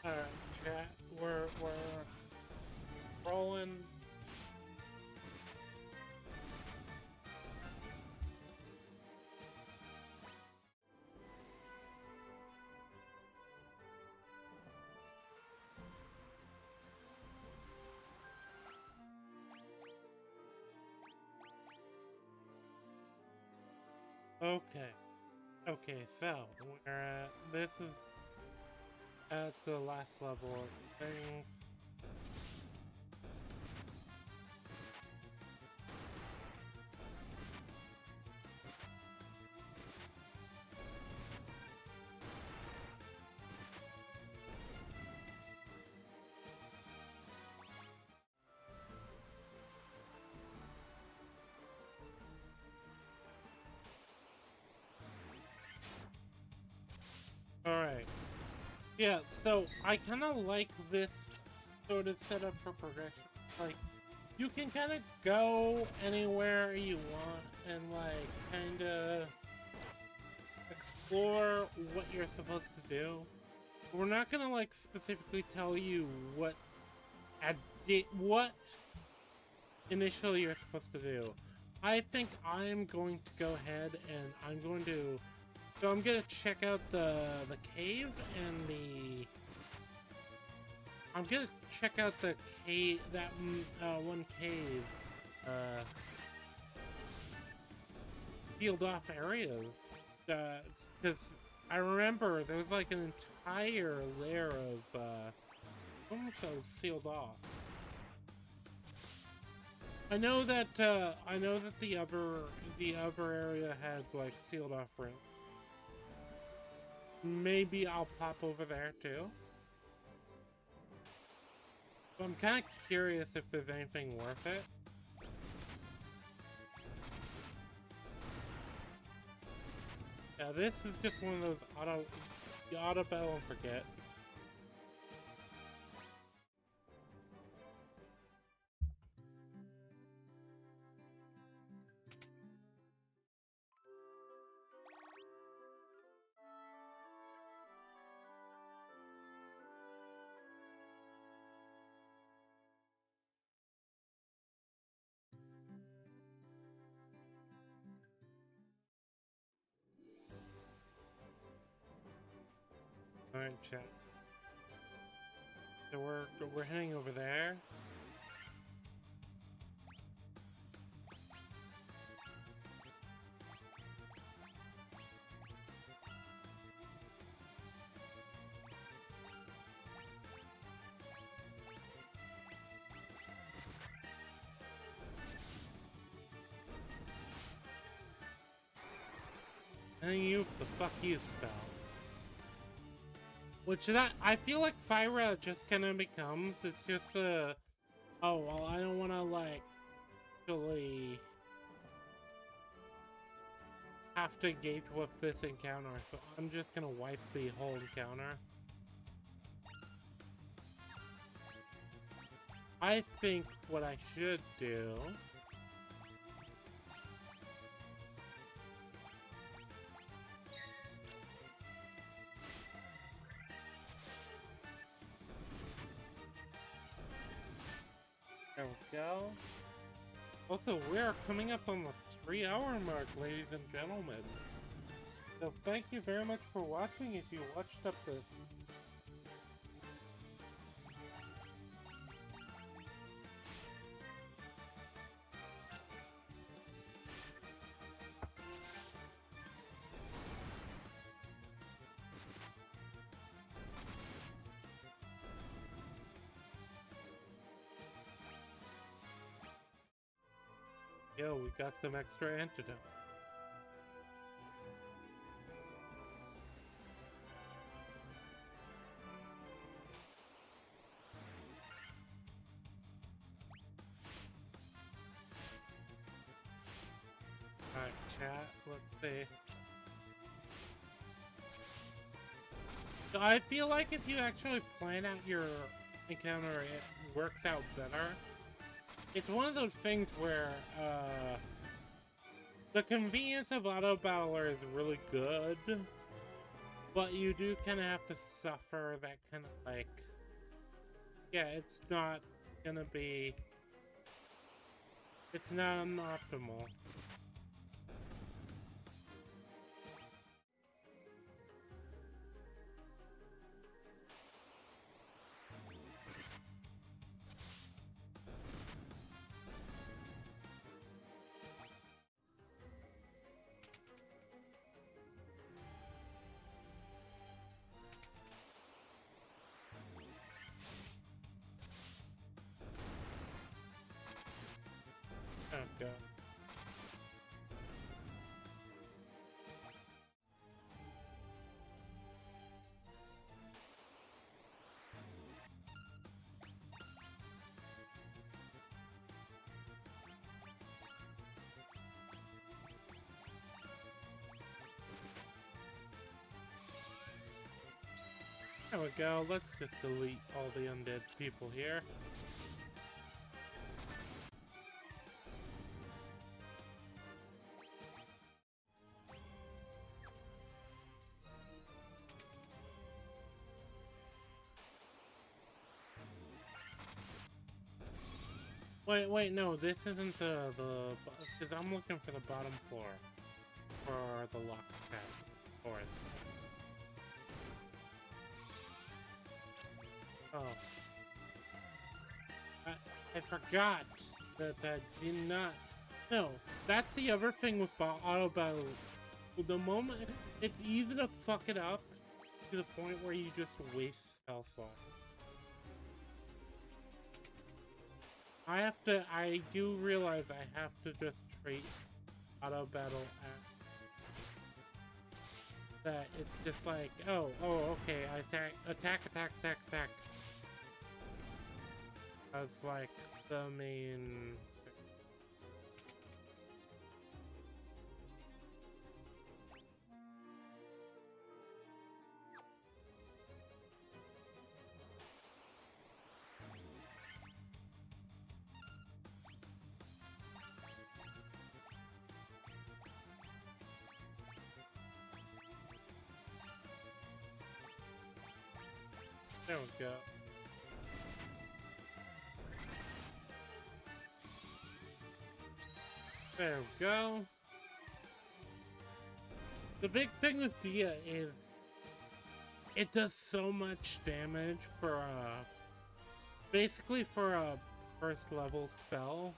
Alright, chat. We're rolling. Okay. Okay, so we're at, this is at the last level of things. Alright. Yeah, so I kind of like this sort of setup for progression. Like, you can kind of go anywhere you want and, like, kind of explore what you're supposed to do. We're not gonna, like, specifically tell you what initially you're supposed to do. I think I'm going to go ahead and I'm going to check out the cave and the. I'm gonna check out the cave, that one cave, sealed off areas, because I remember there was like an entire layer of almost sealed off. I know that the other area has like sealed off routes. Maybe I'll pop over there too. But I'm kind of curious if there's anything worth it. Yeah, this is just one of those auto battle and forget. Alright, chat. So we're heading over there. And you the fuck you spell. Which that I feel like Fyra just kind of becomes. It's just oh well, I don't want to like actually have to engage with this encounter, so I'm just gonna wipe the whole encounter. I think what I should do. There we go. Also, we are coming up on the 3-hour mark, ladies and gentlemen. So thank you very much for watching if you watched up this. Yo, we got some extra antidote. Alright, chat, let's see. So I feel like if you actually plan out your encounter, it works out better. It's one of those things where, the convenience of auto battler is really good, but you do kind of have to suffer that kind of like, yeah, it's not gonna be, it's not optimal. Oh god. There we go, let's just delete all the undead people here. Wait, no, this isn't because I'm looking for the bottom floor for the lock pad forest. Oh. I forgot that I did not. No, that's the other thing with auto battle. The moment it's easy to fuck it up to the point where you just waste spell slots. I do realize I have to just treat auto battle as that. It's just like, oh, okay, I attack. As like the main. There we go. There we go. The big thing with Dia is it does so much damage for basically for a first level spell.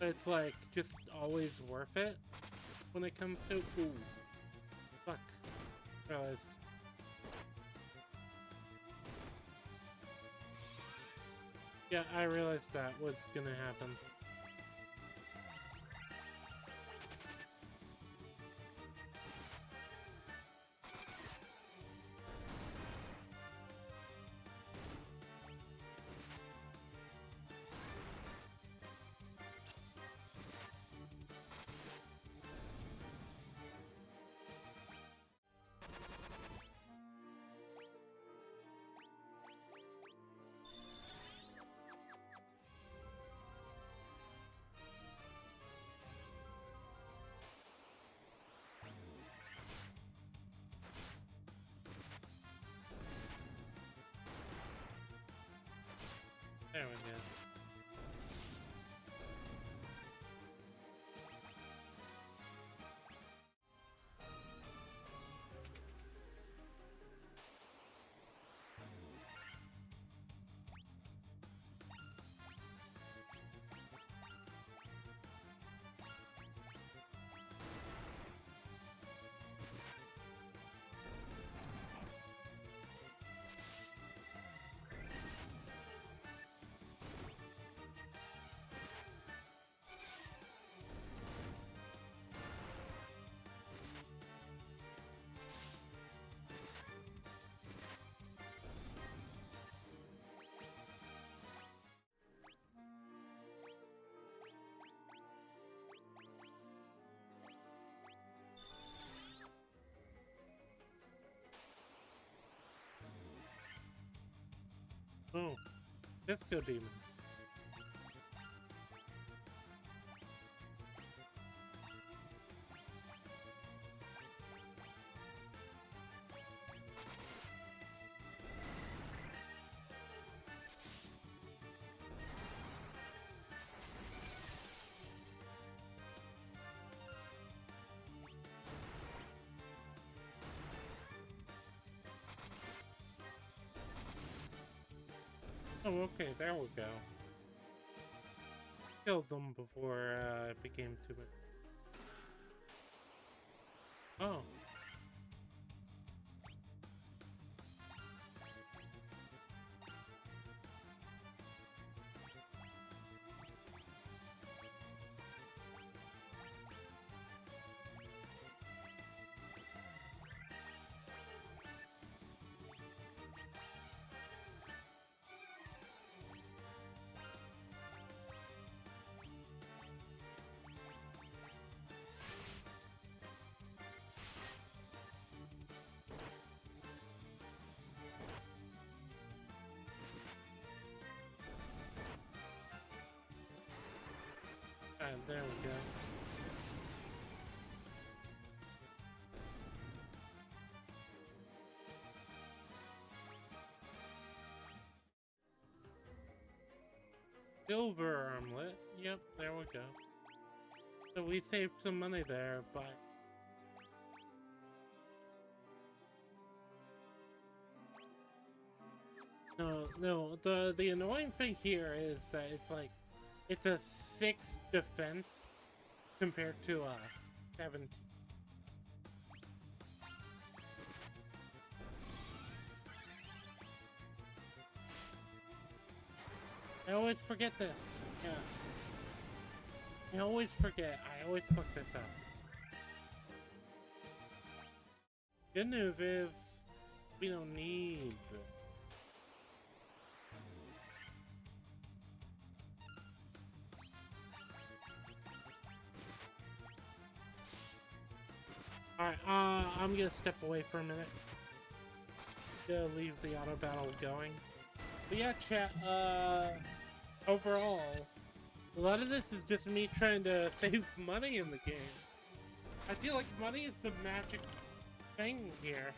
It's like just always worth it when it comes to ooh. Fuck. Realized. Yeah, I realized that was gonna happen. There we go. Oh, Disco Demons. Oh, okay, there we go. Killed them before it became too much. Oh. There we go. Silver armlet. Yep, there we go. So we saved some money there, but no. The annoying thing here is that it's like it's a 6 defense compared to 17. I always forget this. Yeah. I always forget. I always fuck this up. Good news is, we don't need... Alright, I'm gonna step away for a minute. Gonna leave the auto battle going. But yeah, chat, overall, a lot of this is just me trying to save money in the game. I feel like money is the magic thing here.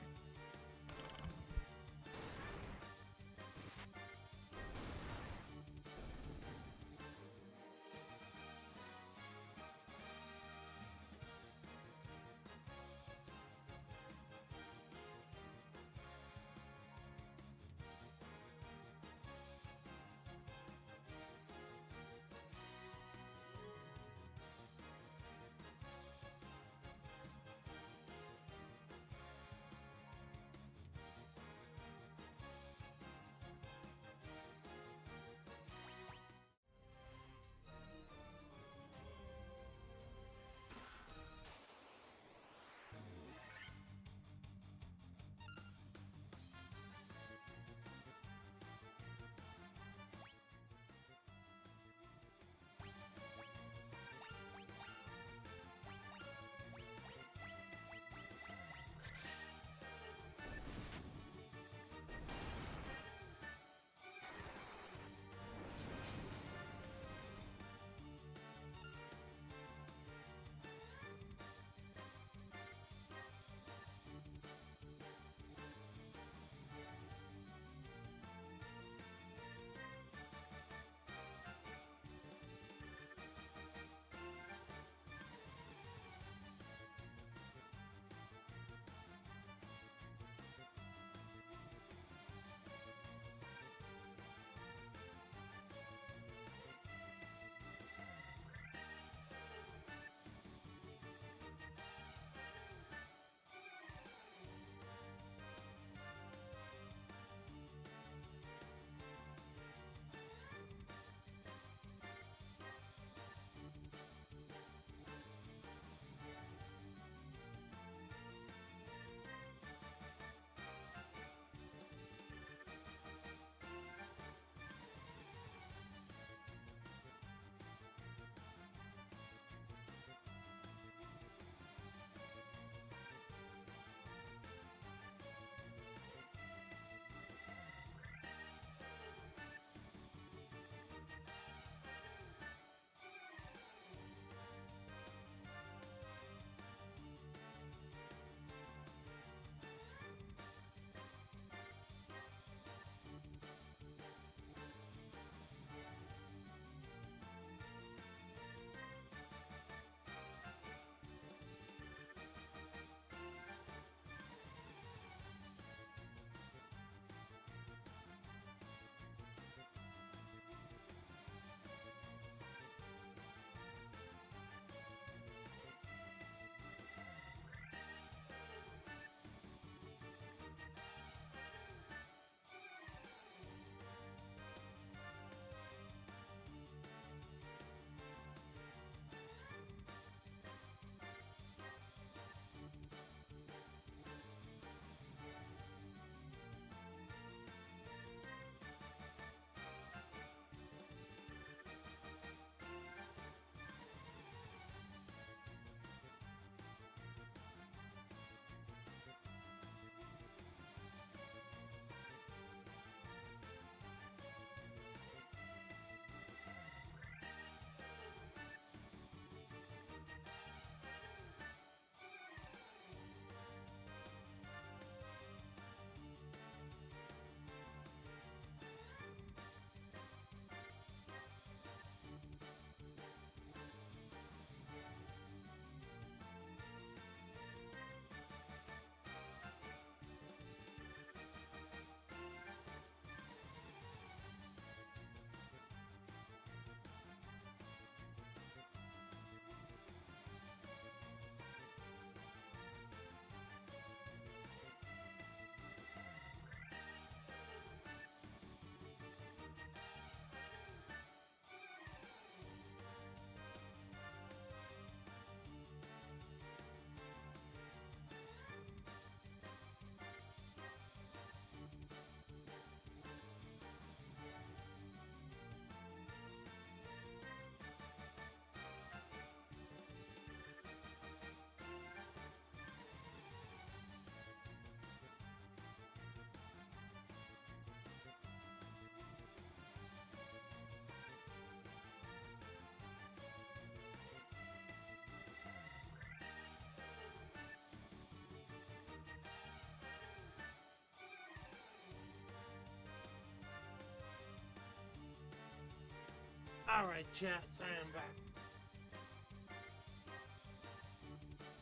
Alright, chat, I am back.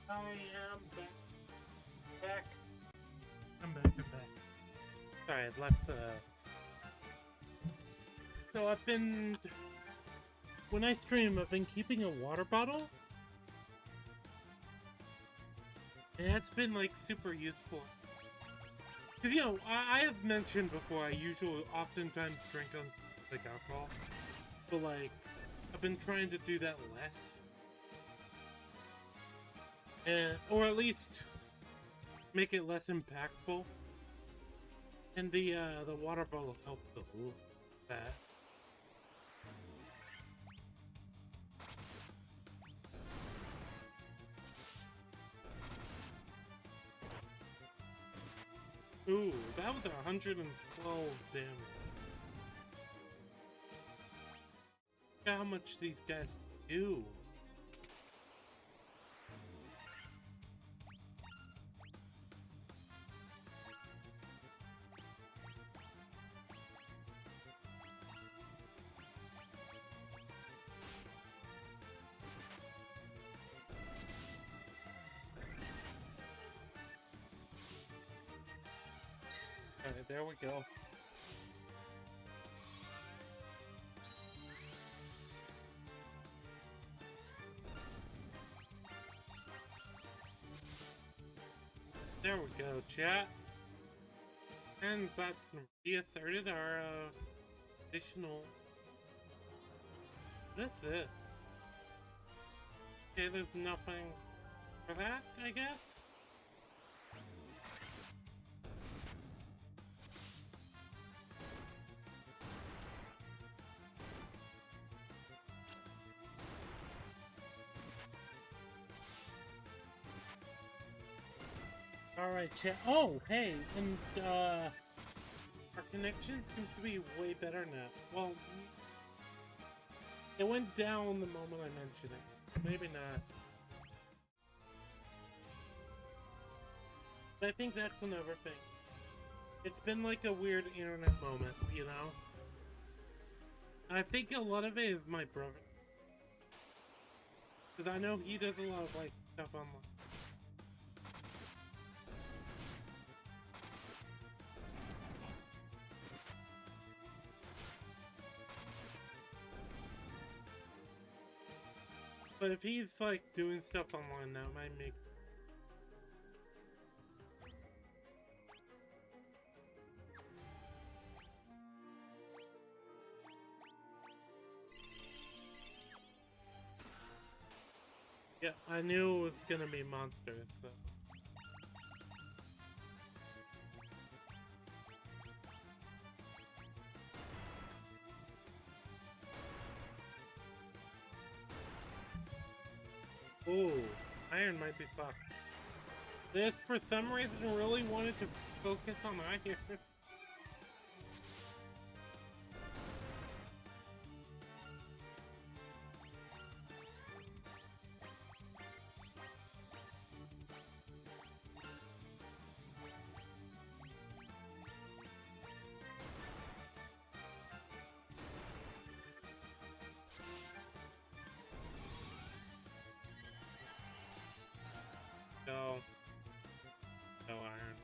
I am back. I'm back. Sorry, I left So I've been... When I stream, I've been keeping a water bottle. And that's been, like, super useful. Because, you know, I have mentioned before, I oftentimes drink on, like, alcohol. But, like, I've been trying to do that less. Or at least make it less impactful. And the water bottle helped that. Ooh, that was 112 damage. Look at how much these guys do. Alright, there we go. There we go, chat. And that reasserted our additional... What is this? Okay, there's nothing for that, I guess? Alright, chat. Oh, hey, and our connection seems to be way better now. Well, it went down the moment I mentioned it. Maybe not. But I think that's another thing. It's been like a weird internet moment, you know? I think a lot of it is my brother. Because I know he does a lot of, like, stuff online. But if he's, like, doing stuff online now, it might make... Yeah, I knew it was gonna be monsters, so... Ooh, iron might be fucked. This, for some reason, really wanted to focus on iron. No. No iron.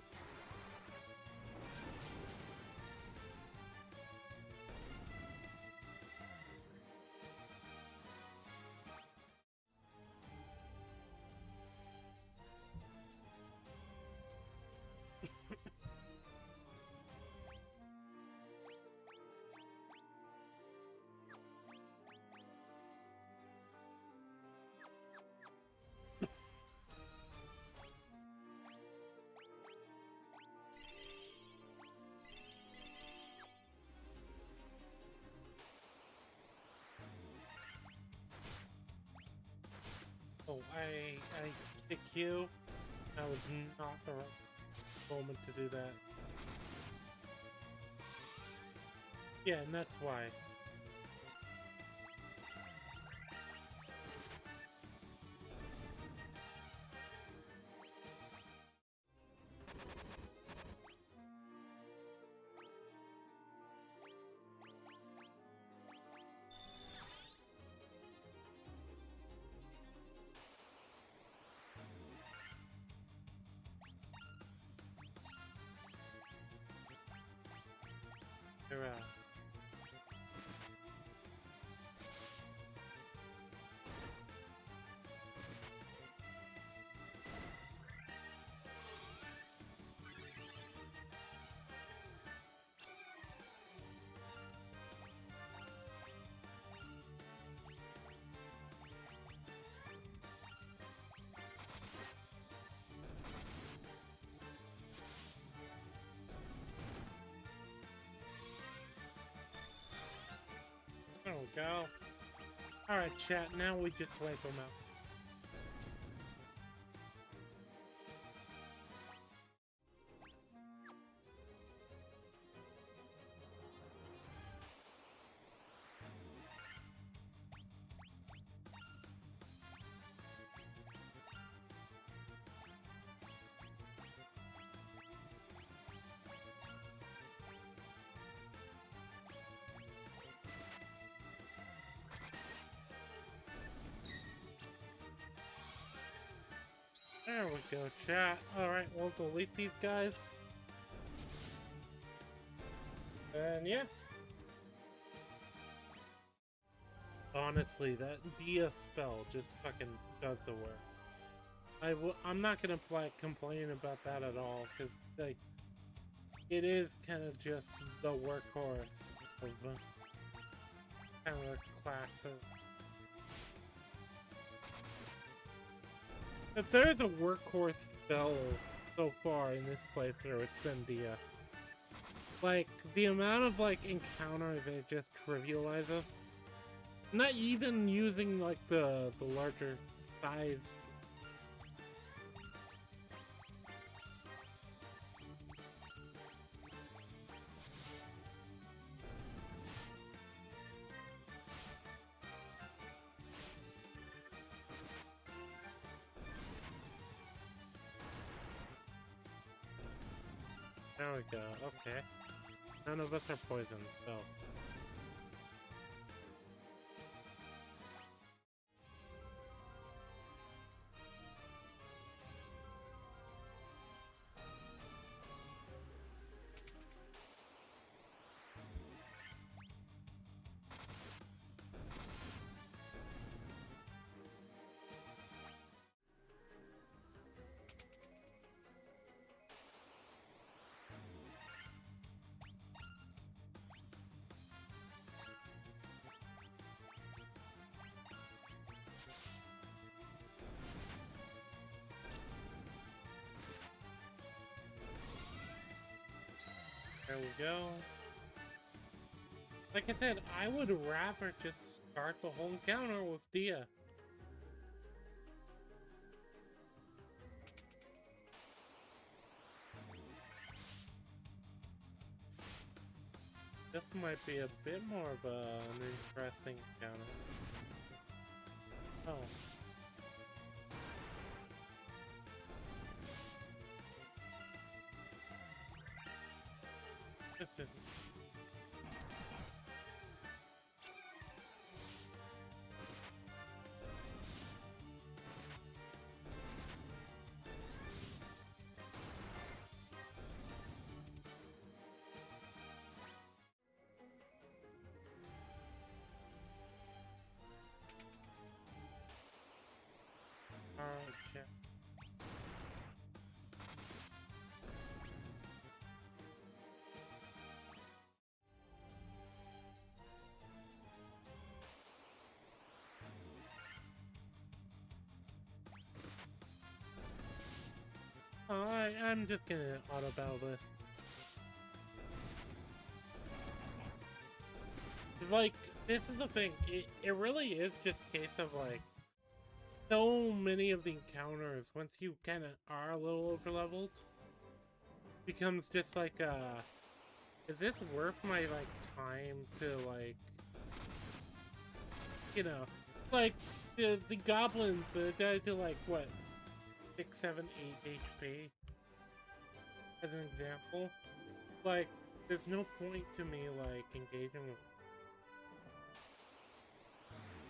Oh, I kick you. That was not the right moment to do that. Yeah, and that's why. You're There we go. Alright, chat, now we just wipe them out. There we go, chat. Alright, we'll delete these guys. And yeah. Honestly, that Dia spell just fucking does the work. I'm not gonna complain about that at all, because like, it is kind of just the workhorse of kind of classic. If there's a workhorse spell so far in this playthrough, it's been Dia. Like, the amount of, like, encounters it just trivializes. Not even using, like, the larger size. There we go, okay. None of us are poisoned, so... There we go. Like I said, I would rather just start the whole encounter with Dia. This might be a bit more of an interesting encounter. Oh. This isn't. Alright, check. I'm just gonna auto battle this. Like, this is the thing, it really is just a case of like, so many of the encounters, once you kind of are a little overleveled, becomes just like, is this worth my, like, time to, like, you know, like, the goblins, the guys are like, what, 6, 7, 8 HP, as an example? Like, there's no point to me, like, engaging with them.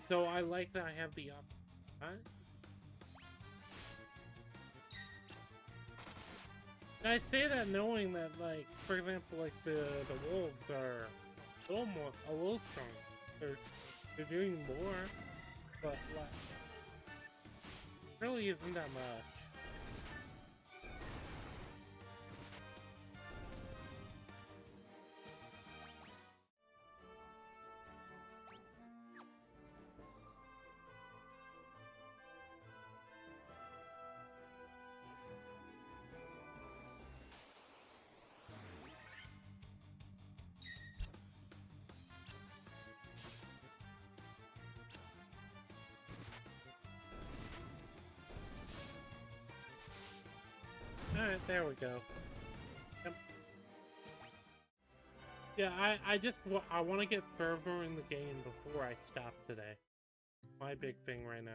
So I like that I have the option. I say that knowing that, like, for example, like the wolves are a little strong. They're doing more, but like, really isn't that much. Alright, there we go. Yep. Yeah, I want to get further in the game before I stop today. My big thing right now.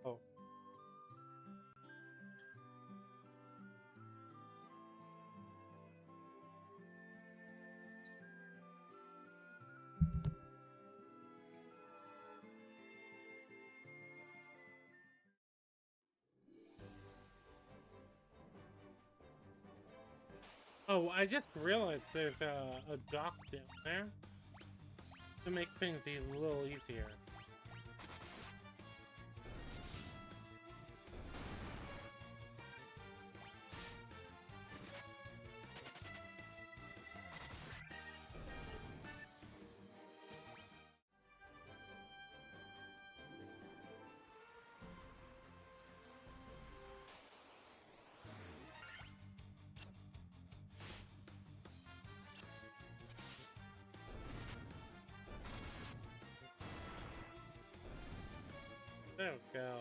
Oh. Oh, I just realized there's a dock down there to make things a little easier. There we go.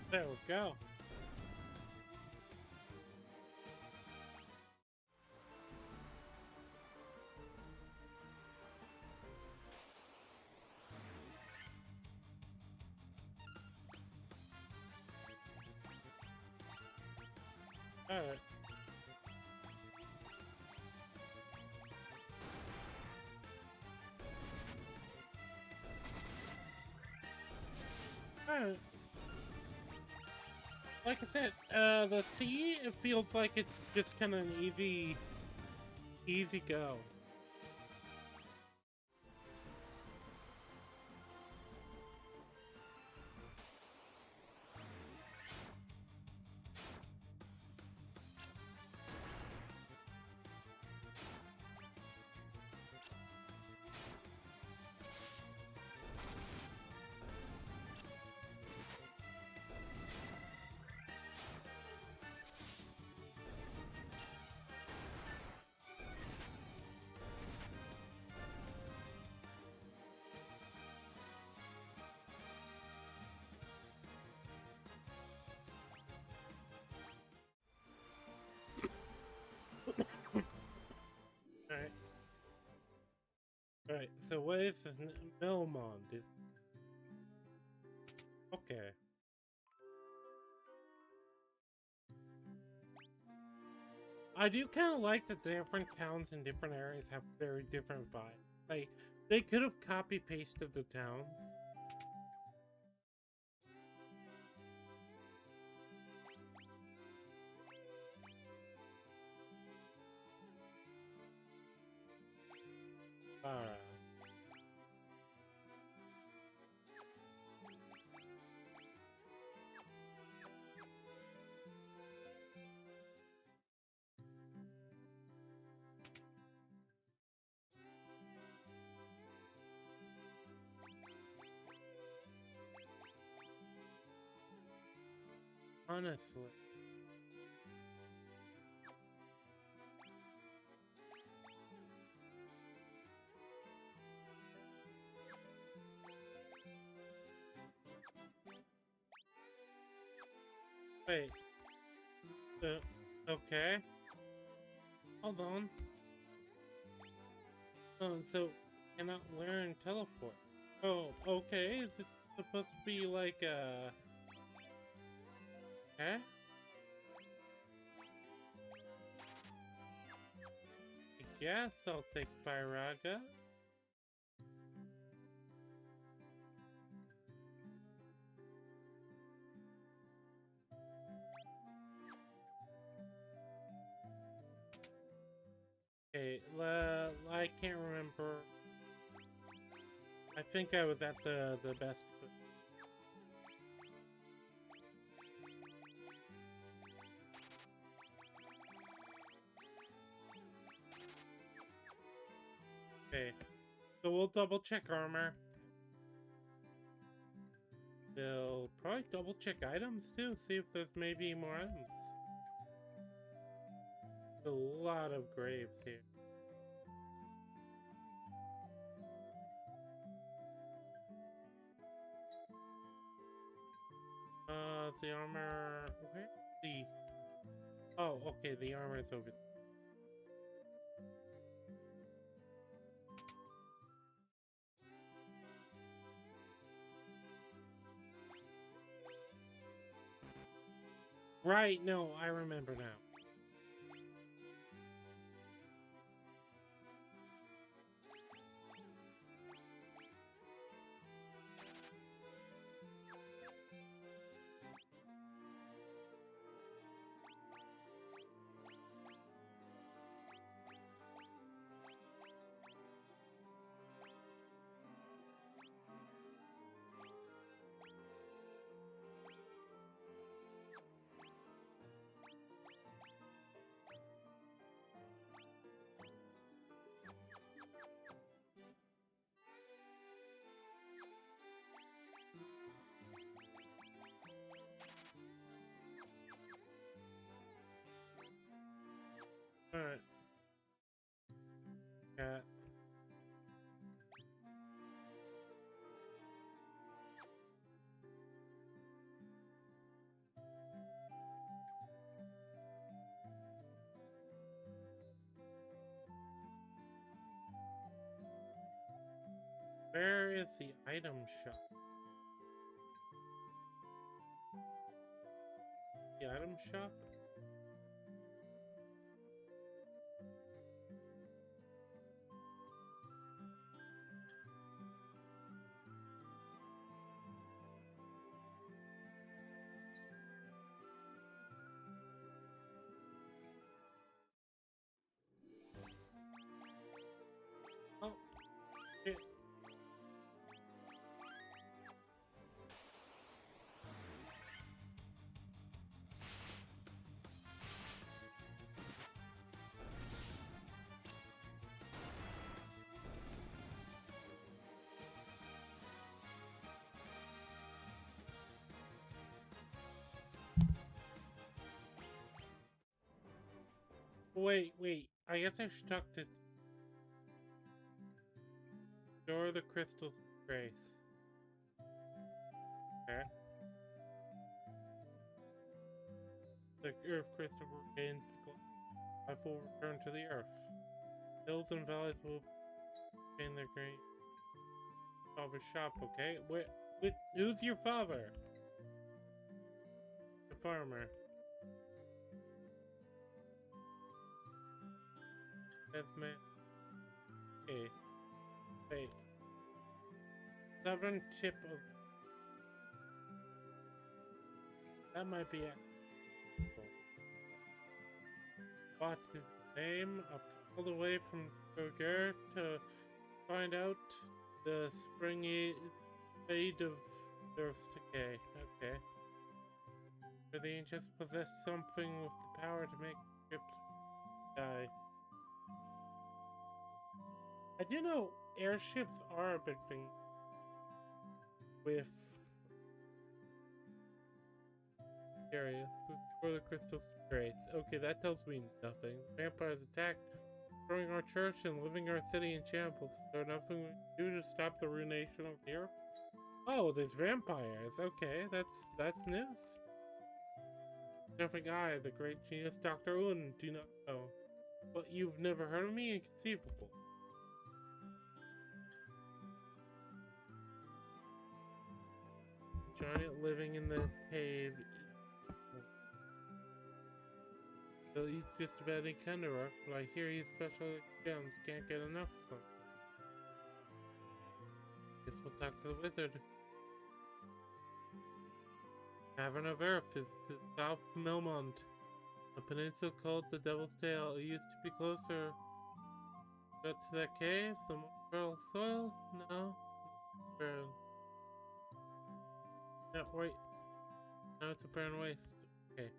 There we go. Alright. Alright. Like I said, the sea, it feels like it's just kind of an easy go. Alright. Alright, so what is this Melmond? Okay. I do kind of like that different towns in different areas have very different vibes. Like, they could have copy pasted the towns. Alright. Honestly. Wait. Okay. Hold on. Oh, so cannot learn teleport. Oh, okay. Is it supposed to be like eh? I guess I'll take Firaga. Okay, I can't remember. I think I was at the best. Okay, so we'll double check armor. They'll probably double check items too, see if there's maybe more items. A lot of graves here. The armor. Where's the? Oh, okay. The armor is over there. Right. No, I remember now. All right. Yeah. Where is the item shop? The item shop? Oh, shit. Wait. I guess I should talk to Door the Crystals of Grace. Okay. The Earth Crystal regains life will return to the Earth. Hills and valleys will gain their grain. Father's shop, okay? Who's your father? The farmer. man. Okay. Wait. Stubborn tip of... That might be it. What's his name? I've come all the way from Goger to find out the springy fate of Earth's decay. Okay. For the ancients possess something with the power to make ships die. I do know airships are a big thing with areas for the crystal straits. Okay, that tells me nothing. Vampires attacked, destroying our church and living our city in shambles. Is there nothing we can do to stop the ruination of the earth? Oh, there's vampires. Okay, that's news. Different guy, the great genius Dr. Un, do not know. But you've never heard of me? Inconceivable. Giant living in the cave. He'll eat just about any kind of rock, but I hear he's special gems. Can't get enough of them. Guess we'll talk to the wizard. Cavern of Earth is to South Melmont. A peninsula called the Devil's Tail. It used to be closer. Got to that cave? The more fertile soil? No. Barren. No, wait. Now it's a barren waste. Okay.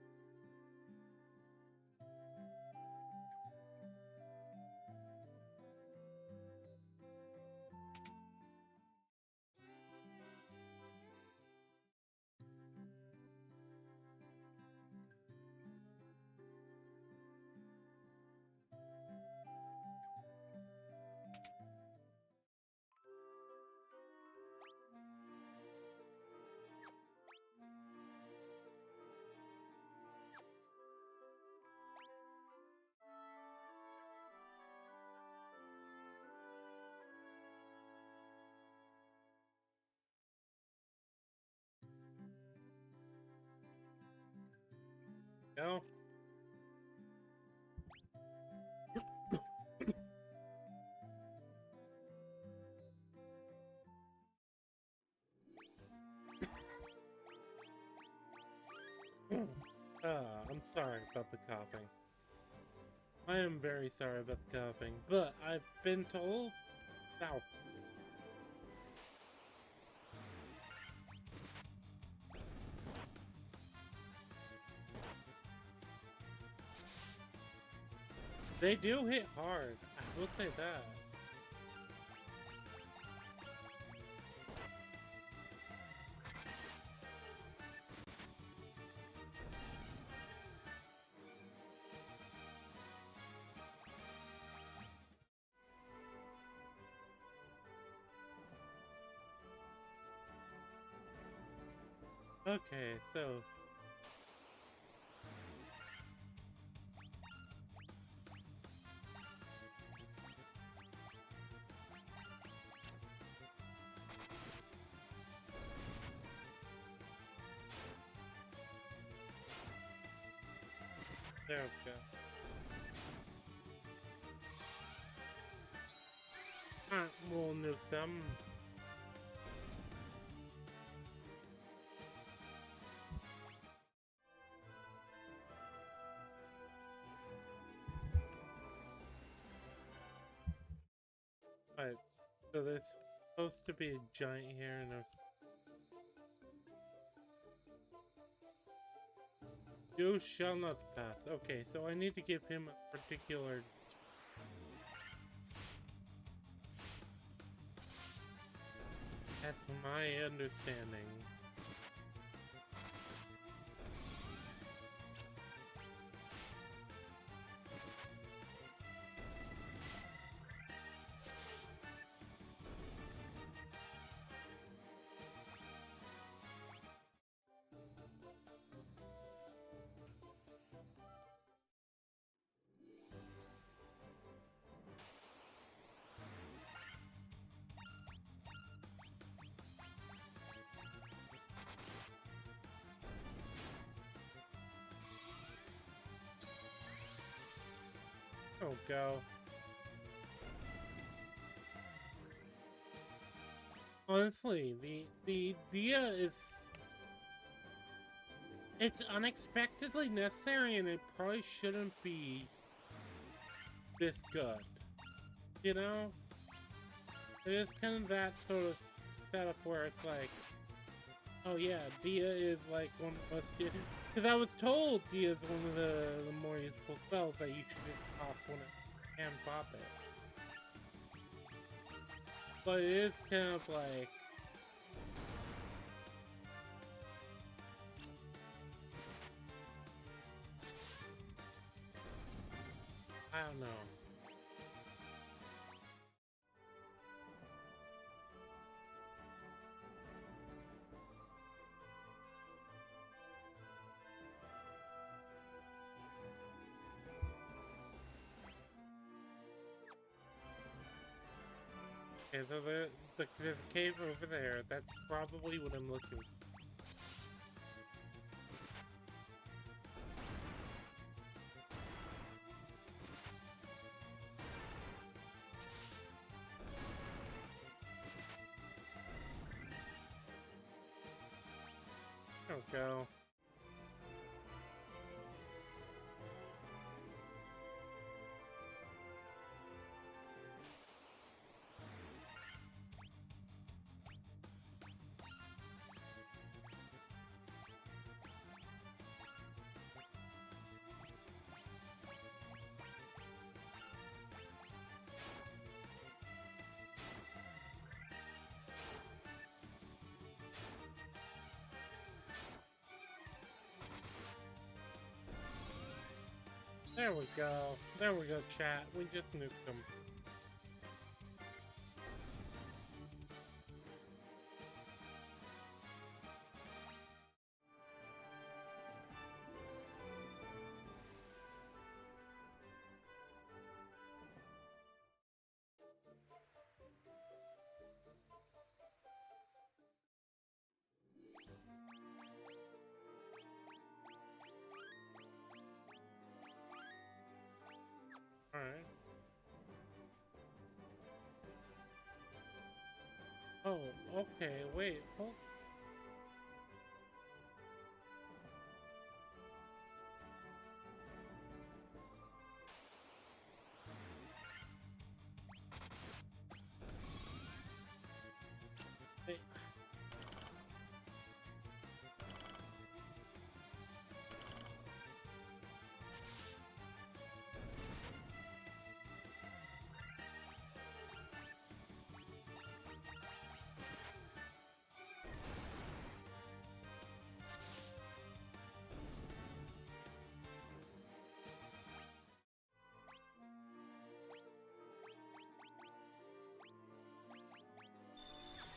Go. I'm sorry about the coughing. I am very sorry about the coughing, but I've been told... Ow. They do hit hard, I will say that. Okay, so... There we go. We'll nuke them. Alright, so there's supposed to be a giant here and there's... You shall not pass. Okay, so I need to give him a particular... That's my understanding. Oh, go. Honestly, the Dia is it's unexpectedly necessary, and it probably shouldn't be this good. You know, it is kind of that sort of setup where it's like, oh yeah, Dia is like one of the most good. Because I was told Dia is one of the more useful spells that you should just pop when it can pop it. But it is kind of like, I don't know. Okay, so there's a cave over there. That's probably what I'm looking for. There we go. There we go. There we go, chat. We just nuked them. Alright. Oh, okay, wait. Hold. Wait.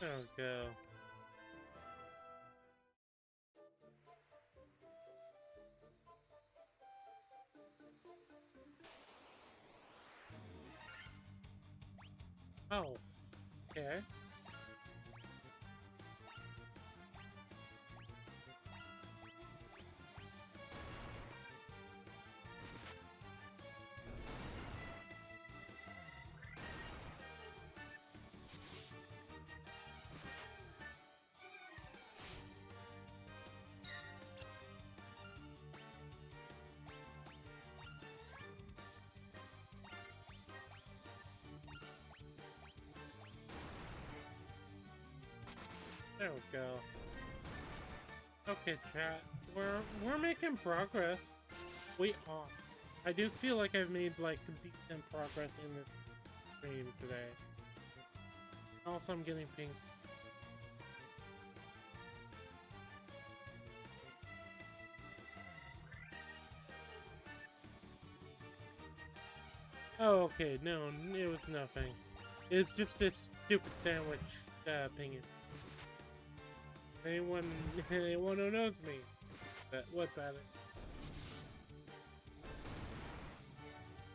There we go. Oh, okay. There we go. Okay, chat. We're making progress. We are. I do feel like I've made like decent progress in this stream today. Also, I'm getting pinged. Oh, okay. No, it was nothing. It's just this stupid sandwich pinging. Anyone who knows me, what's at it?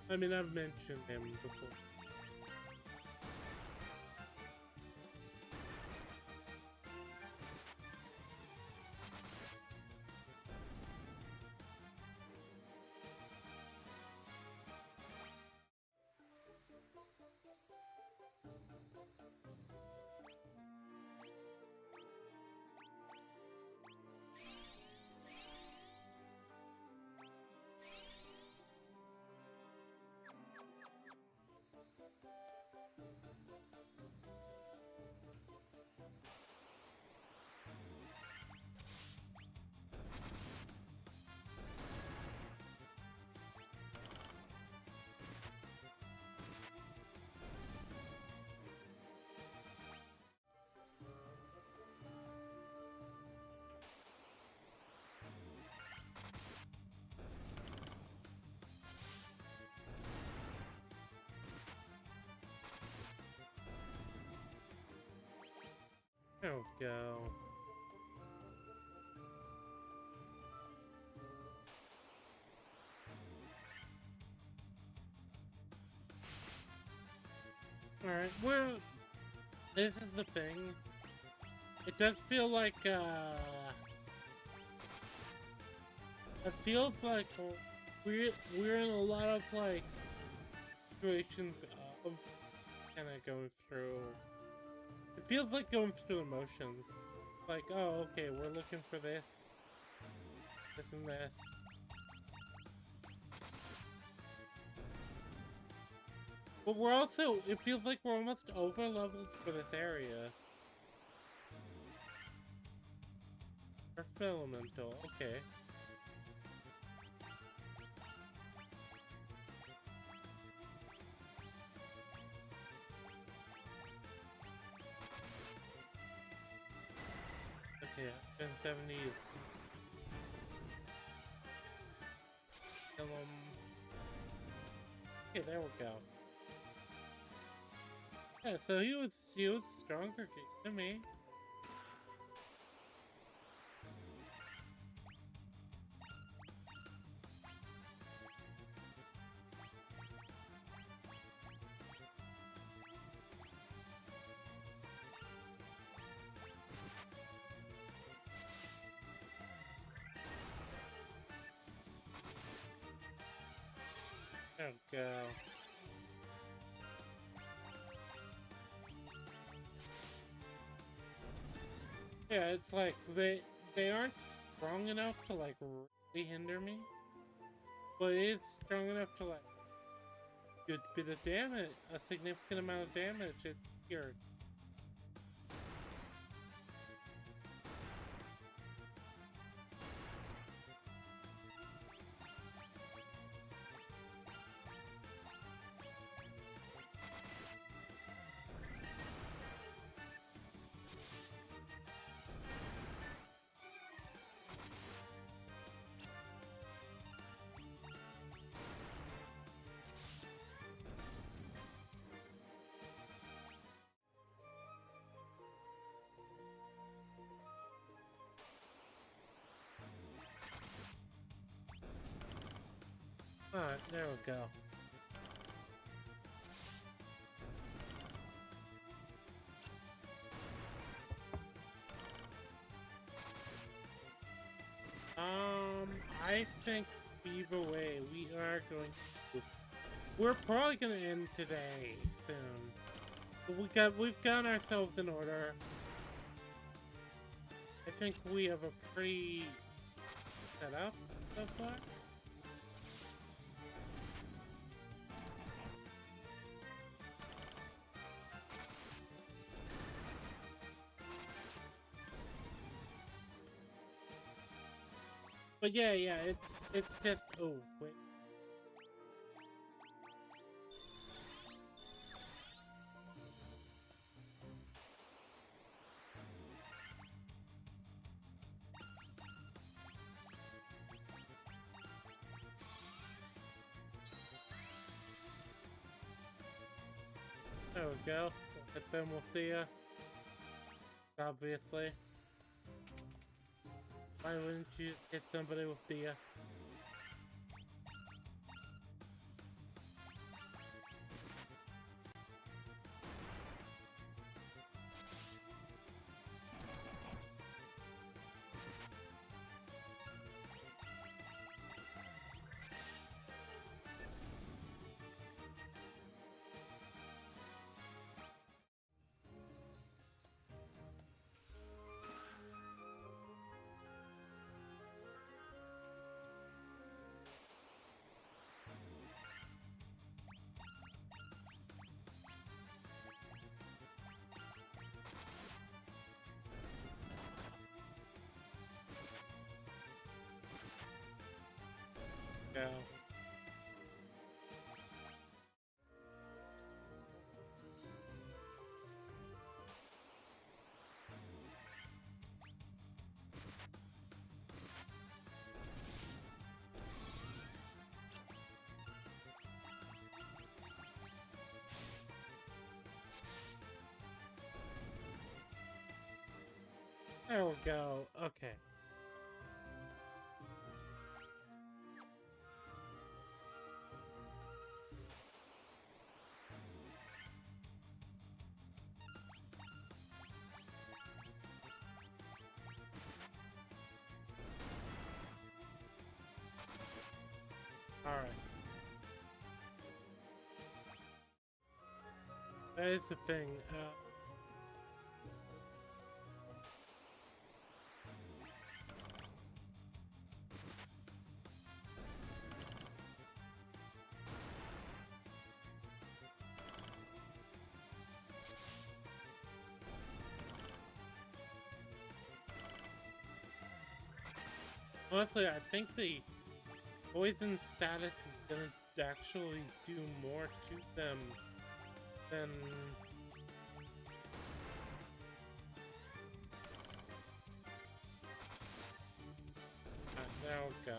I mean, I've mentioned him before. There we go. Alright, well, this is the thing. It does feel like, it feels like we're in a lot of, like, situations of kind of going through. It feels like going through the motions. Like, oh, okay, we're looking for this, this and this. But we're also, it feels like we're almost over leveled for this area. Earth Elemental, okay. Okay, 1070s. Kill him. Okay, there we go. Yeah, so he was stronger than me. There we go. Yeah, it's like they aren't strong enough to like really hinder me, but it's strong enough to like good bit of damage, a significant amount of damage. It's weird. Alright, there we go. I think either way, we are going to. We're probably gonna end today soon. But we've gotten ourselves in order. I think we have a pretty set up so far. But yeah, it's just oh wait. There we go. Hit them with the obviously. Why wouldn't you hit somebody with the There we go. Okay. Alright. That is the thing. Honestly, I think the poison status is gonna actually do more to them than... there we go.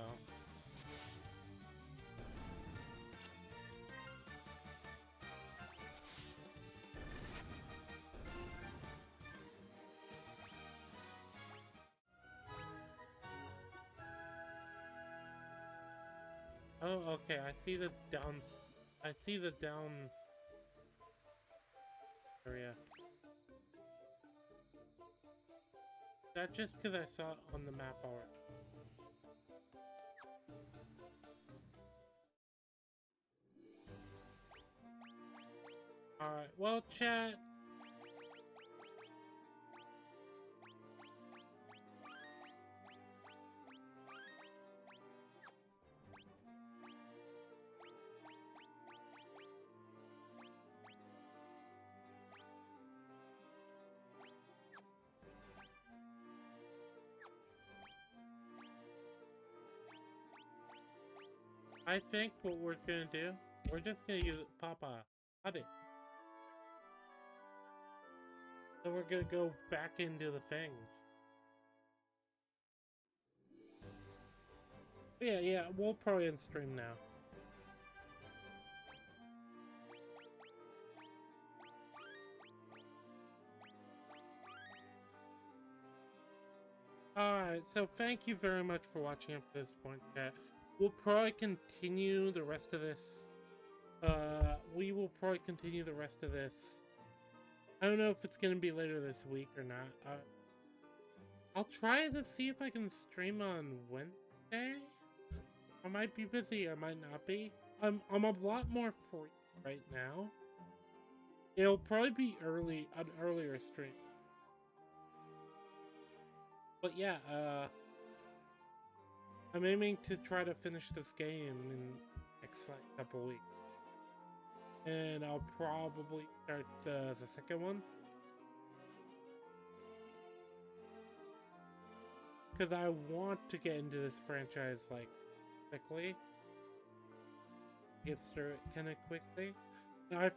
Oh, okay, I see the down... I see the down... area. That's just because I saw it on the map already. Alright, well, chat... I think what we're gonna do, we're just gonna use Papa. Howdy. So we're gonna go back into the things. Yeah, we'll probably end stream now. Alright, so thank you very much for watching up to this point, chat. We'll probably continue the rest of this. We will probably continue the rest of this. I don't know if it's gonna be later this week or not. I'll try to see if I can stream on Wednesday. I might be busy, I might not be. I'm a lot more free right now. It'll probably be an earlier stream. But yeah, I'm aiming to try to finish this game in the next couple weeks. And I'll probably start the second one. Because I want to get into this franchise, like, quickly. Get through it kind of quickly. Now,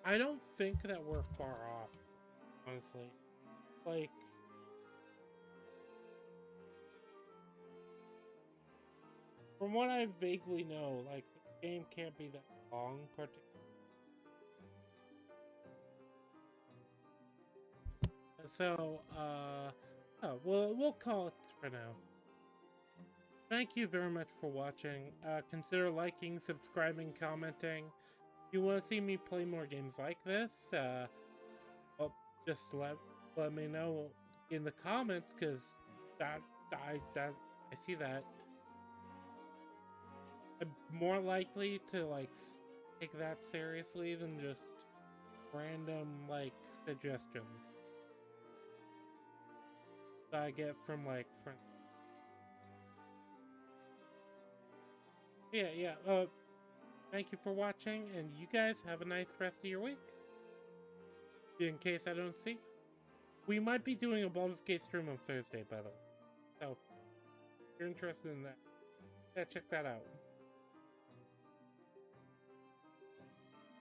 I don't think that we're far off, honestly. Like, from what I vaguely know, like, the game can't be that long, particularly. So, oh, we'll call it for now. Thank you very much for watching. Consider liking, subscribing, commenting. If you want to see me play more games like this, well, just let me know in the comments, because I see that. I'm more likely to, like, take that seriously than just random, like, suggestions that I get from, like, friends. Yeah, thank you for watching, and you guys have a nice rest of your week. In case I don't see, we might be doing a Baldur's Gate stream on Thursday, by the way. So, if you're interested in that, yeah, check that out.